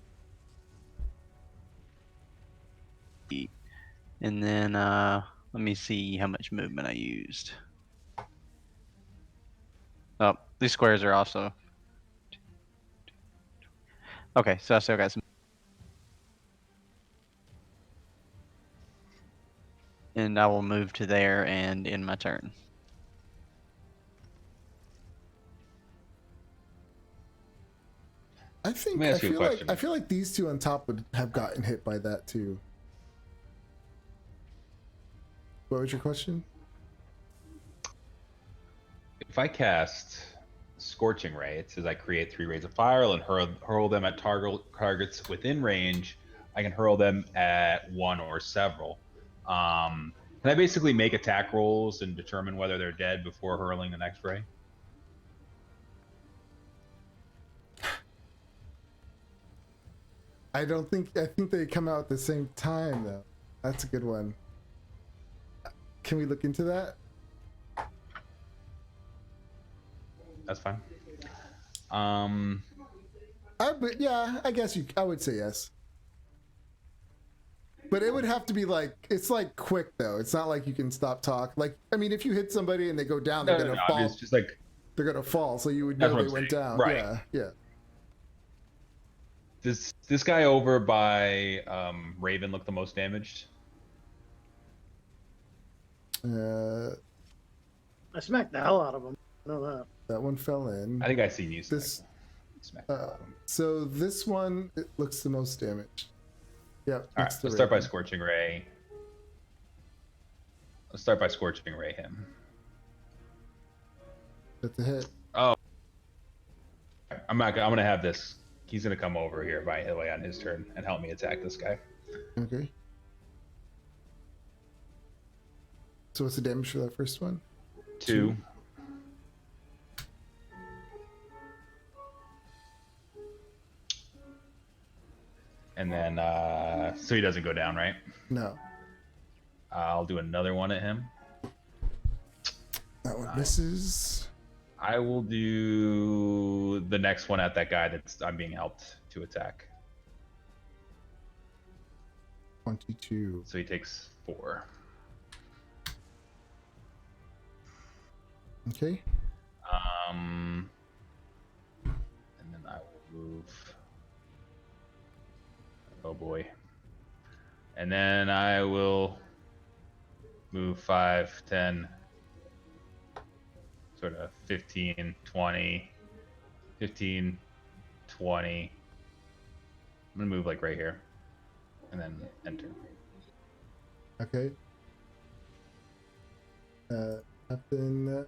And then let me see how much movement I used. Oh, these squares are also... Okay, so I still got some... And I will move to there and end my turn. I think Let me ask you a question. I feel like these two on top would have gotten hit by that too. What was your question? If I cast Scorching Ray, it says I create 3 rays of fire and hurl them at targets within range. I can hurl them at one or several. Can I basically make attack rolls and determine whether they're dead before hurling the next ray? I think they come out at the same time though. That's a good one. Can we look into that? That's fine. Yeah, I guess I would say yes. But it would have to be like, it's like quick though. It's not like you can stop talk. Like, I mean, if you hit somebody and they go down, they're gonna fall. It's just like They're gonna fall, so you would That's know what they I'm went saying. down. Right. Yeah. this guy over by Raven look the most damaged. I smacked the hell out of him. I know that. that one fell in. I think I seen you. This- Smack. So this one, it looks the most damaged. Yep. All right, let's start by Scorching Ray. Let's start by Scorching Ray him. That's a hit. Oh, I'm gonna have this. He's gonna come over here by the way on his turn and help me attack this guy. Okay. So what's the damage for that first one? 2. And then, so he doesn't go down, right? No. I'll do another one at him. That one misses. I will do the next one at that guy I'm being helped to attack. 22. So he takes 4. Okay. And then I will move. Oh boy. And then I will move 5, 10, sort of 15, 20, 15, 20. I'm going to move like right here. And then enter. Okay. Captain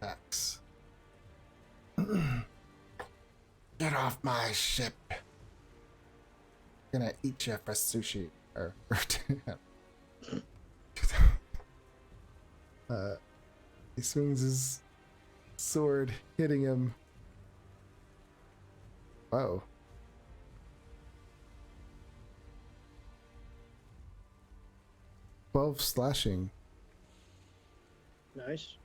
Axe. Get off my ship. I'm gonna eat you for sushi. He swings his sword, hitting him. Whoa. "12 slashing. Nice.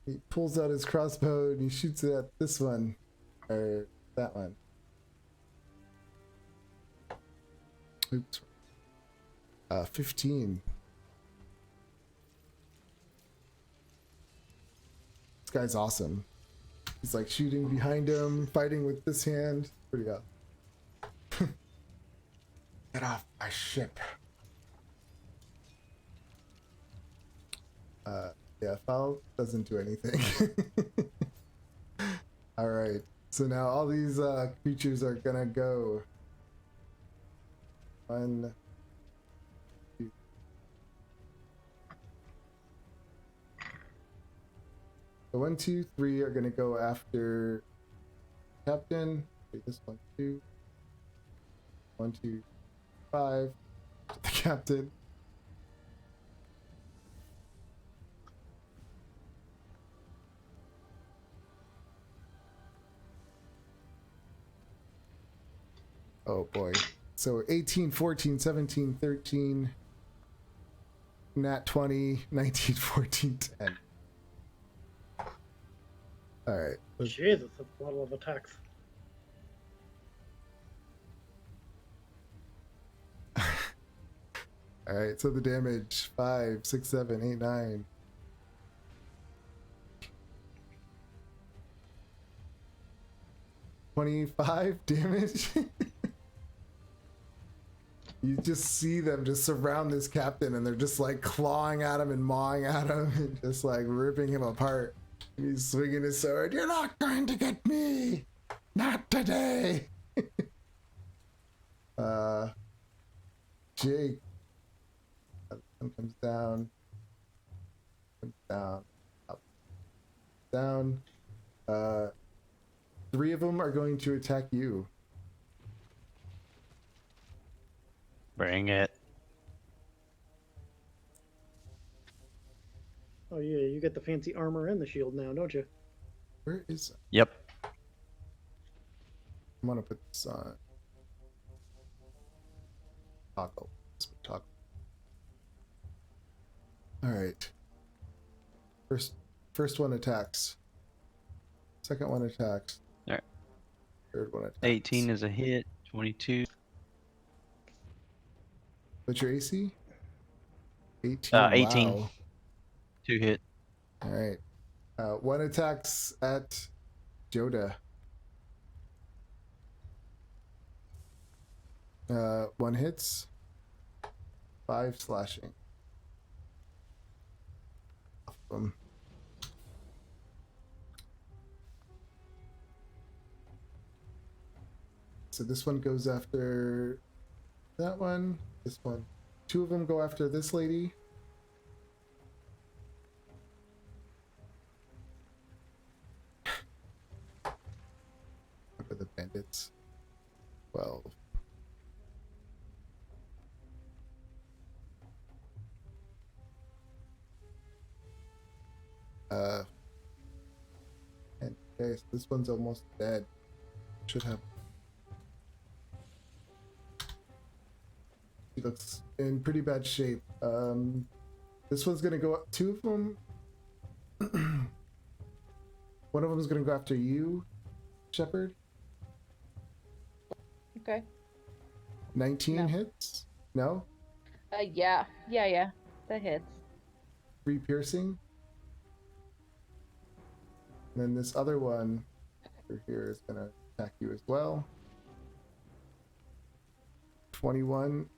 He pulls out his crossbow and he shoots it at this one. Or that one. Oops. 15. This guy's awesome. He's like shooting behind him, fighting with this hand. Pretty awesome. Get off my ship. Yeah, foul doesn't do anything. All right. So now all these creatures are gonna go. 1, 2. So 1, 2, 3 are gonna go after Captain. Wait, this one, 2. 1, 2, 5. The Captain. Oh boy. So 18, 14, 17, 13, nat 20, 19, 14, 10. All right. Jesus, that's a lot of attacks. All right. So the damage 5, 6, 7, 8, 9. $25 damage. You just see them just surround this captain and they're just like clawing at him and mawing at him and just like ripping him apart. And he's swinging his sword. "You're not going to get me! Not today!" Jake. One comes down. Comes down. Up. Down. 3 of them are going to attack you. Bring it. Oh yeah, you get the fancy armor and the shield now, don't you? Where is... Yep. I'm gonna put this on. Toggle. Toggle. Alright. First one attacks. Second one attacks. Alright. Third one attacks. 18 is a hit. 22. What's your AC? 18. 18. Wow. 2 hit. Alright. One attacks at Joda. 1 hits. 5 slashing. So this one goes after that one. This one. 2 of them go after this lady. Look at the bandits. 12. And okay, so this one's almost dead. Should have. He looks in pretty bad shape. This one's gonna go up. 2 of them. One of them is gonna go after you. Shepard? Okay. 19 No. hits? No? Yeah. That hits. 3 piercing? And then this other one over here is gonna attack you as well. 21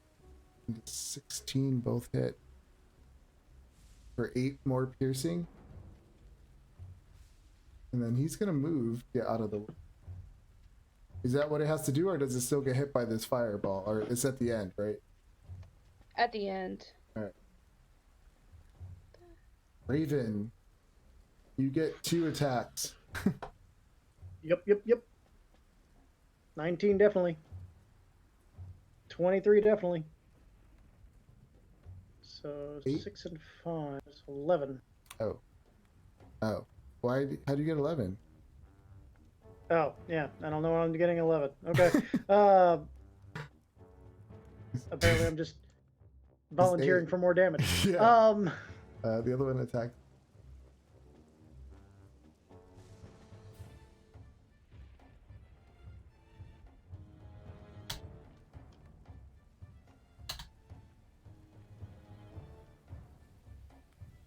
and 16 both hit for 8 more piercing. And then he's gonna move, get out of the way. Is that what it has to do, or does it still get hit by this fireball? Or it's at the end, right? At the end. Alright. Raven, you get 2 attacks. Yep. 19 definitely. 23 definitely. So 8? 6 and 5, so 11. Oh. Why? How do you get 11? Oh, yeah. I don't know why I'm getting 11. Okay. Apparently I'm just volunteering for more damage. Yeah. The other one attacked.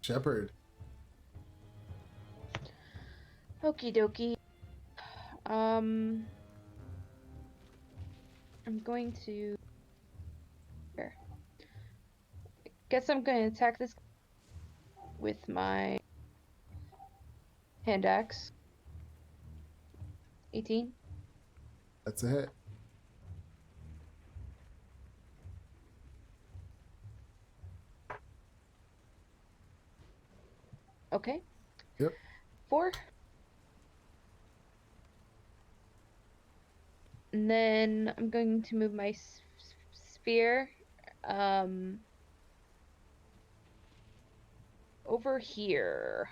Shepard. Okie dokie. I'm going to. Here. Guess I'm going to attack this with my hand axe. 18. That's a hit. Okay. Yep. 4. And then I'm going to move my spear over here.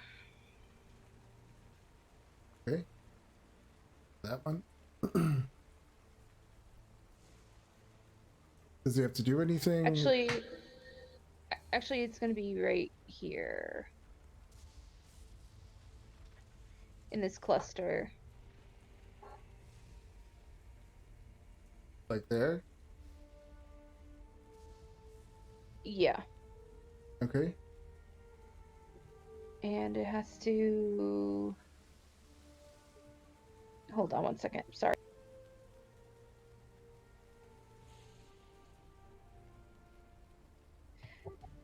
Okay. That one. Does he have to do anything? Actually, it's going to be right here. In this cluster. Like there? Yeah. Okay. And it has to... Hold on one second. Sorry.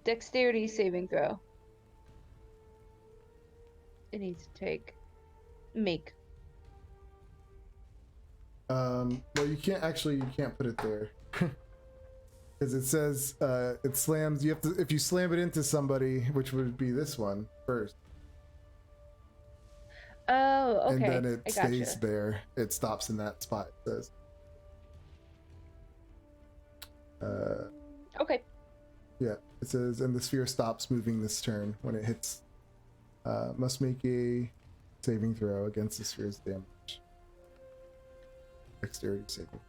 Dexterity saving throw. It needs to make. Well, you can't put it there. Because it says it slams. You have to, if you slam it into somebody, which would be this one first. Oh, okay. And then it I stays gotcha. there. It stops in that spot. It says. Okay. Yeah, it says, and the sphere stops moving this turn when it hits. Must make a saving throw against the sphere's damage. Dexterity saving.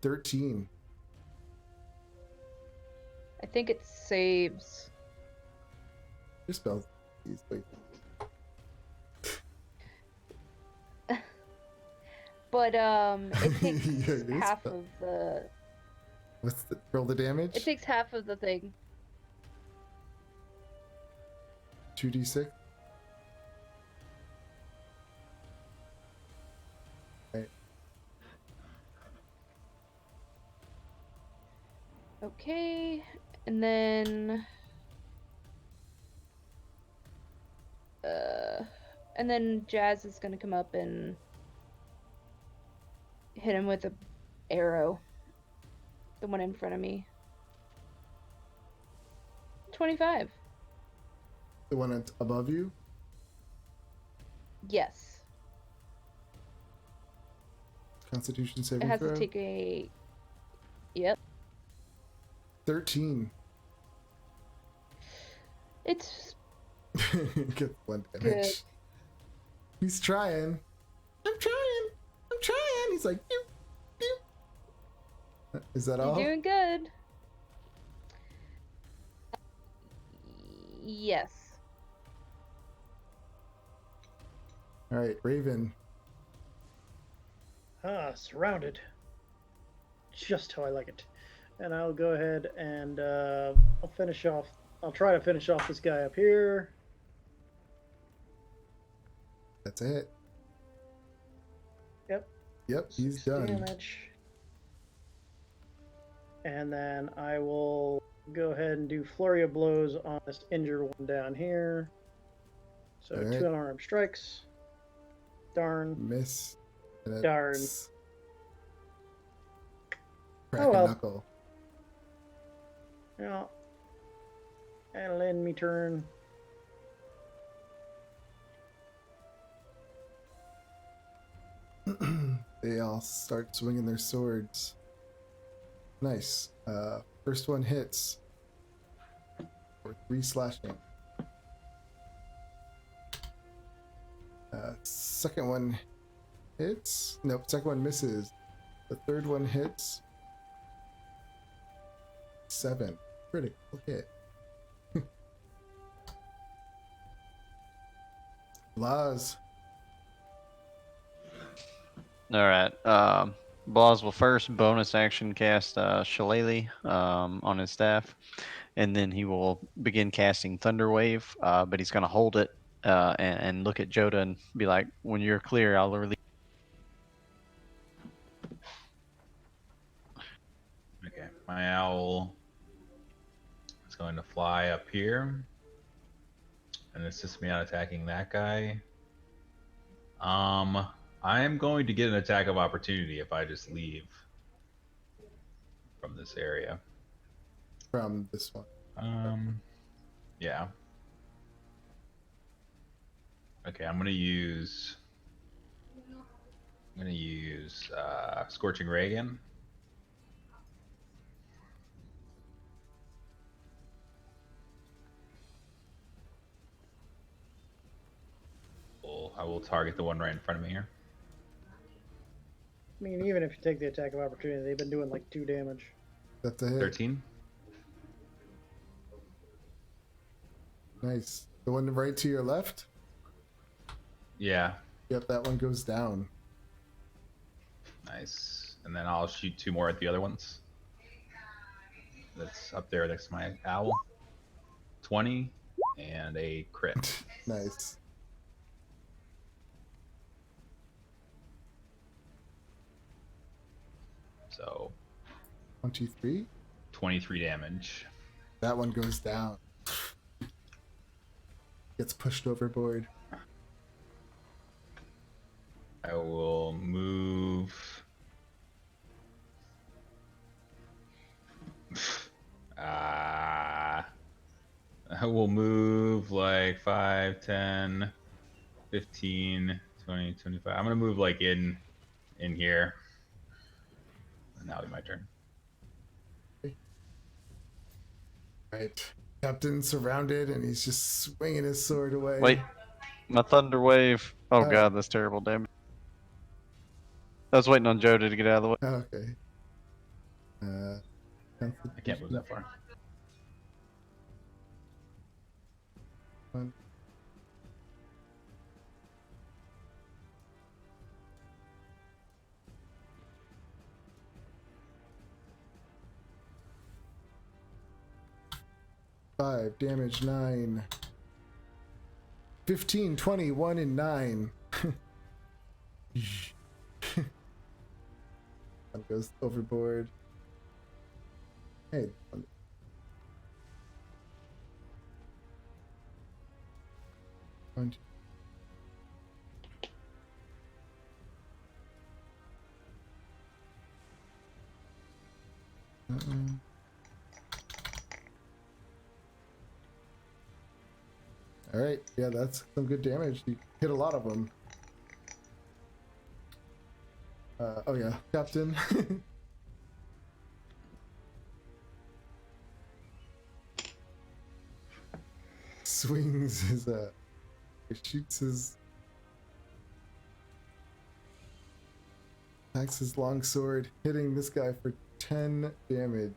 13. I think it saves. Your spells easily. But it takes Yeah, it is half spell- of the. What's the roll the damage? It takes half of the thing. 2d6. Right. Okay, and then. And then Jazz is gonna come up and hit him with a arrow. The one in front of me. 25. The one above you. Yes. Constitution It saving has throw. to take a. Yep. 13. It's Get 1 damage. good. He's trying. I'm trying. He's like, pew, pew. Is that all? You're doing good. Yes. All right, Raven. Surrounded. Just how I like it. And I'll go ahead and I'll finish off. I'll try to finish off this guy up here. That's it. Yep. Yep, he's 6 done. damage. And then I will go ahead and do flurry of blows on this injured one down here. So All right. 2 unarmed strikes. Darn. Miss. And Darn. that's crack Oh, well. a knuckle. Yeah. That'll end me turn. They all start swinging their swords. Nice. First one hits for 3 slashing. Second one hits. Nope, second one misses. The third one hits. 7. Critical hit. Laz. All right. Blas will first bonus action cast Shillelagh on his staff, and then he will begin casting Thunder Wave. But he's going to hold it and look at Joda and be like, "When you're clear, I'll release." Okay, my owl is going to fly up here and assist me on attacking that guy. I am going to get an attack of opportunity if I just leave from this area. From this one. Yeah. Okay, I'm gonna use Scorching Ray again. I will target the one right in front of me here. I mean, even if you take the attack of opportunity, they've been doing like 2 damage. That's a hit. 13. Nice. The one right to your left? Yeah. Yep, that one goes down. Nice. And then I'll shoot 2 more at the other ones. That's up there next to my owl. 20 and a crit. Nice. So 23? 23 damage. That one goes down. Gets pushed overboard. I will move. I will move like 5, 10, 15, 20, 25. I'm going to move like in here. And that'll be my turn. Right. Captain surrounded and he's just swinging his sword away. Wait, my Thunder Wave. Oh Oh. god, that's terrible damage. I was waiting on Joda to get out of the way. Oh, okay. I can't move that far. One. Five damage, 9. 15, 20, 1, and 9. One goes overboard. Hey. One, two. All right, yeah, that's some good damage. You hit a lot of them. Oh yeah, Captain. Swings his shoots his attacks his long sword, hitting this guy for 10 damage.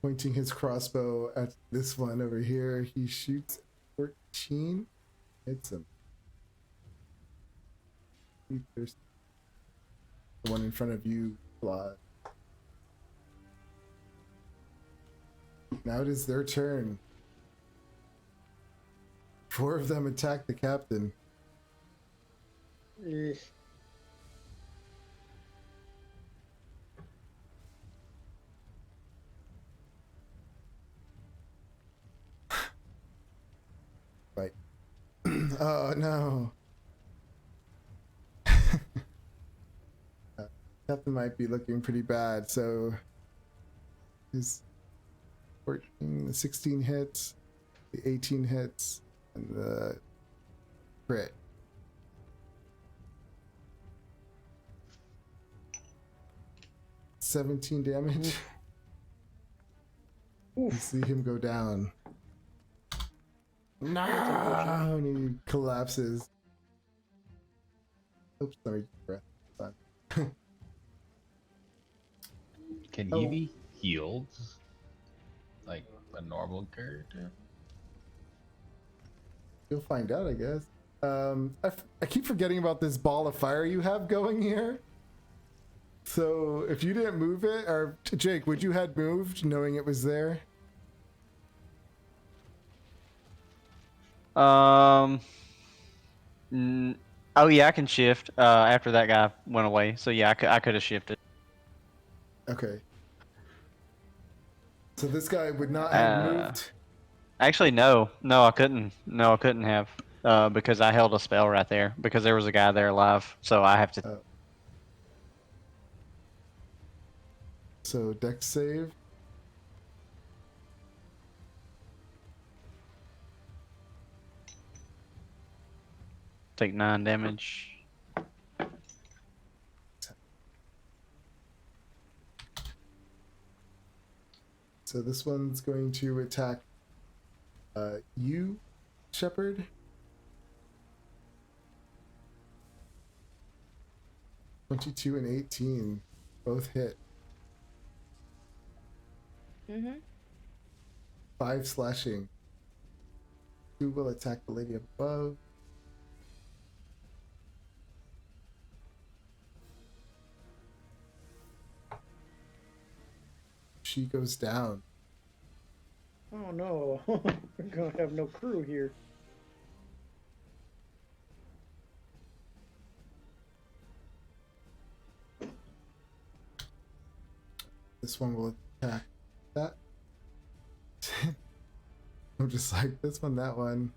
pointing his crossbow at this one over here. He shoots 14. Hits him. The one in front of you, Blood. Now it is their turn. 4 of them attack the captain. Ugh. Right. Oh no. Captain might be looking pretty bad, so his 14, the 16 hits, the 18 hits, and the crit. $17 damage. You see him go down. No, and he collapses. Oops, let me breath. Fine. Can he be healed like a normal character? You'll find out, I guess. I keep forgetting about this ball of fire you have going here. So if you didn't move it, or Jake, would you had moved knowing it was there? Oh yeah, I can shift after that guy went away. So yeah, I could have shifted. Okay. So this guy would not have moved. Actually, no, I couldn't. No, I couldn't have because I held a spell right there because there was a guy there alive. So I have to. So dex save. Take 9 damage. So this one's going to attack you, Shepherd. (22 and 18) both hit. 5 slashing. 2 will attack the lady above. She goes down. Oh no, we're gonna have no crew here. This one will attack that. I'm just like, this one, that one.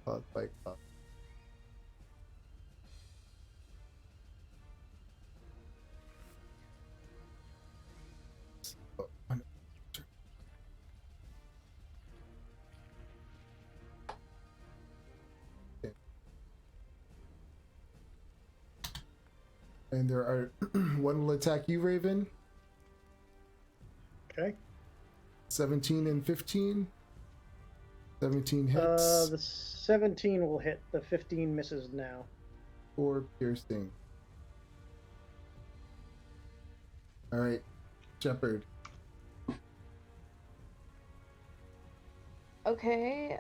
Oh, it's like, oh. And there are one will attack you, Raven. Okay. 17 and 15. 17 hits. The 17 will hit. The 15 misses now. 4 piercing. All right, Shepherd. Okay.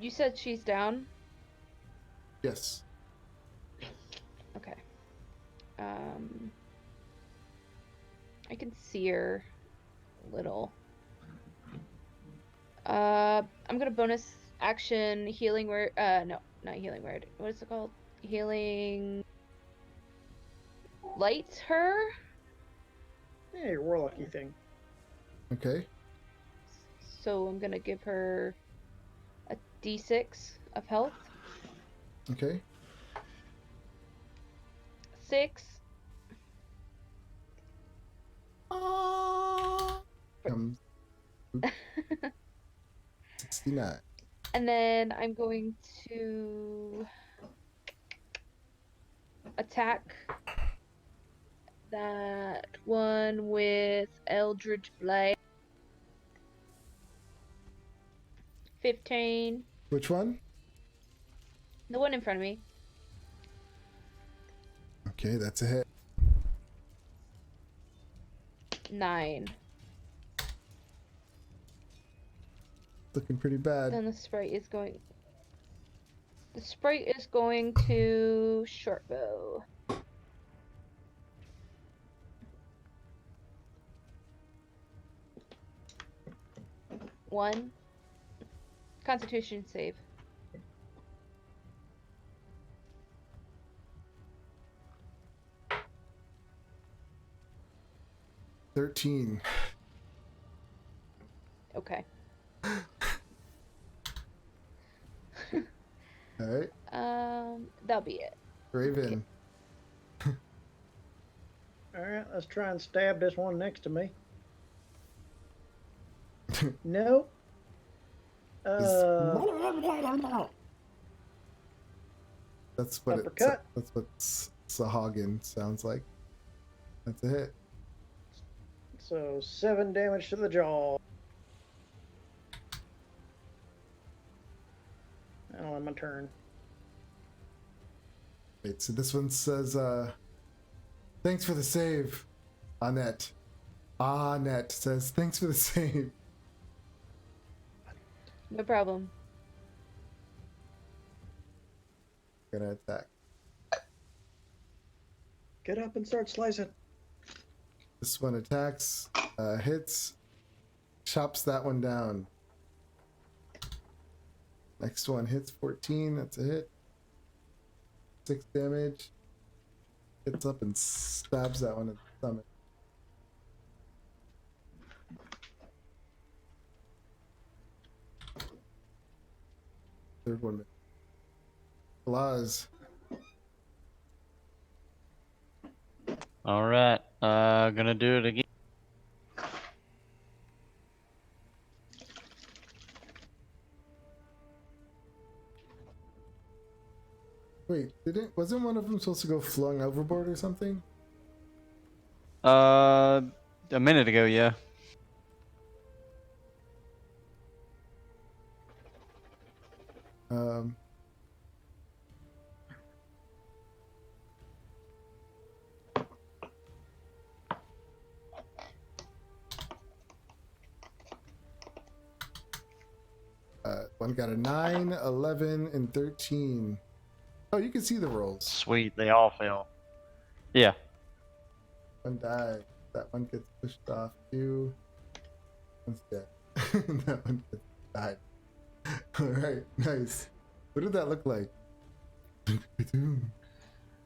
You said she's down? Yes. Okay. I can see her a little. I'm gonna bonus action healing word. No, not healing word. What is it called? Healing. Light her. Yeah, your warlocky thing. Okay. So I'm gonna give her a d6 of health. Okay. 6. Comes 69. And then I'm going to attack that one with Eldritch Blade. 15. Which one? The one in front of me. Okay, that's a hit. 9. Looking pretty bad. Then the sprite is going. The sprite is going to short bow. One. Constitution save. 13. Okay. All right. That'll be it. Raven. All right, let's try and stab this one next to me. Nope. That's what uppercut. That's what Sahagin sounds like. That's a hit. So 7 damage to the jaw. I'll end my turn. Wait, so this one says, thanks for the save, Annette. Annette says, thanks for the save. No problem. Gonna attack. Get up and start slicing. This one attacks, hits, chops that one down. Next one hits 14, that's a hit. 6 damage. Hits up and stabs that one at the stomach. Third one. Blaz. All right, gonna do it again. Wait, wasn't one of them supposed to go flung overboard or something? A minute ago, yeah. Um, one got a 9, 11, and 13. Oh, you can see the rolls. Sweet, they all fail. Yeah. One died. That one gets pushed off too. One's dead. That one gets died. Alright, nice. What did that look like?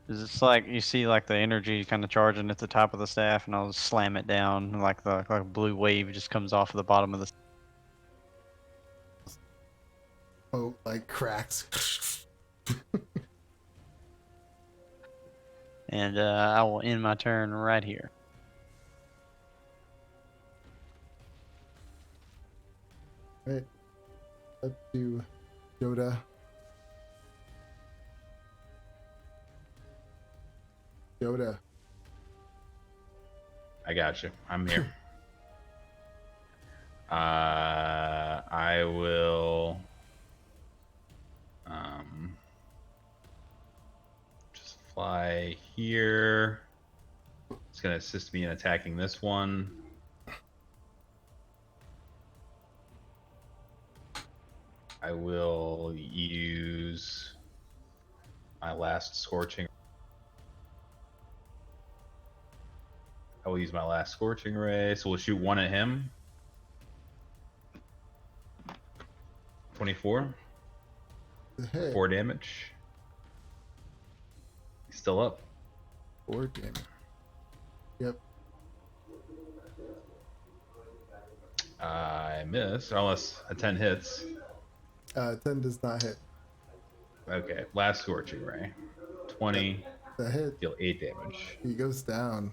It's like you see like the energy kind of charging at the top of the staff, and I'll just slam it down, and like a blue wave just comes off of the bottom of the. Oh, like cracks. And I will end my turn right here. Right. Let's do Yoda. Yoda. I got you. I'm here. I will just fly here. It's gonna assist me in attacking this one. I will use my last scorching. I will use my last scorching ray. So we'll shoot one at him. 24. Hey, 4 damage. He's still up. 4 damage. Yep. I miss, unless a 10 hits. 10 does not hit. Okay, last scorching ray. 20. That hit. Deal 8 damage. He goes down.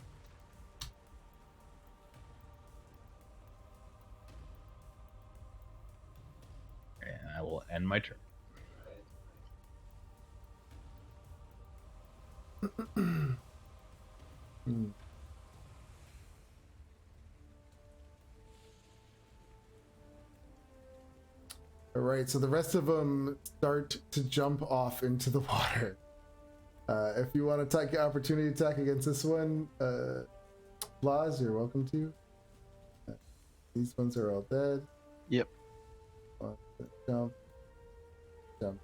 And I will end my turn. Hmm. All right, so the rest of them start to jump off into the water. If you want to take your opportunity attack against this one, Blaz, you're welcome to. These ones are all dead. Yep. Jump. Jump.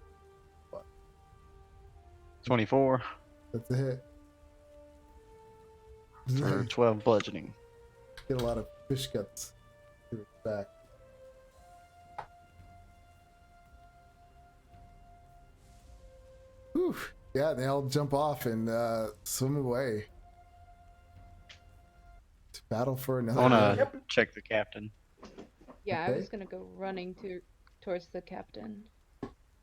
24 That's a hit. for 12 bludgeoning. Get a lot of fish guts to its back. Whew. Yeah, they all jump off and swim away. To battle for I another want day. to check the captain. Yeah, Okay. I was gonna go running towards the captain.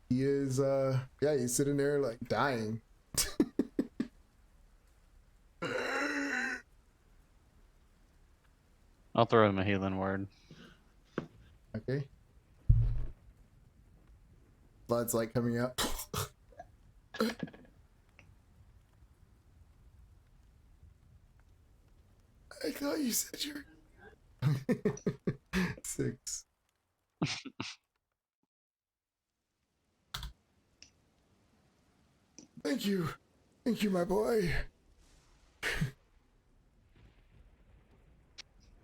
He is, yeah, he's sitting there like dying. I'll throw him a healing word. Okay. Blood's like coming out. I thought you said you're 6. Thank you, my boy.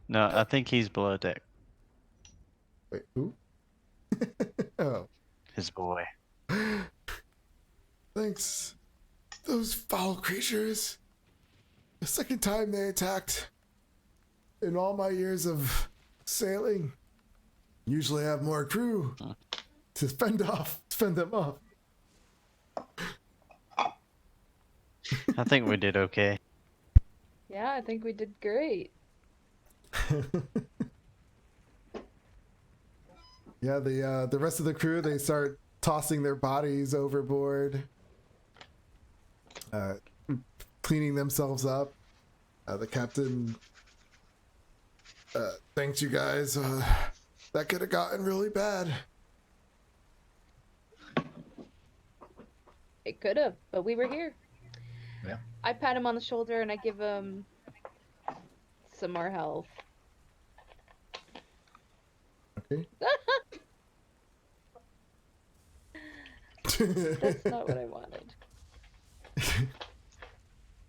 No, I think he's below deck. Wait, who? Oh, His boy. thanks. Those foul creatures. The second time they attacked in all my years of sailing. Usually I have more crew to fend them off. I think we did okay. Yeah, I think we did great. Yeah, the rest of the crew, they start tossing their bodies overboard, cleaning themselves up. The captain thanks you guys. That could have gotten really bad. It could have, but we were here. Yeah. I pat him on the shoulder and I give him some more health. Okay. That's not what I wanted.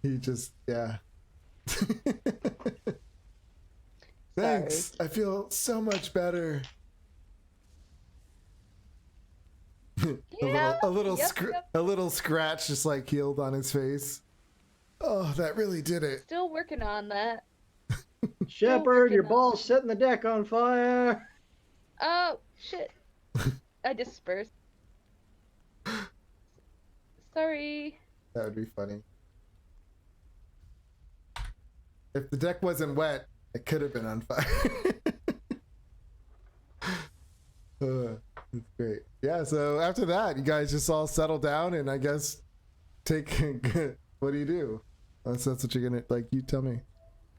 He just, yeah. Thanks. I feel so much better. Yeah, a little yep. a little scratch just like healed on his face. Oh, that really did it. Still working on that. Shepard, your working on ball's setting the deck on fire. Oh, shit. I dispersed. Sorry. That would be funny. If the deck wasn't wet, it could have been on fire. That's great. Yeah, so after that, you guys just all settle down and I guess take... What do you do? That's what you're gonna... Like, you tell me.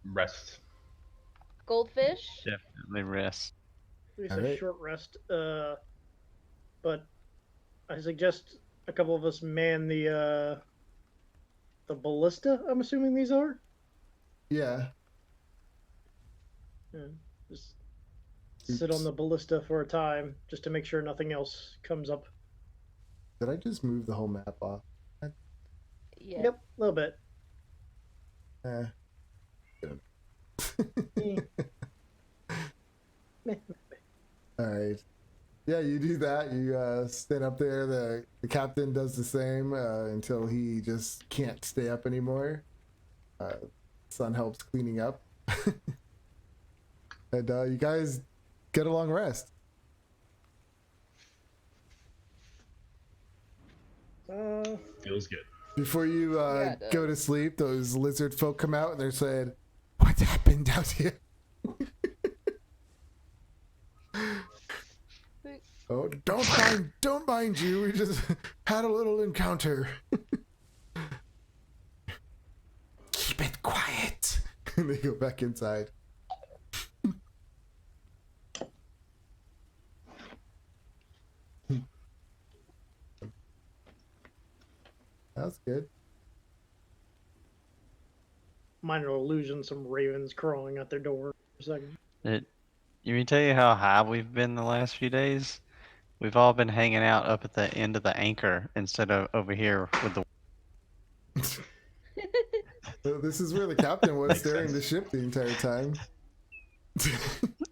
Rest. Goldfish? Definitely rest. We All say right. short rest. But I suggest a couple of us man the ballista. I'm assuming these are. Yeah. Yeah, just sit on the ballista for a time, just to make sure nothing else comes up. Did I just move the whole map off? Yeah. Yep, a little bit. All right. Yeah, you do that. You stand up there. The captain does the same until he just can't stay up anymore. Sun helps cleaning up. And you guys get a long rest. Feels good. Before you Yeah, it does. go to sleep, those lizard folk come out and they're saying, "What happened out here?" Oh, don't mind you. We just had a little encounter. Keep it quiet. And they go back inside. That's good. Minor illusion, some ravens crawling at their door. For a second. You mean tell you how high we've been the last few days? We've all been hanging out up at the end of the anchor instead of over here with the... So this is where the captain was Makes steering sense. the ship the entire time.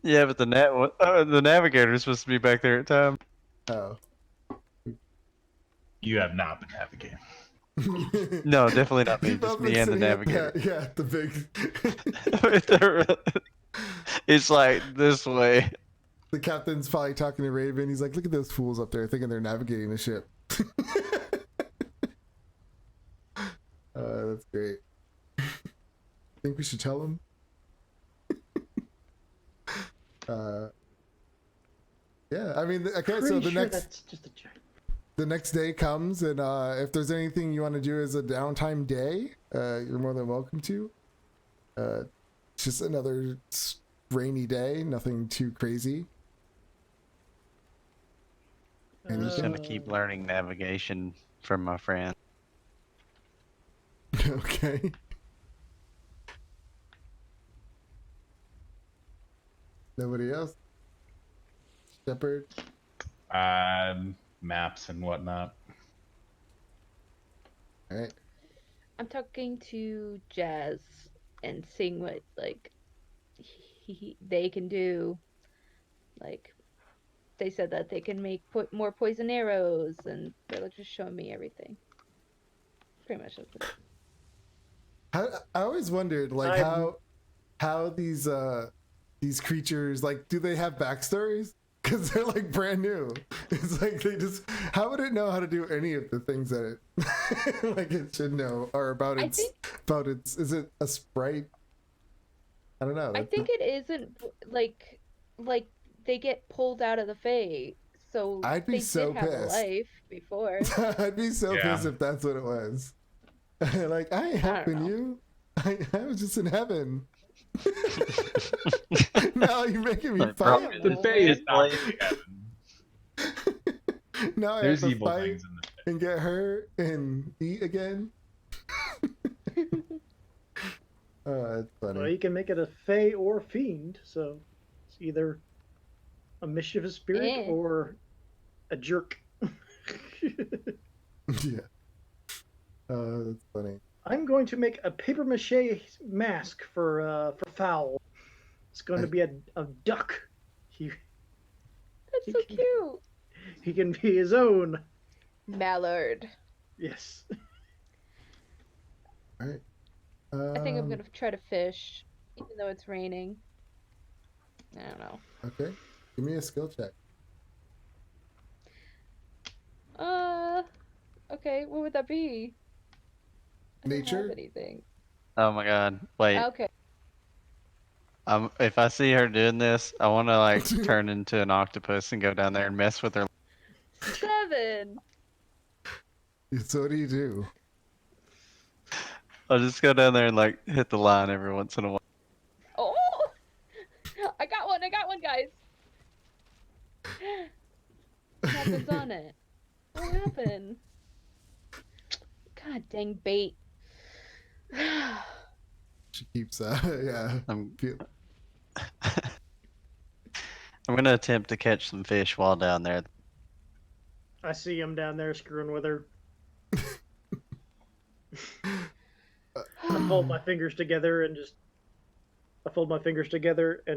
Yeah, but the navigator is supposed to be back there at time. Oh. You have not been navigating. No, definitely not me. You Just both me been and the sitting at navigator. the big. It's like this way. The captain's probably talking to Raven. He's like, "Look at those fools up there, thinking they're navigating the ship." That's great. Think we should tell him? Yeah. I mean, okay. So that's just a joke. the next day comes, and if there's anything you want to do as a downtime day, you're more than welcome to. It's just another rainy day, nothing too crazy. I'm just gonna keep learning navigation from my friend. Okay. Nobody else? Shepard? Maps and whatnot. All right. I'm talking to Jazz and seeing what like they can do. Like they said that they can make more poison arrows, and they're just showing me everything. Pretty much that's it. I always wondered, like, how these creatures, like, do they have backstories? Because they're like brand new. It's like they just, how would it know how to do any of the things that it like it should know, or about its is it a sprite? I don't know. I think it isn't like they get pulled out of the Fae, so I'd be they so did have a pissed. life before. I'd be so pissed if that's what it was. Like, I ain't helping you. I was just in heaven. Now you're making me fight. The Fae is not really heaven. Now I There's have to evil fight things in the Fae. and get hurt and eat again. Oh, that's funny. Well, you can make it a Fae or Fiend, so it's either a mischievous spirit or a jerk. Yeah. That's funny. I'm going to make a paper mache mask for Fowl. It's going to be a duck. That's so cute. He can be his own Mallard. Yes. All right. I think I'm gonna try to fish, even though it's raining. I don't know. Okay. Give me a skill check. Okay. What would that be? I don't Nature? have anything. Oh my god! Wait. Okay. If I see her doing this, I want to like turn into an octopus and go down there and mess with her. 7. So what do you do? I'll just go down there and like hit the line every once in a while. Oh! I got one, guys. What happens on it? What happened? God dang bait. She keeps yeah. I'm gonna attempt to catch some fish while down there. I see him down there screwing with her. I fold my fingers together and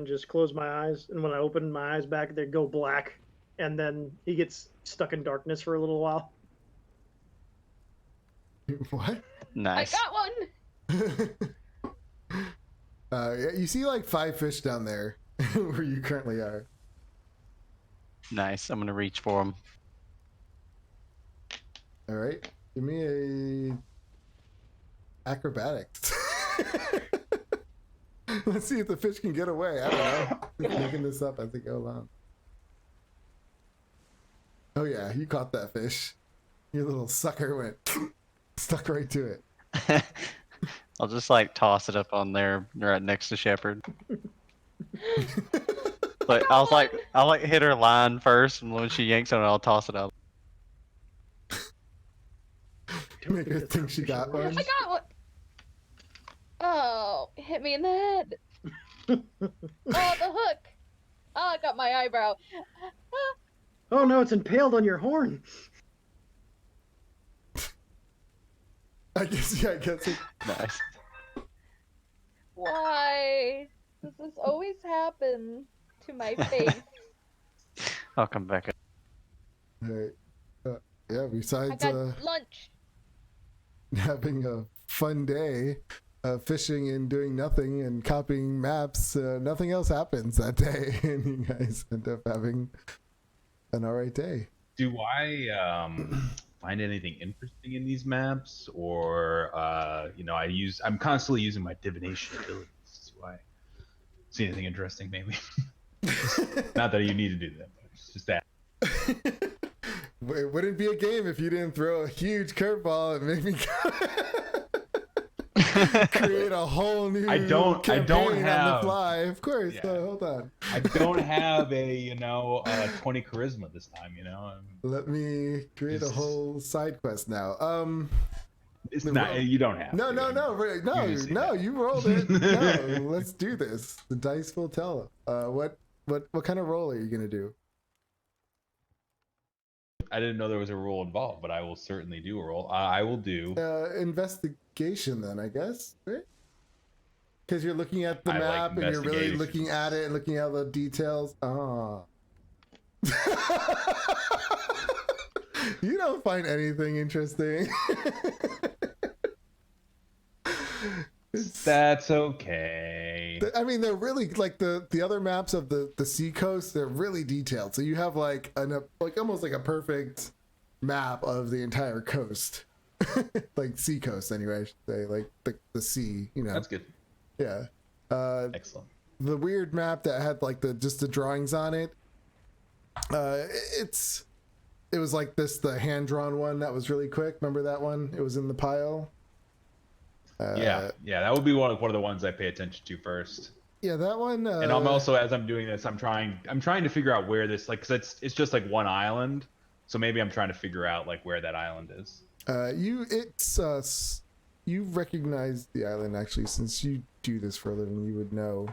just close my eyes. And when I open my eyes back, they go black. And then he gets stuck in darkness for a little while. What? Nice. I got one. Yeah, you see like 5 fish down there where you currently are. Nice. I'm gonna reach for them. All right. Give me a acrobatics. Let's see if the fish can get away. I don't know. Just making this up as I go along. Oh yeah, you caught that fish. Your little sucker went stuck right to it. I'll just like toss it up on there right next to Shepard. But I'll like hit her line first, and when she yanks on it, I'll toss it out. Make her think she got one. I got one. Oh, hit me in the head. Oh, the hook. Oh, I got my eyebrow. Oh no, it's impaled on your horn. I guess it. Nice. Why does this always happen to my face. I'll come back. All right. Yeah, I besides got lunch. having a fun day, fishing and doing nothing and copying maps, nothing else happens that day, and you guys end up having an alright day. Do I find anything interesting in these maps, or I'm constantly using my divination abilities. Do I see anything interesting? Maybe. Not that you need to do that, but it's just that. It wouldn't be a game if you didn't throw a huge curveball and make me create a whole new campaign on the fly. Of course. Yeah. Hold on. I don't have a 20 charisma this time. Let me create a whole side quest now. It's not. You don't have. No. You rolled it. No, let's do this. The dice will tell. What kind of roll are you gonna do? I didn't know there was a roll involved, but I will certainly do a roll. I will do investigation then, I guess, right? Because you're looking at the map and you're really looking at it and looking at the details. You don't find anything interesting. That's okay. I mean, they're really like the other maps of the sea coast. They're really detailed. So you have like almost like a perfect map of the entire coast, like sea coast anyway. I should say, like the sea. That's good. Yeah. Excellent. The weird map that had like just the drawings on it. It was like the hand drawn one that was really quick. Remember that one? It was in the pile. Yeah, that would be one of the ones I pay attention to first. Yeah, that one. And I'm also, as I'm doing this, I'm trying to figure out where this, like, cause it's just like one island, so maybe I'm trying to figure out like where that island is. You recognize the island actually, since you do this for a living. You would know.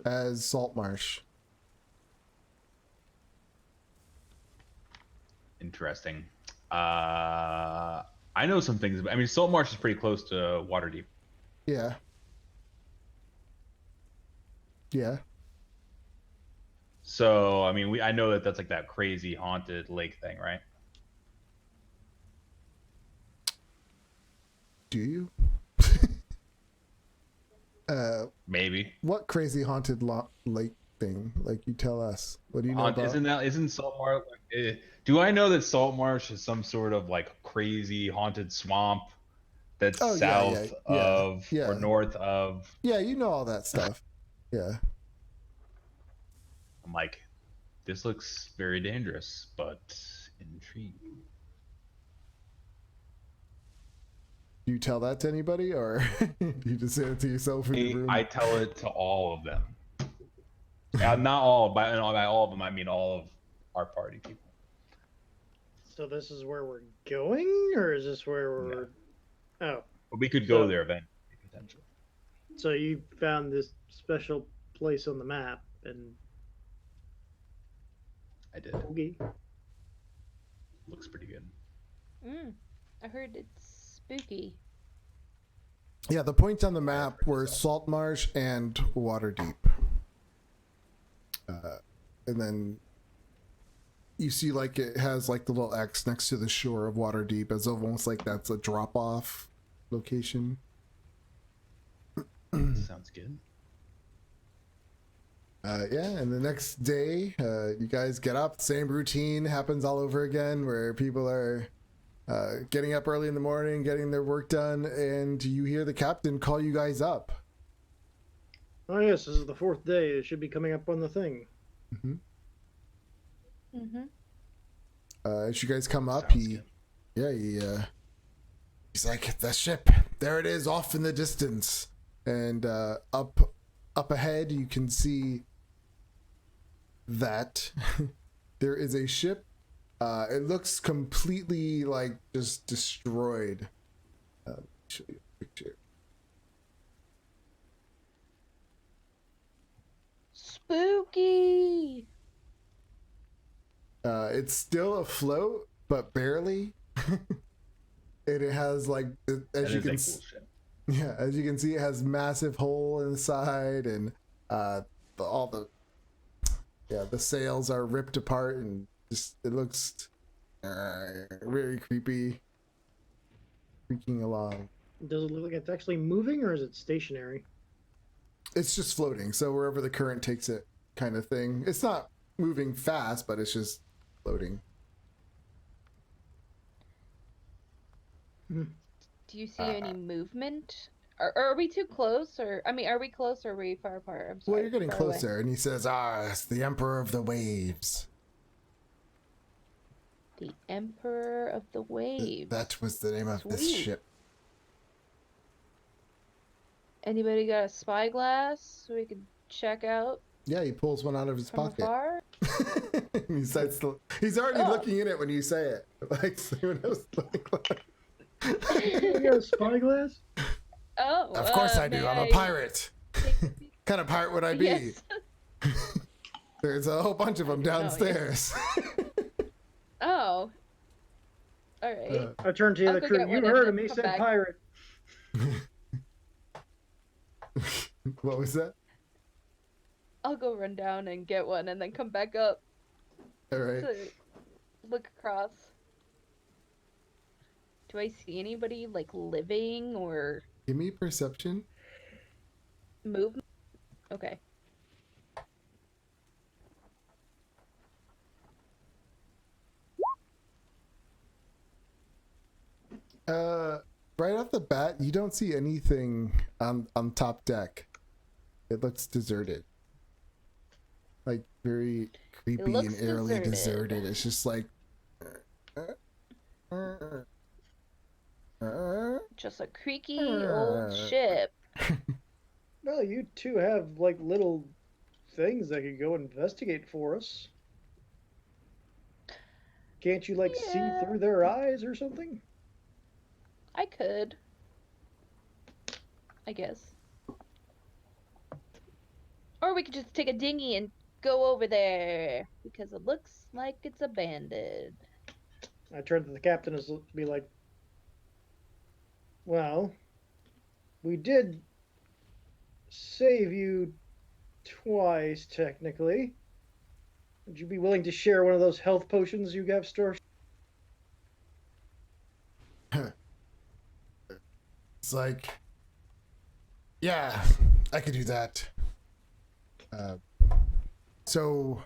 As Saltmarsh. Interesting. I know some things. I mean, Saltmarsh is pretty close to Waterdeep. Yeah. Yeah. So, I mean, I know that's like that crazy haunted lake thing, right? Do you? Maybe. What crazy haunted lake thing? Like, you tell us. What do you know about? Isn't Saltmarsh? Do I know that Saltmarsh is some sort of like crazy haunted swamp that's south of or north of? Yeah, you know all that stuff. Yeah. I'm like, this looks very dangerous, but intriguing. Do you tell that to anybody, or you just say it to yourself in the room? I tell it to all of them. Not all, by all of them, I mean all of our party people. So this is where we're going, or is this where we're? Yeah. Oh. But we could go there eventually, potentially. So you found this special place on the map, and I did. Okay. Looks pretty good. I heard it's spooky. Yeah, the points on the map were Saltmarsh and Waterdeep. And then you see like it has like the little X next to the shore of Waterdeep, as almost like that's a drop-off location. Sounds good. Yeah, and the next day, you guys get up. Same routine happens all over again, where people are getting up early in the morning, getting their work done, and you hear the captain call you guys up. Oh yes, this is the 4th day. It should be coming up on the thing. As you guys come up, he's like, the ship, there it is, off in the distance, and up ahead you can see that there is a ship. It looks completely like just destroyed. Let me show you a picture. Spooky. It's still afloat, but barely. And it has like, as you can see, it has massive hole in the side, and All the sails are ripped apart and just it looks very creepy, creaking along. Does it look like it's actually moving, or is it stationary? It's just floating, so wherever the current takes it, kind of thing. It's not moving fast, but it's just floating. Do you see any movement? Are we too close, or I mean, are we close or are we far apart? I'm sorry. Well, you're getting far away. closer, and he says, it's the Emperor of the Waves. The Emperor of the Waves. That was the name of this Sweet. ship. Anybody got a spyglass so we can check out Yeah, he pulls one out of his from pocket. afar? He starts he's already Oh. looking in it when you say it. Like, someone else like, You got a spyglass? Oh, of course I do. may I'm a I pirate. take a peek? Kind of pirate would I be? Yes. There's a whole bunch of them downstairs. Oh. All right. I turn to the I'll other go crew. get You one and heard of then me, come said back. pirate. What was that? I'll go run down and get one and then come back up All right. to look across. Do I see anybody like living or Give me perception. movement? Okay. Right off the bat, you don't see anything on top deck. It looks deserted. Like very creepy looks and eerily deserted. deserted. It's just like Just a creaky old ship. Well, you two have like little things that could go investigate for us. Can't you like see Yeah. through their eyes or something? I could. I guess. Or we could just take a dinghy and go over there because it looks like it's abandoned. I turn to the captain and be like, well, we did save you twice, technically. Would you be willing to share one of those health potions you have stored? it's like, yeah, I could do that. So,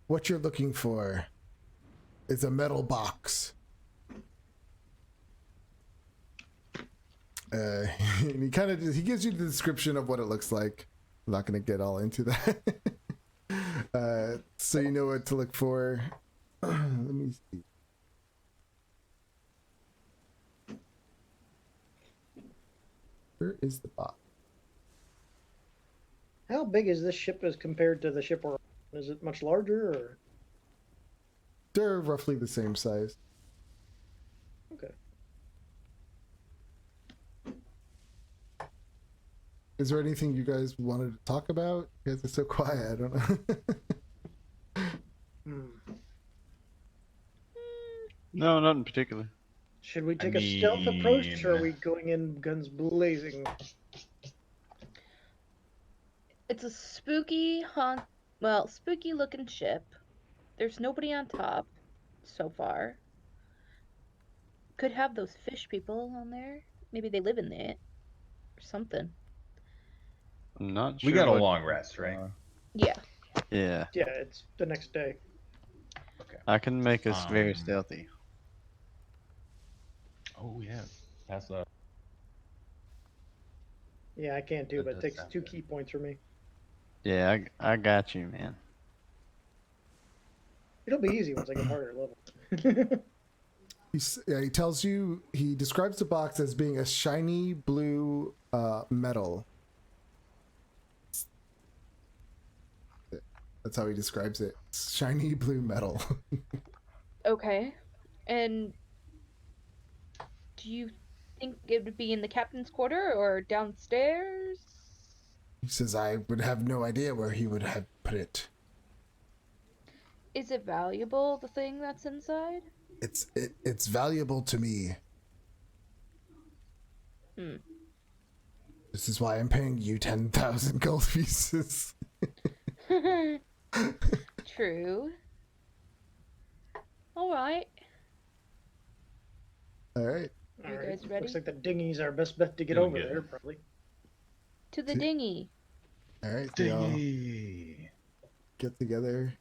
what you're looking for is a metal box. And he gives you the description of what it looks like. I'm not going to get all into that. So you know what to look for. Let me see. Where is the box? How big is this ship as compared to the ship we're on? Is it much larger or? They're roughly the same size. Okay. Is there anything you guys wanted to talk about? You guys are so quiet. I don't know. No, not in particular. Should we take a stealth approach, or are mean- we going in guns blazing? It's a spooky spooky looking ship. There's nobody on top so far. Could have those fish people on there. Maybe they live in it or something. I'm not sure. We got a what- long rest, right? Yeah. Yeah, Yeah, it's the next day. I can make us very Um, stealthy. Oh yeah, that's a. Yeah, I can't do, That but it does takes sound 2 good. key points from me. Yeah, I got you, man. It'll be easy once I get harder level. He tells you, he describes the box as being a shiny blue metal. That's how he describes it. Shiny blue metal. Okay. And do you think it would be in the captain's quarter or downstairs? He says, I would have no idea where he would have put it. Is it valuable, the thing that's inside? It's valuable to me. Hmm. This is why I'm paying you 10,000 gold pieces. True. All right. All right. You All right. guys ready? Looks like the dinghy's our best bet to get Doing over good. there, probably. To the See- dinghy. All right. So y'all Dinghy. get together,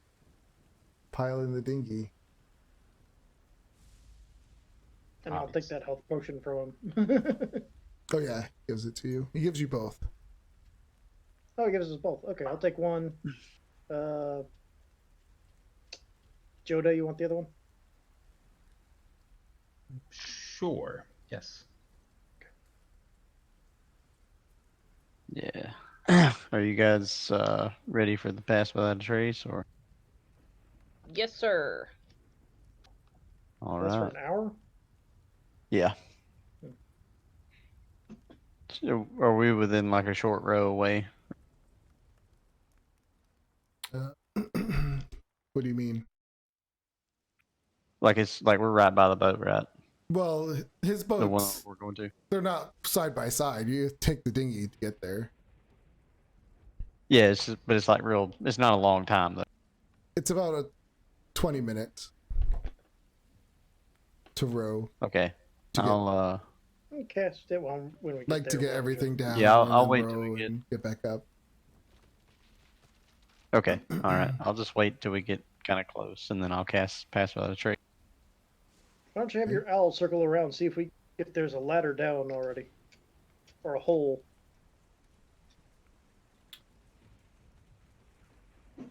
pile in the dinghy. And I'll take that health potion from him. Oh yeah, gives it to you. He gives you both. Oh, he gives us both. Okay, I'll take one. Joda, you want the other one? Sure. Yes. Yeah. Are you guys ready for the pass without a trace, or? Yes, sir. All That's for right. an hour? Yeah. So are we within like a short row away? What do you mean? Like it's like we're right by the boat, right? Well, his The one boats, we're going to. they're not side by side. You take the dinghy to get there. Yeah, it's just, but it's like real. It's not a long time though. It's about a 20 minutes to row. Okay. To get- I'll I'll cast it when we get Like there. to get whenever. everything down. Yeah, and I'll then wait till row we get- and get back up. Okay. All right. I'll just wait till we get kind of close, and then I'll cast pass without a trace. Why don't you have your owl circle around, see if there's a ladder down already, or a hole.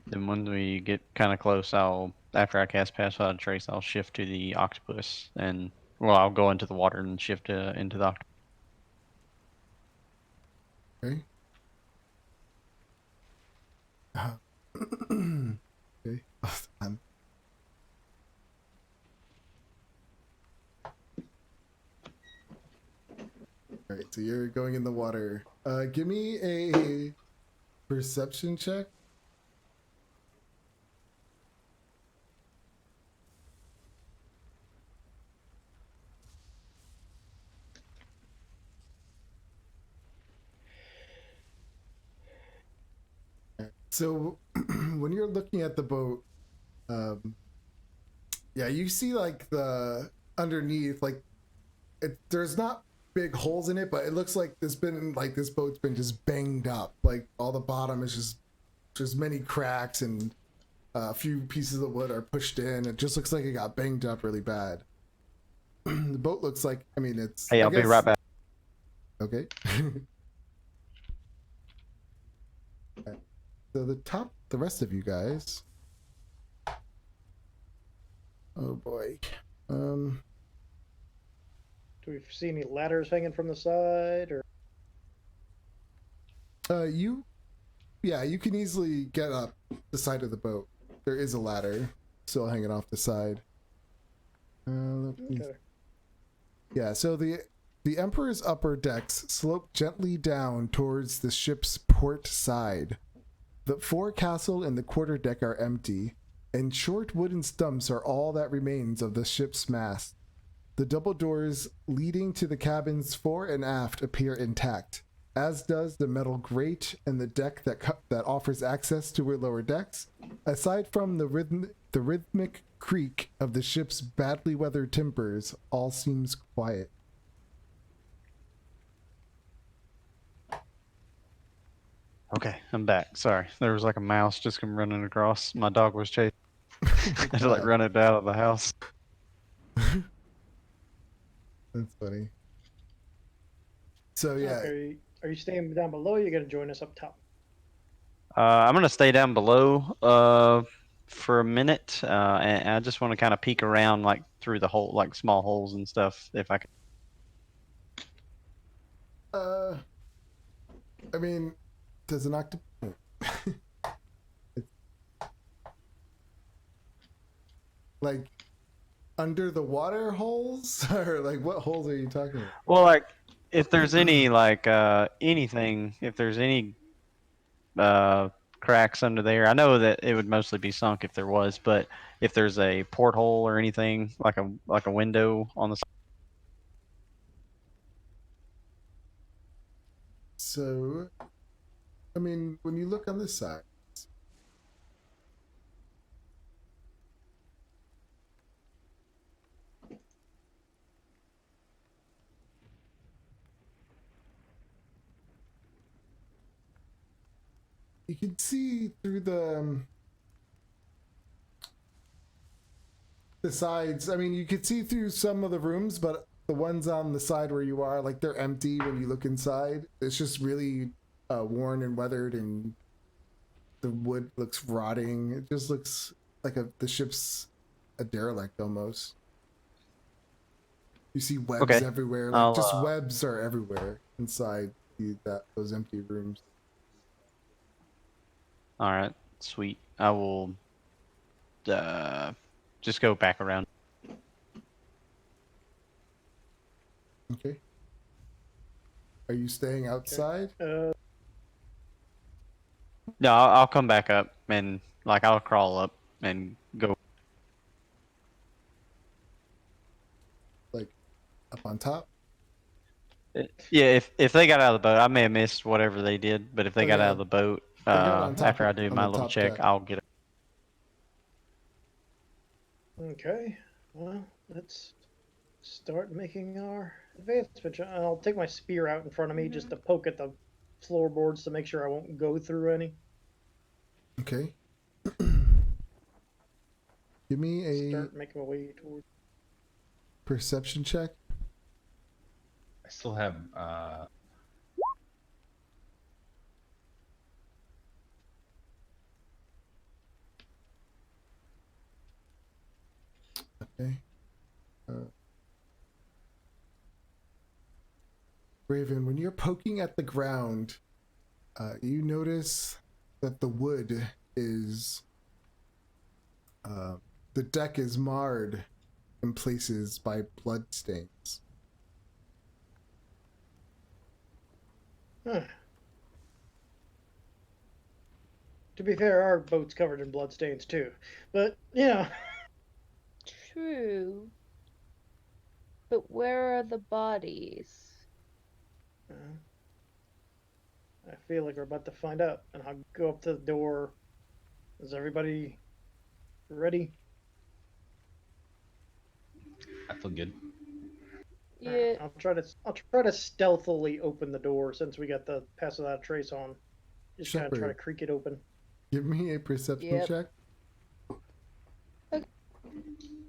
Then when we get kind of close, after I cast pass without a trace, I'll shift to the octopus, and well, I'll go into the water and shift into the octopus. Okay. Okay. All right, so you're going in the water. Give me a perception check. So when you're looking at the boat, yeah, you see like the underneath, like there's not big holes in it, but it looks like this boat's been just banged up. Like all the bottom is just many cracks and a few pieces of wood are pushed in. It just looks like it got banged up really bad. The boat looks like, I mean, it's. Hey, I'll be right back. Okay. So the rest of you guys. Oh boy. Do we see any ladders hanging from the side, or? You can easily get up the side of the boat. There is a ladder still hanging off the side. Okay. Yeah, so the Emperor's upper decks slope gently down towards the ship's port side. The forecastle and the quarterdeck are empty, and short wooden stumps are all that remains of the ship's mast. The double doors leading to the cabins fore and aft appear intact, as does the metal grate and the deck that offers access to her lower decks. Aside from the rhythmic creak of the ship's badly weathered timbers, all seems quiet. Okay, I'm back. Sorry, there was like a mouse just come running across. My dog was chasing. I had to like run it out of the house. That's funny. So yeah, Okay. Are you staying down below? Or are you gonna join us up top? I'm gonna stay down below for a minute, and I just want to kind of peek around like through the hole, like small holes and stuff, if I can. I mean, does an octopus? Like under the water holes, or like what holes are you talking about? Well, like if there's any like anything, if there's any cracks under there, I know that it would mostly be sunk if there was, but if there's a porthole or anything like a window on the side. So, I mean, when you look on this side, you can see through the sides. I mean, you could see through some of the rooms, but the ones on the side where you are, like, they're empty when you look inside. It's just really worn and weathered, and the wood looks rotting. It just looks like the ship's a derelict almost. You see webs Okay. everywhere. I'll, Like, just webs are everywhere inside those empty rooms. All right, sweet. I will just go back around. Okay. Are you staying outside? Uh, No, I'll come back up and like I'll crawl up and go. Like, up on top? Yeah, if they got out of the boat, I may have missed whatever they did, but if they Oh, got yeah. out of the boat They got on top after I do on my the little top check, deck. I'll get it. okay. Well, let's start making our advancement. I'll take my spear out in front of me just to poke at the floorboards to make sure I won't go through any. Okay. Give me a Start making my way towards. perception check. I still have Okay. Raven, when you're poking at the ground, you notice that the wood is the deck is marred in places by blood stains. Huh. To be fair, our boat's covered in bloodstains too. But, you know. True. But where are the bodies? I feel like we're about to find out. And I'll go up to the door. Is everybody ready? I feel good. Yeah. I'll try to stealthily open the door since we got the pass without a trace on. Just kind of try to Shepherd. creak it open. Give me a perception Yep. check.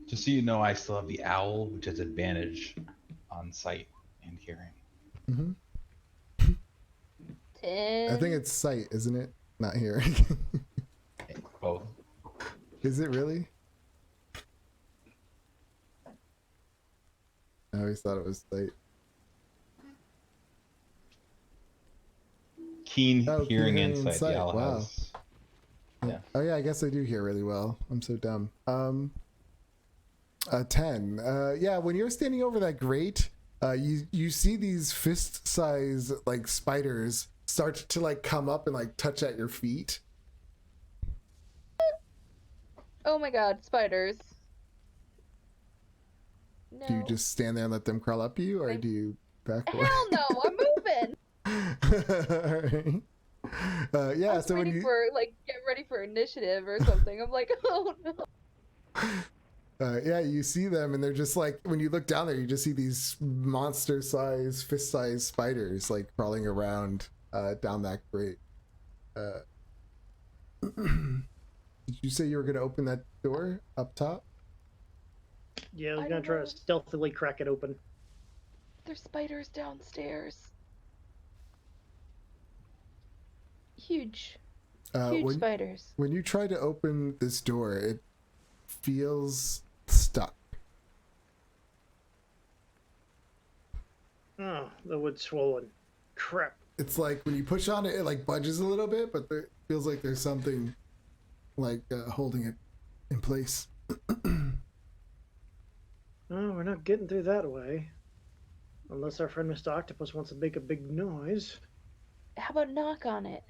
Just so you know, I still have the owl, which has advantage on sight and hearing. Mm-hmm. 10. I think it's sight, isn't it? Not hearing. Both. Is it really? I always thought it was sight. Keen Oh, hearing keen and hearing and sight. The sight, owl wow. has. Yeah. Oh yeah, I guess I do hear really well. I'm so dumb. 10. Yeah, when you're standing over that grate, you see these fist-size like spiders start to like come up and like touch at your feet. Oh my god, spiders. No. Do you just stand there and let them crawl up you, or do you back away? Hell no, I'm moving. Alright. Yeah, I was so when ready you for get ready for initiative or something. I'm like, oh no. yeah, you see them, and they're just like, when you look down there, you just see these monster-sized, fist-sized spiders like crawling around down that grate. Did you say you were going to open that door up top? Yeah, I was I gonna don't try know. to stealthily crack it open. There's spiders downstairs. Huge. Huge spiders. When you try to open this door, it feels stuck. Oh, the wood's swollen. Crap. It's like when you push on it, it like budges a little bit, but it feels like there's something like holding it in place. Oh, we're not getting through that way. Unless our friend Mr. Octopus wants to make a big noise. How about knock on it?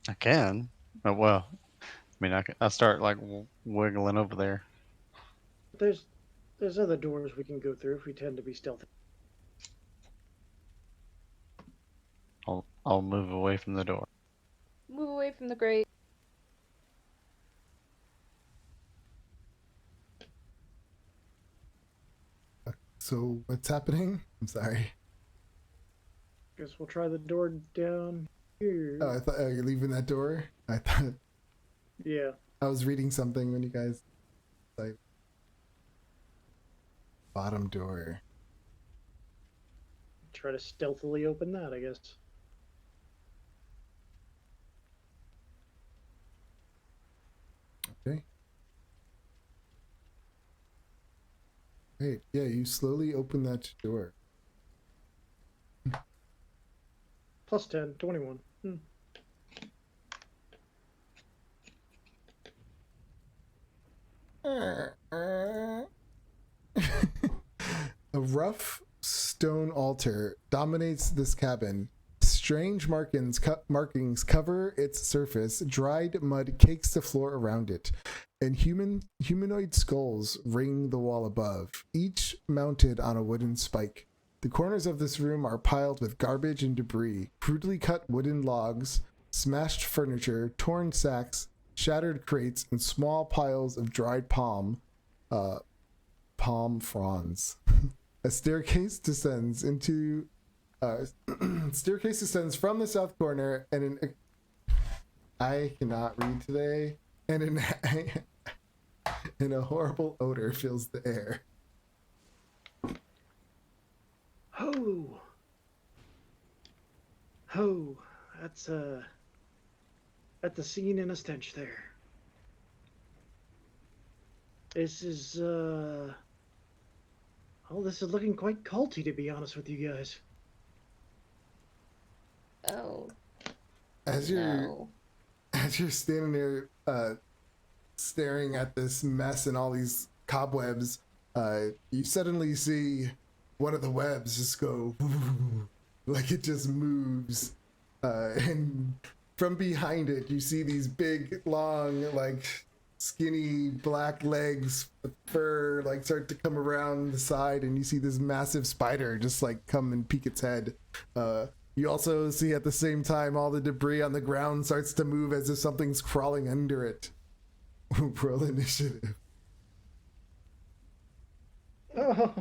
I can. Oh, well, I mean, I start like wiggling over there. There's other doors we can go through if we tend to be stealthy. I'll move away from the door. Move away from the grate. So what's happening? I'm sorry. Guess we'll try the door down here. Oh, I thought you're leaving that door. I thought Yeah. I was reading something when you guys like bottom door. Try to stealthily open that, I guess. Okay. Great. Yeah, you slowly open that door. Plus 10, 21. A rough stone altar dominates this cabin. Strange markings cover its surface. Dried mud cakes the floor around it, and humanoid skulls ring the wall above, each mounted on a wooden spike. The corners of this room are piled with garbage and debris, crudely cut wooden logs, smashed furniture, torn sacks, shattered crates, and small piles of dried palm fronds. A staircase descends from the south corner, and I cannot read today, and a horrible odor fills the air. That's a scene and a stench there. This is this is looking quite culty, to be honest with you guys. Oh. As you're standing there staring at this mess and all these cobwebs, you suddenly see one of the webs just go like it just moves, and from behind it you see these big long like skinny black legs with fur like start to come around the side, and you see this massive spider just like come and peek its head. You also see at the same time all the debris on the ground starts to move as if something's crawling under it. Roll initiative. Oh,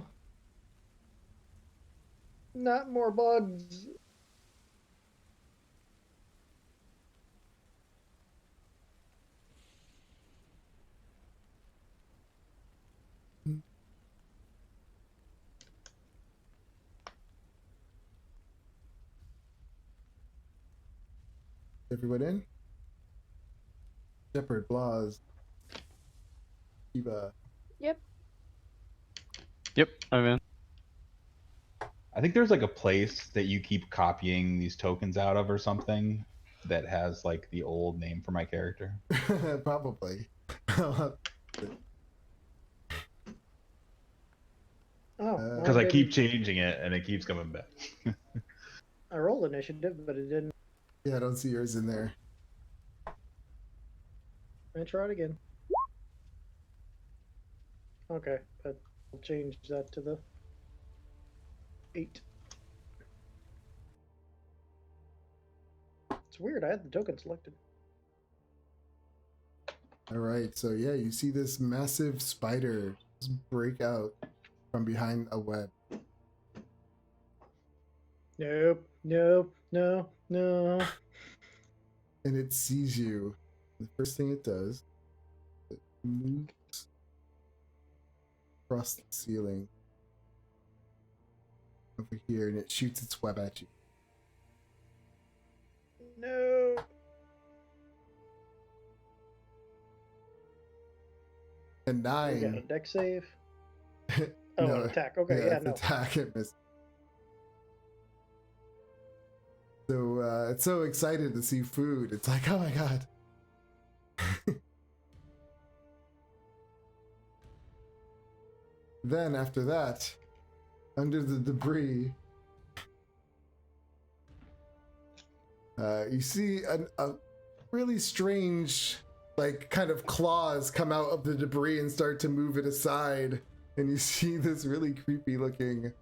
not more bugs. Everyone in? Shepard, Blas, Eva. Yep. Yep, I'm in. I think there's like a place that you keep copying these tokens out of or something that has like the old name for my character. Probably. Because I keep changing it and it keeps coming back. I rolled initiative, but it didn't. Yeah, I don't see yours in there. I try it again. Okay, but I'll change that to the 8. It's weird, I had the token selected. All right, so yeah, you see this massive spider just break out from behind a web. Nope, nope, no, no. And it sees you. The first thing it does, it moves across the ceiling over here, and it shoots its web at you. No. A We got a 9. deck save. Oh, No, an attack. Okay, yeah, it's no. attack. It missed. So it's so excited to see food. It's like, oh my god. Then after that, under the debris, you see a really strange, like, kind of claws come out of the debris and start to move it aside. And you see this really creepy looking,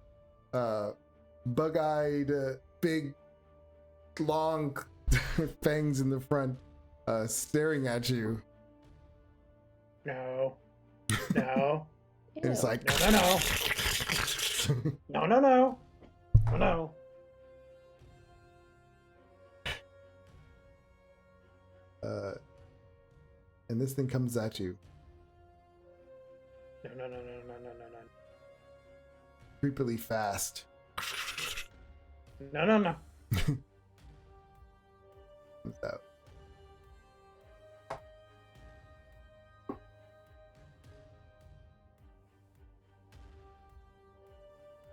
bug-eyed, big long fangs in the front, staring at you. No. No. And it's Ew. like, No, no, no. No, no, no. No, no. and this thing comes at you, No, no, no, no, no, no, no, creepily fast. no. No, no, no. Comes out.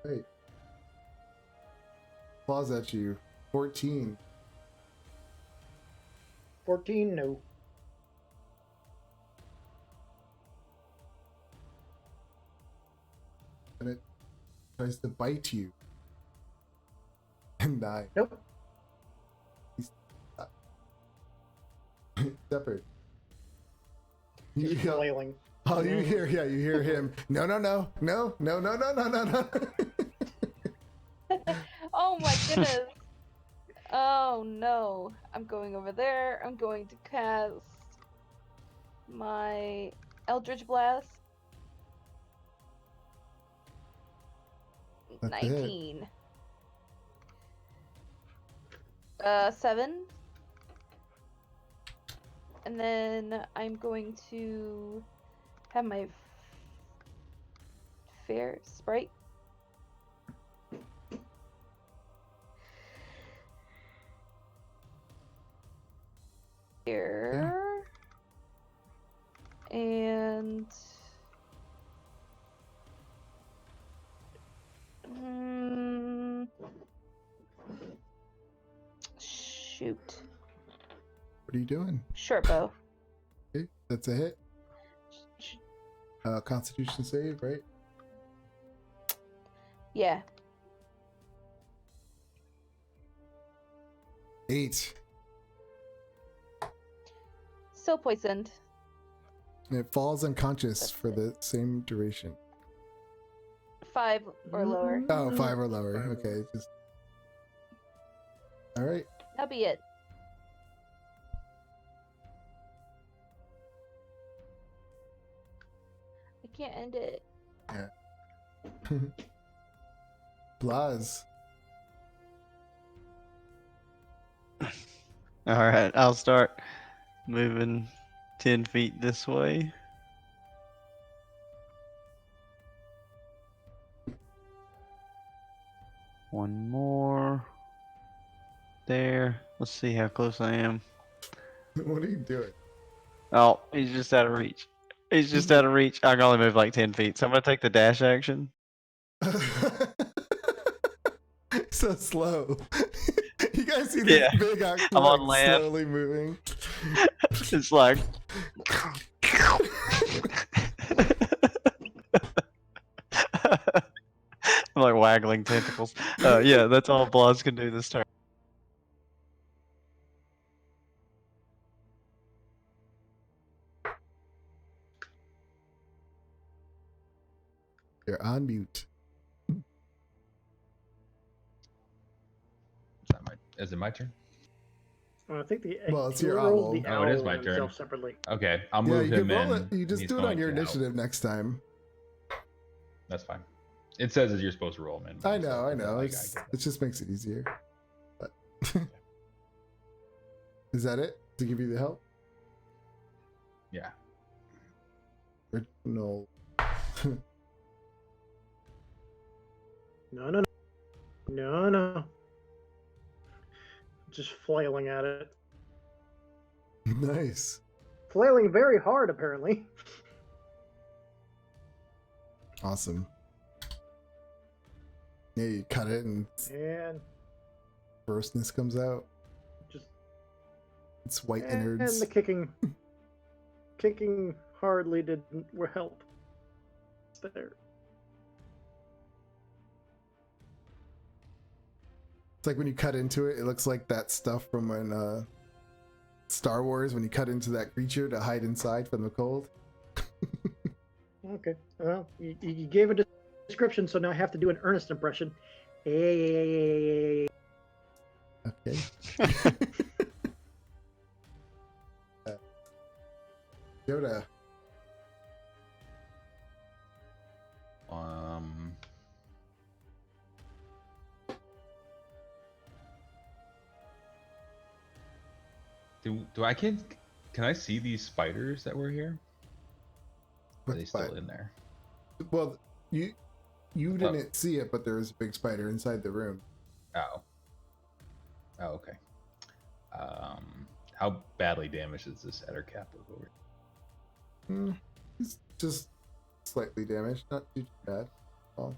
Wait. Claws at you. 14. 14, no. And it tries to bite you. And 9. Nope. Shepherd. He's You yell, flailing. oh, you hear him. No, no, no, no, no, no, no, no, no, no. Oh my goodness. Oh no. I'm going over there. I'm going to cast my Eldritch Blast. That's a hit. 19. 7. And then I'm going to have my fair sprite. Here. And shoot. What are you doing? Short bow. Okay, that's a hit. Sh- Constitution save, right? Yeah. 8. Still poisoned. And it falls unconscious for the same duration. 5 or lower. Oh, 5 or lower. Okay, just. All right. That'll be it. I can't end it. Blaz. All right, I'll start moving 10 feet this way. One more. There. Let's see how close I am. What are you doing? Oh, he's just out of reach. He's just out of reach. I can only move like 10 feet, so I'm going to take the dash action. So slow. You guys see this Yeah, big octopus I'm on land. slowly moving. It's like. I'm like waggling tentacles. Yeah, that's all Blaz can do this turn. You're on mute. Is it my turn? I think the Well, it's you your rolled owl. the Oh, it is owl my himself turn. separately. Okay, I'll Yeah, move you him can roll in. it. You just He's do it on going your to help. initiative next time. That's fine. It says that you're supposed to roll him in. I know. Like, It just makes it easier. But is that it? To give you the help? Yeah. No. No, no, no. No, no. Just flailing at it. Nice. Flailing very hard, apparently. Awesome. Yeah, you cut it and And grossness comes out. just It's white and innards. the kicking hardly didn't help. There. It's like when you cut into it, it looks like that stuff from when Star Wars, when you cut into that creature to hide inside from the cold. Okay. Well, you gave a description, so now I have to do an Ernest impression. Hey. Okay. Yoda. Do I can I see these spiders that were here? Are What they still spider? in there? Well, you I thought- didn't see it, but there was a big spider inside the room. Oh. Oh, okay. How badly damaged is this header cap over? It's just slightly damaged, not too bad. Well,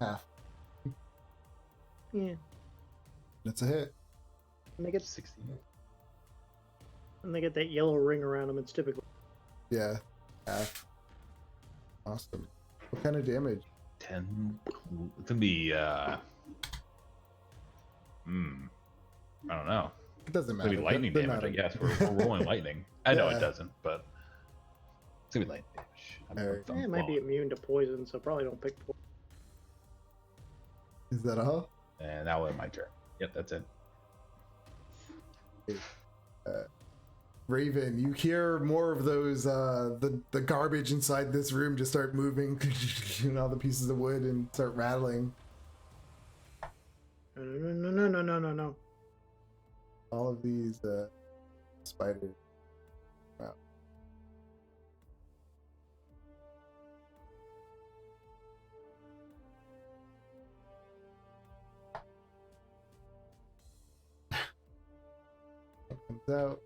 half. Yeah. That's a hit. And they get 16. that yellow ring around them. It's typical. Yeah, half. Awesome. What kind of damage? 10. It can be. I don't know. It doesn't It's gonna matter. be lightning They're damage, not I guess. We're rolling lightning. I know Yeah. it doesn't, but it's gonna be lightning damage. Alright. It might be immune to poison, so probably don't pick poison. Is that all? And now will end my turn. Yep, that's it. Raven, you hear more of those the garbage inside this room just start moving and all the pieces of wood and start rattling. No. All of these spiders. Wow. It comes out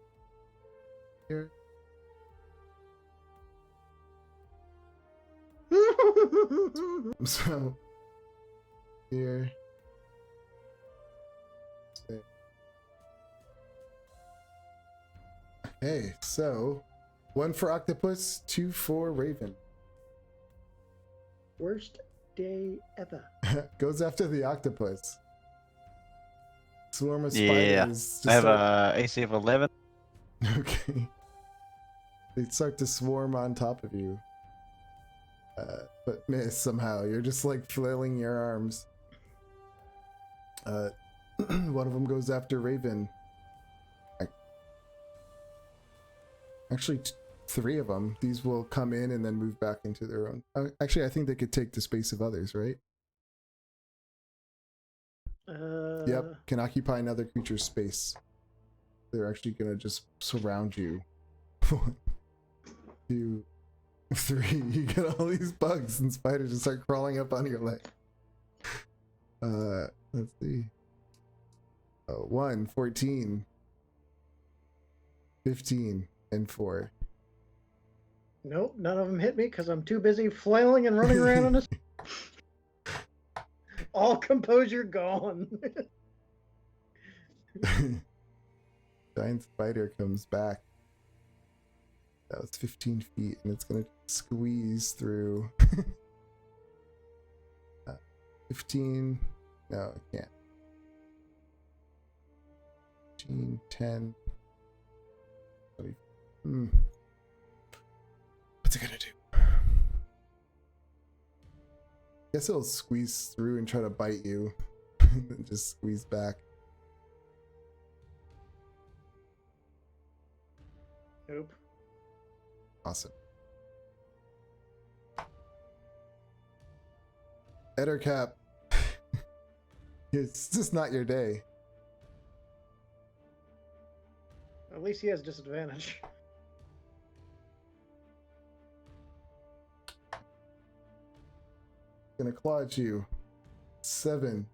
here. So here. Okay, so 1 for octopus, 2 for raven. Worst day ever. Goes after the octopus. Swarm of Yeah, spiders. I have start- a AC of 11. Okay. They start to swarm on top of you. But miss somehow. You're just like flailing your arms. One of them goes after Raven. Actually, 3 of them. These will come in and then move back into their own. Actually, I think they could take the space of others, right? Yep, can occupy another creature's space. They're actually gonna just surround you. 1, 2, 3. You get all these bugs and spiders just start crawling up on your leg. Let's see. 1, 14, 15, and 4. Nope, none of them hit me because I'm too busy flailing and running around on this. All composure gone. Giant spider comes back. That was 15 feet, and it's gonna squeeze through. 15. No, it can't. 15, 10. What's it gonna do? Guess it'll squeeze through and try to bite you. And just squeeze back. Nope. Awesome. Ettercap. It's just not your day. At least he has disadvantage. Gonna claw at you. 7.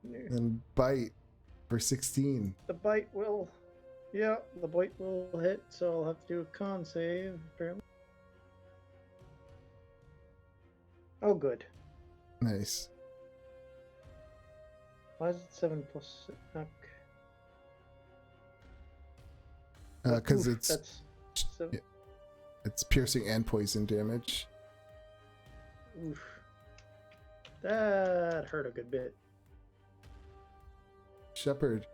And bite for 16. The bite will. Yeah, the bite will hit, so I'll have to do a con save, apparently. Oh, good. Nice. Why is it 7 plus 6? Because Oof, it's that's so, yeah, it's piercing and poison damage. oof. That hurt a good bit. Shepherd.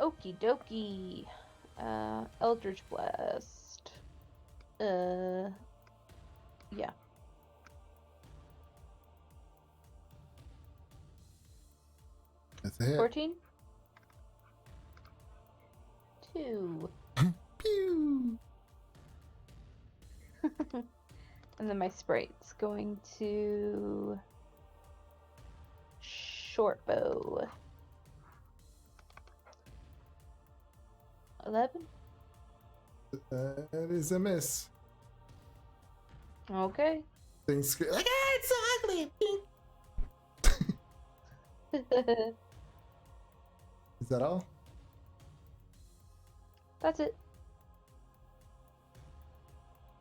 Okie dokie. Eldritch Blast. Yeah. That's a hit. 14. 2. Pew! And then my sprite's going to short bow. 11. That is a miss. Okay. Things scream like, ah, it's so ugly. Is that all? That's it.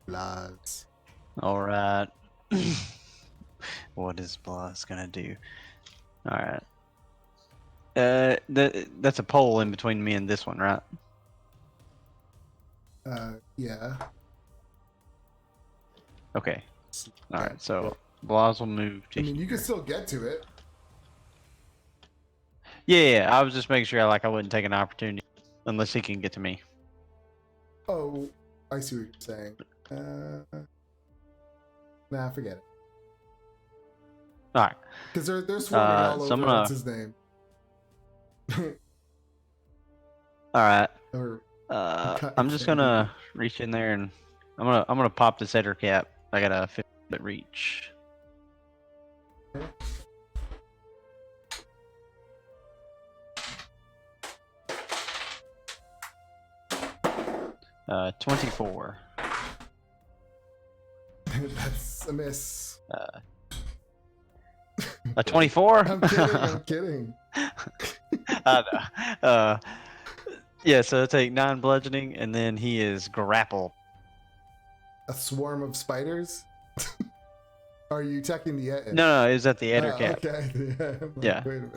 Blaz. All right. What is Bloss gonna do? All right. That's a pole in between me and this one, right? Yeah. Okay. All right. So Bloss will move to. I mean, you can here. still get to it. Yeah, I was just making sure I wouldn't take an opportunity unless he can get to me. Oh, I see what you're saying. Nah, forget it. All right. Because they're swarming all so I'm over. gonna- What's his name? All right. Or I'm just gonna reach in there and I'm gonna pop this header cap. I got a 50-foot reach. 24. That's a miss. A 24? I'm kidding. I'm kidding. I know. Yeah, so it'll take 9 bludgeoning, and then he is grappled. A swarm of spiders? Are you checking the? No, it was at the header cap. Okay. I'm like, Yeah. Wait a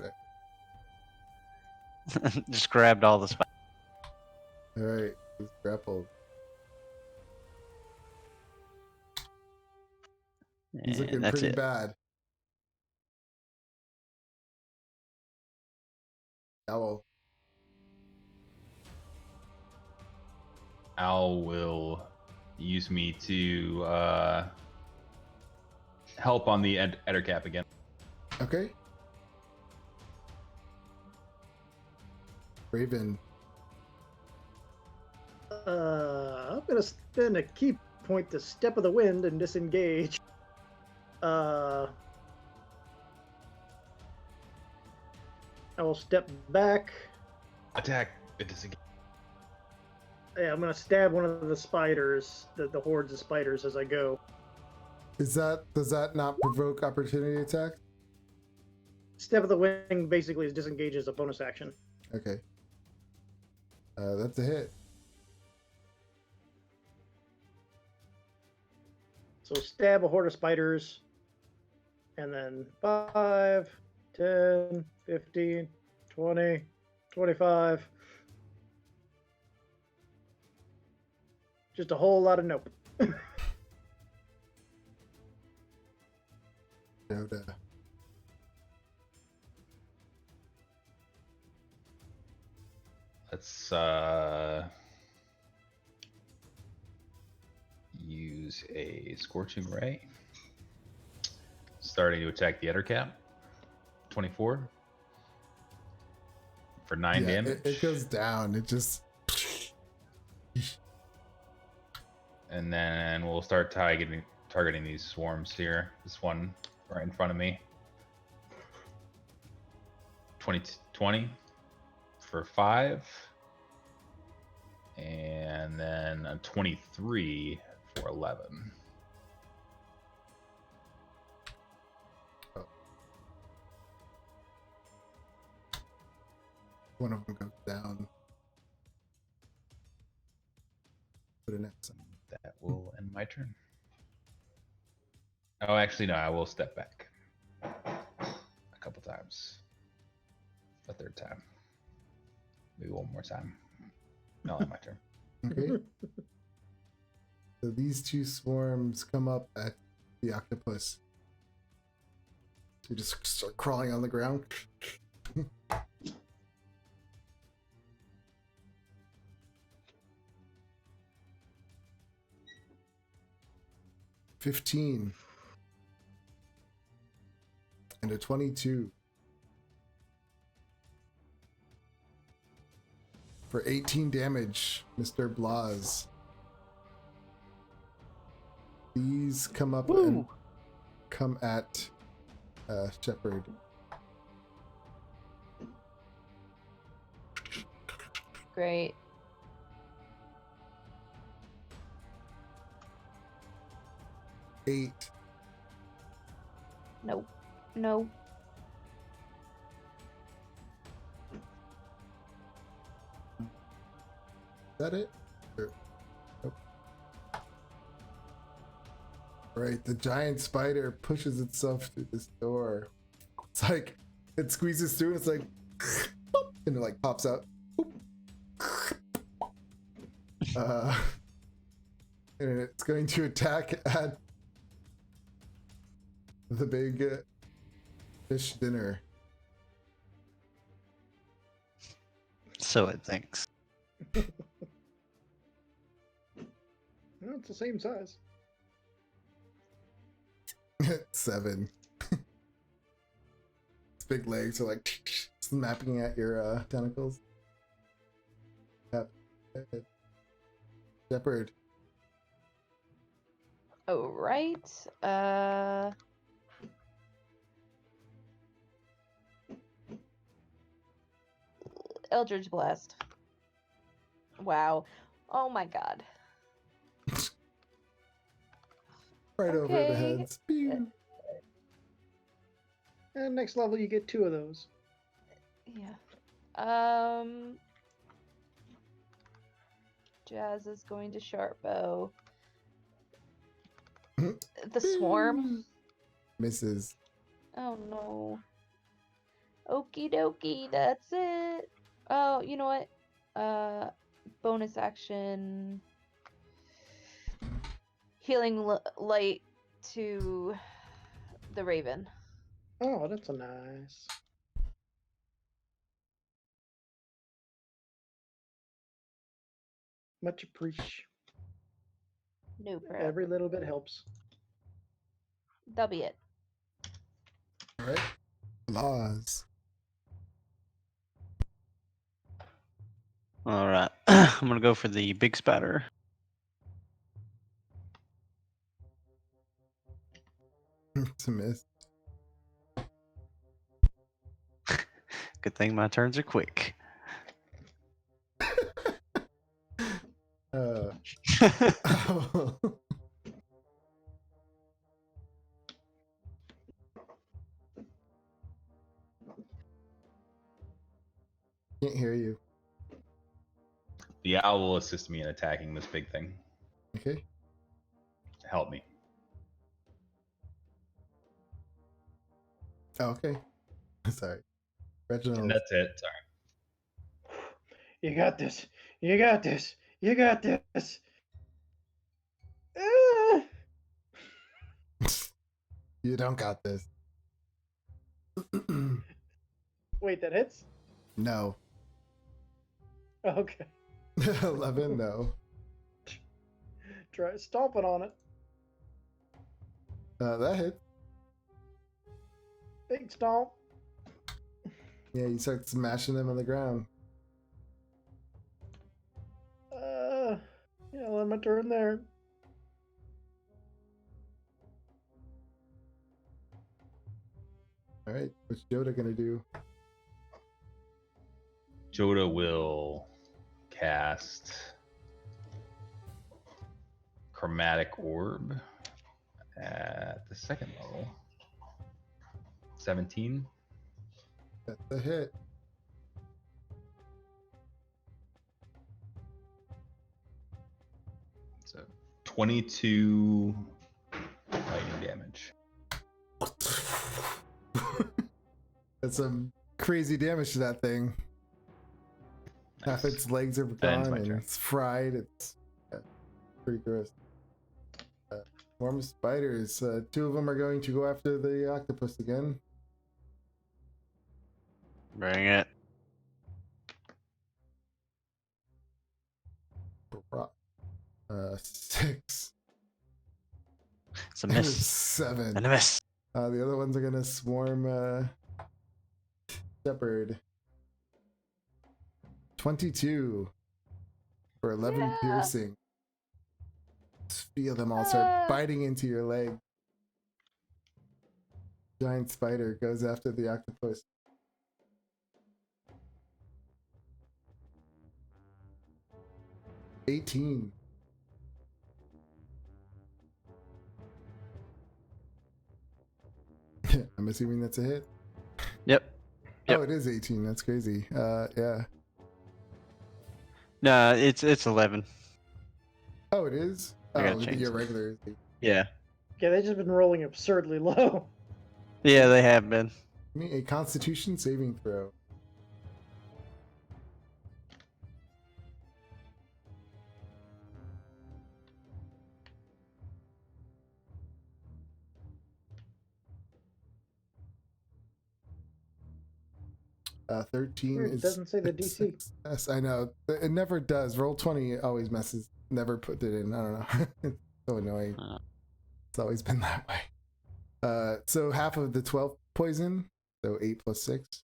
minute. Just grabbed all the spiders. All right. He's grappled. He's looking That's pretty it. bad. Owl. Al will use me to help on the Ettercap again. Okay. Raven. I'm gonna spend a key point to Step of the Wind and disengage. I will step back. Attack. It disengage. Yeah, I'm gonna stab one of the spiders, the hordes of spiders as I go. Does that not provoke opportunity attack? Step of the Wind basically is disengage as a bonus action. Okay. That's a hit. So stab a horde of spiders, and then 5, 10, 15, 20, 25. Just a whole lot of nope. Yoda. Let's use a Scorching Ray. Starting to attack the Ettercap. 24 for 9 Yeah, damage. it goes down. It just. And then we'll start targeting these swarms here. This one right in front of me. 20 for 5. And then a 23 for 11. One of them goes down. Put an X on. That will end my turn. Oh, actually, no, I will step back a couple times. A third time. Maybe one more time. No, my turn. Okay. So these two swarms come up at the octopus. They just start crawling on the ground. 15 and a 22. for 18 damage, Mr. Blas. These come up and come at Shepherd. Great. Eight. Nope. No. Is that it? Nope. Right, the giant spider pushes itself through this door. It's like it squeezes through. It's like, and it like pops out. And it's going to attack at the big fish dinner. So it thinks. Well, it's the same size. 7. Its big legs are like snapping at your tentacles. Yep. Shepherd. Oh, right. Eldritch Blast. Wow. Oh my god. Right over the Okay. heads. Pew. And next level, you get 2 of those. Yeah. Jazz is going to sharp bow. The swarm. Misses. Oh no. Okie dokie, that's it. Oh, you know what? Bonus action. Healing light to the raven. Oh, that's a nice. Much appreciated. No problem. Every little bit helps. That'll be it. Alright. Laws. All right. I'm gonna go for the big spider. It's a miss. Good thing my turns are quick. Can't hear you. The owl will assist me in attacking this big thing. Okay. Help me. Oh, okay. Sorry. Reginald. And that's it. Sorry. You got this. You got this. You got this. Ah! You don't got this. Wait, that hits? No. Okay. 11, no. Try stomping on it. That hit. Big stomp. Yeah, you start smashing them on the ground. Yeah, let my turn there. Alright, what's Yoda gonna do? Joda will cast Chromatic Orb at the second level. 17. That's a hit. So 22 lightning damage. That's some crazy damage to that thing. Half Nice. its legs are That ends gone my and turn. it's fried. It's pretty gross. Swarm of spiders. 2 of them are going to go after the octopus again. Bring it. 6. It's a miss. 7. And a miss. The other ones are gonna swarm Shepherd. 22 for 11 Yeah. piercing. Just feel them all start biting into your leg. Giant spider goes after the octopus. $18. I'm assuming that's a hit. Yep. Oh, it is 18. That's crazy. Yeah. No, it's 11. Oh, it is? I gotta Oh, change your this. regular. Yeah. Yeah, they've just been rolling absurdly low. Yeah, they have been. Give me a Constitution saving throw. Uh, 13 Weird, it is doesn't say the DC. Yes, I know. It never does. Roll 20 always messes. Never put it in. I don't know. It's so annoying. It's always been that way. So half of the 12 poison. So 8 plus 6.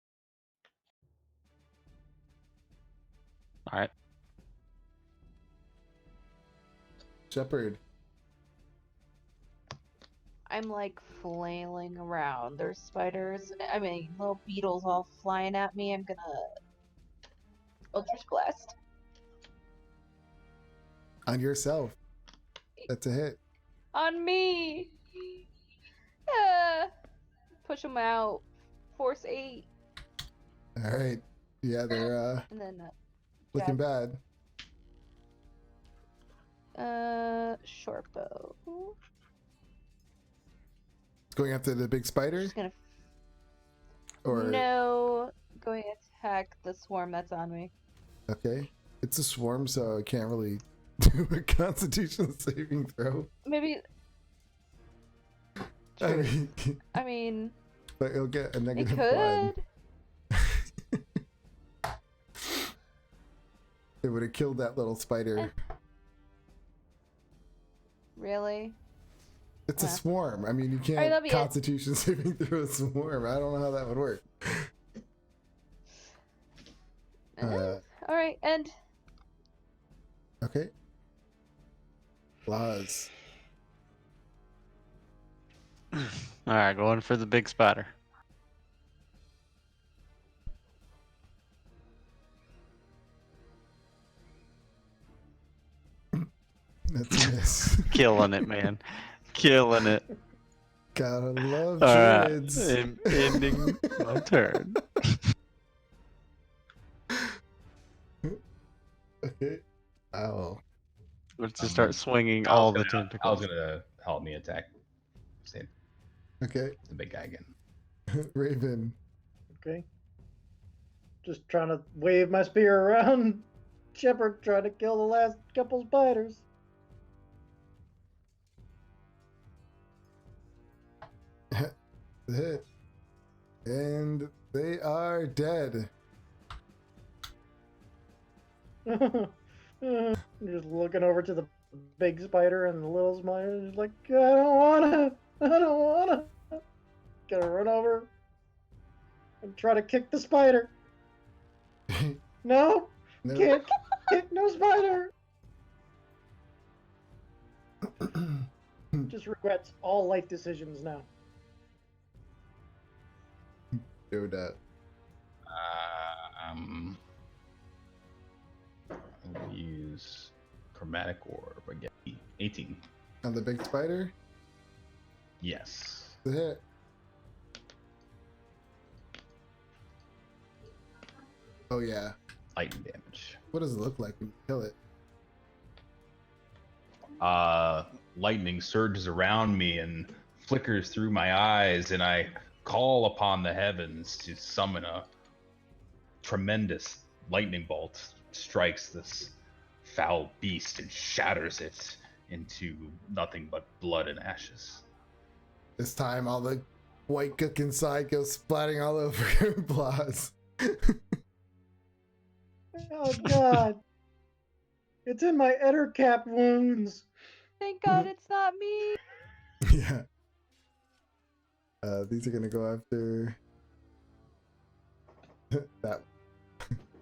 All right. Shepherd. I'm like flailing around. There's spiders. I mean, little beetles all flying at me. I'm gonna Eldritch Blast. On yourself. That's a hit. On me! Push them out. Force 8. All right. Yeah, they're And then, looking bad. short bow. Going after the big spider? Just gonna. Or No, going to attack the swarm that's on me. okay. It's a swarm, so I can't really do a Constitution saving throw. Maybe. I mean, But it'll get a it negative could. 1. It would have killed that little spider. Really? It's a swarm. I mean, you Alright, can't that'll be it. Constitution saving throw a swarm. I don't know how that would work. Alright, and. Okay. Laws. All right, going for the big spider. That's a miss. Killing it, man. Killing it. Gotta love All right, druids. ending my turn. Okay. Ow. Let's just start swinging I was all the gonna- tentacles. I was gonna help me attack. Same. Okay. The big guy again. Raven. Okay. Just trying to wave my spear around. Shepherd trying to kill the last couple spiders. Hit. And they are dead. Just looking over to the big spider and the little spider. Just like, I don't wanna. I don't wanna. Gonna run over and try to kick the spider. No, No. can't kick no spider. Just regrets all life decisions now. Do that. I'm gonna use chromatic orb again. 18. On the big spider? Yes. The hit. Oh yeah. Lightning damage. What does it look like when you kill it? Lightning surges around me and flickers through my eyes, and I call upon the heavens to summon a tremendous lightning bolt. Strikes this foul beast and shatters it into nothing but blood and ashes. This time all the white gook inside goes splatting all over Blas. Oh God! It's in my Ettercap wounds. Thank God it's not me. Yeah. These are gonna go after that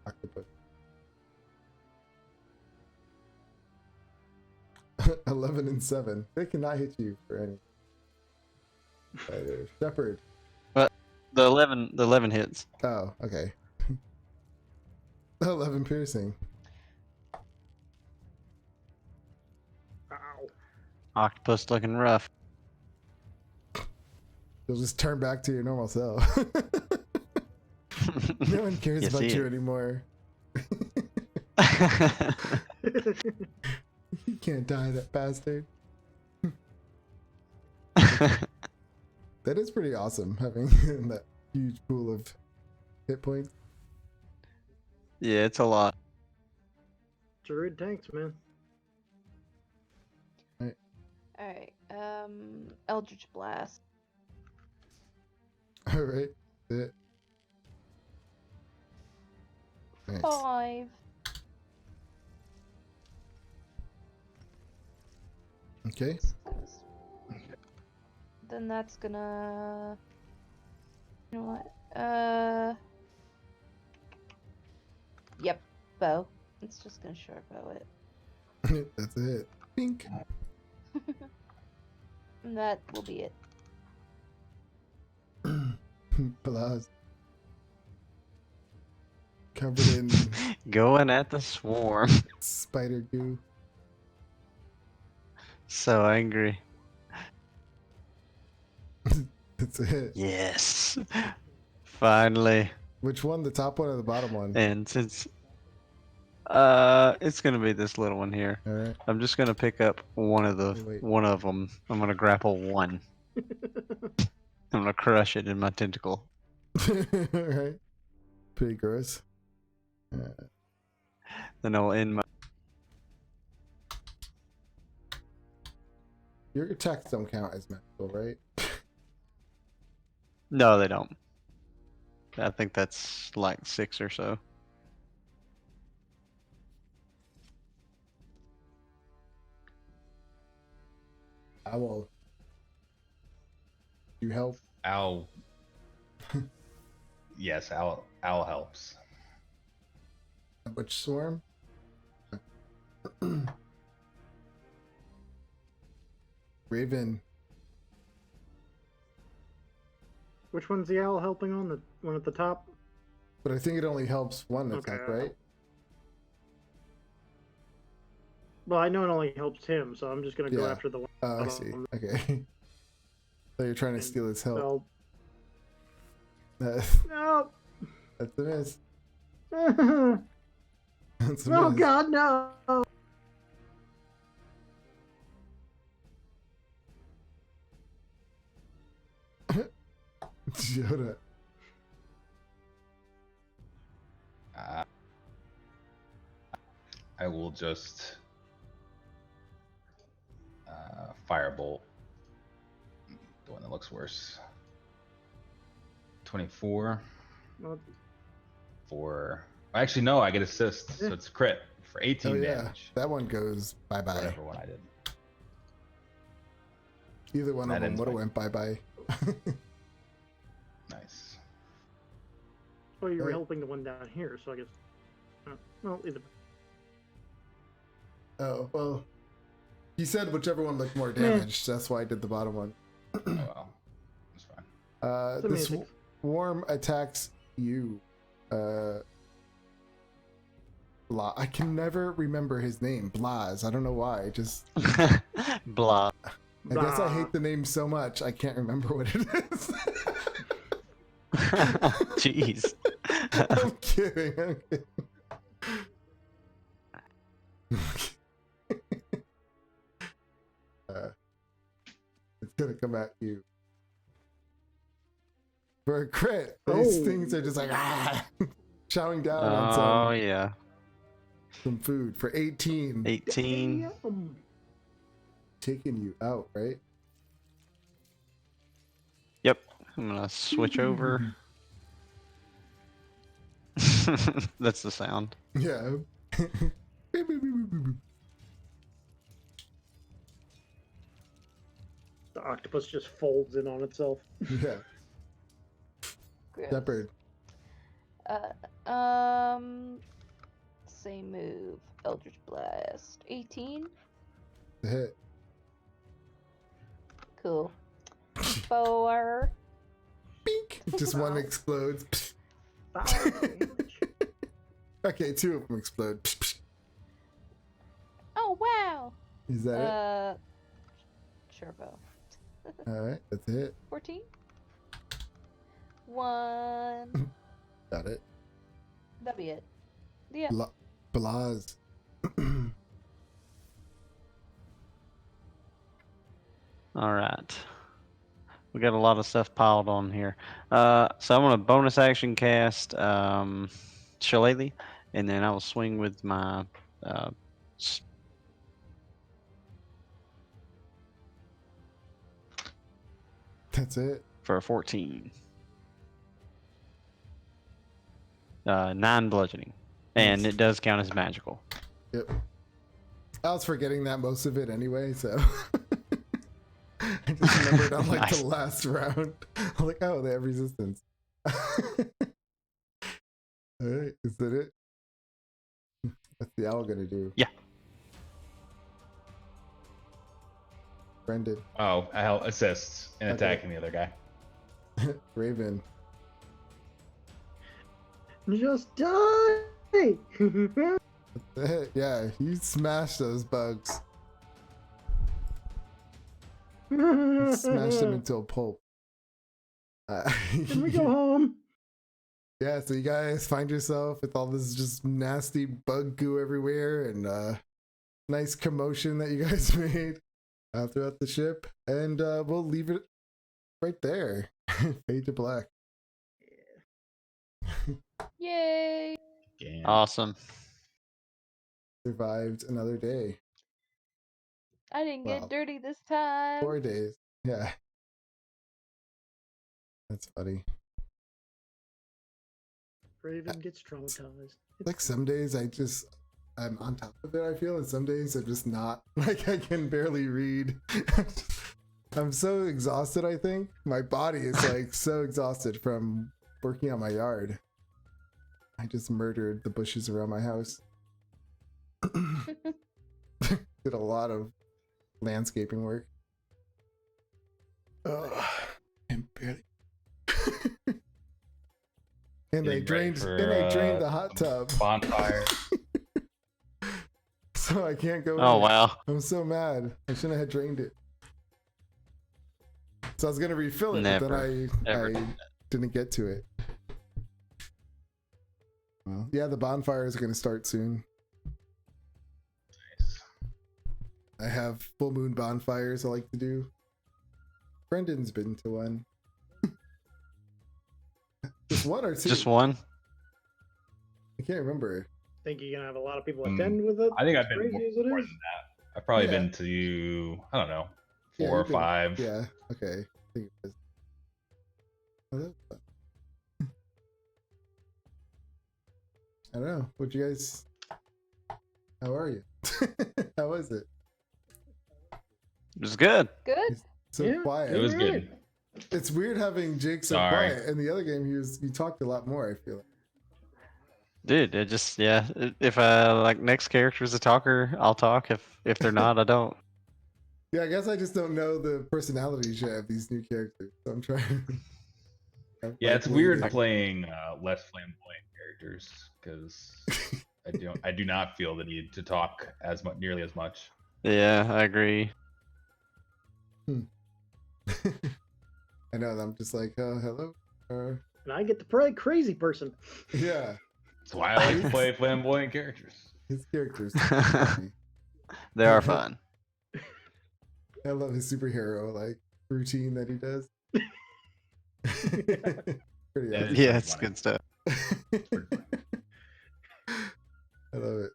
octopus. 11 and 7. They cannot hit you for any. Shepherd. The 11 hits. Oh, okay. 11 piercing. Ow. Octopus looking rough. You'll just turn back to your normal self. No one cares You about see you it. anymore. You can't die, that bastard. That is pretty awesome, having that huge pool of hit points. Yeah, it's a lot. Druid tanks, man. Alright, Eldritch Blast. All right. That's it. Nice. 5. Okay. Then that's gonna... You know what? Yep, bow. It's just gonna short bow it. That's it. Pink. And that will be it. Blast. Covered in Going at the swarm. spider goo. So angry. That's it. Yes. Finally. Which one? The top one or the bottom one? And since it's gonna be this little one here. All right. I'm just gonna pick up one of Wait. them. I'm gonna grapple one. I'm gonna crush it in my tentacle. All right. Pretty gross. Then I'll end my. Your attacks don't count as magical, right? No, they don't. I think that's like 6 or so. I will. You help. Owl. Yes, owl helps. Which swarm? Raven. Which one's the owl helping on? The one at the top? But I think it only helps one Okay. attack, right? Well, I know it only helps him, so I'm just gonna go Yeah. after the one. Oh, I see. Okay. So you're trying to steal his help. So, That's no. a miss. Oh That's a miss. God, no. Yoda. I will just firebolt the one that looks worse. 24 Well, for. Actually, no, I get assist, so it's crit for 18 Oh yeah, damage. that one goes bye bye. Whatever one I did. Either one of That them ends would have my- went bye bye. Nice. Oh, you were Right. helping the one down here, so I guess. Well, either. Oh well, he said whichever one looked more damaged. That's why I did the bottom one. Oh well, it's fine. This Semantics. swarm attacks you. Blah. I can never remember his name. Blaz. I don't know why. Just Blah. I guess I hate the name so much I can't remember what it is. Jeez. I'm kidding. I'm kidding. It's gonna come at you for a crit. These Oh. things are just like chowing down Oh on yeah. some food for 18, 18. Damn. taking you out, right? Yep. I'm gonna switch over. That's the sound. Yeah. The octopus just folds in on itself. Yeah. Gross. Shepherd. Same move. Eldritch Blast. 18. a hit. Cool. 4. Bink! Just one Wow. explodes. 5 damage. Okay, 2 of them explode. Oh wow. Is that Sure, Bo. it? Alright, that's a hit. 14. 1. Got it. That'll be it. Yeah. Blaz. All right. We got a lot of stuff piled on here. So I'm gonna bonus action cast Shillelagh, and then I will swing with my s- That's it. for a 14. 9 bludgeoning, and Nice. it does count as magical. Yep. I was forgetting that most of it anyway, so I just remembered on like Nice. the last round. I'm like, oh, they have resistance. Alright, is that it? What's the owl gonna do? Yeah. Brendan. Oh, I'll assist in Okay. attacking the other guy. Raven. Just die! Yeah, you smashed those bugs. Smashed them into a pulp. Can we go home? Yeah, so you guys find yourself with all this just nasty bug goo everywhere and nice commotion that you guys made throughout the ship. And we'll leave it right there. Fade to black. Yay. Yeah. Awesome. Survived another day. I didn't Wow. get dirty this time. 4 days. Yeah. That's funny. Raven gets traumatized. Like some days I'm on top of it, I feel, and some days I'm just not. Like I can barely read. I'm so exhausted, I think. My body is like so exhausted from working on my yard. I just murdered the bushes around my house. Did a lot of landscaping work. Ugh, I'm barely. And I Getting ready drained for, the hot tub. Bonfire. So I can't go Oh in. wow. I'm so mad. I shouldn't have drained it. So I was gonna refill it, but Never, then ever I do that. didn't get to it. Well, yeah, the bonfires are gonna start soon. Nice. I have full moon bonfires I like to do. Brendan's been to one. Just one or two? Just one. I can't remember. Think you're gonna have a lot of people attend with it? I think as I've been crazy as it more is? than that. I've probably Yeah. been to, I don't know, Yeah, 4 or you've been- 5. Yeah, okay. I think it was. Oh, that's fun. I don't know. What you guys? How are you? How was it? It was good. Good. So Yeah, quiet. It was Alright. good. It's weird having Jake so Sorry. quiet. In the other game, you talked a lot more. I feel. Dude, it just if like next character's a talker, I'll talk. If they're not, I don't. Yeah, I guess I just don't know the personalities yet of these new characters. So I'm trying. Yeah, like, it's weird waiting. playing less flamboyant characters because I do not feel the need to talk as much, nearly as much. Yeah, I agree. I know. I'm just like, hello. And I get to play crazy person. Yeah, That's why I like to play flamboyant characters. his characters. funny. They are fun. I love his superhero like routine that he does. Pretty Yeah, awesome. It's Yeah, pretty it's funny. good stuff. I love it.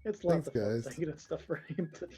It's lots Thanks, of fun guys. thinking of stuff for him to do.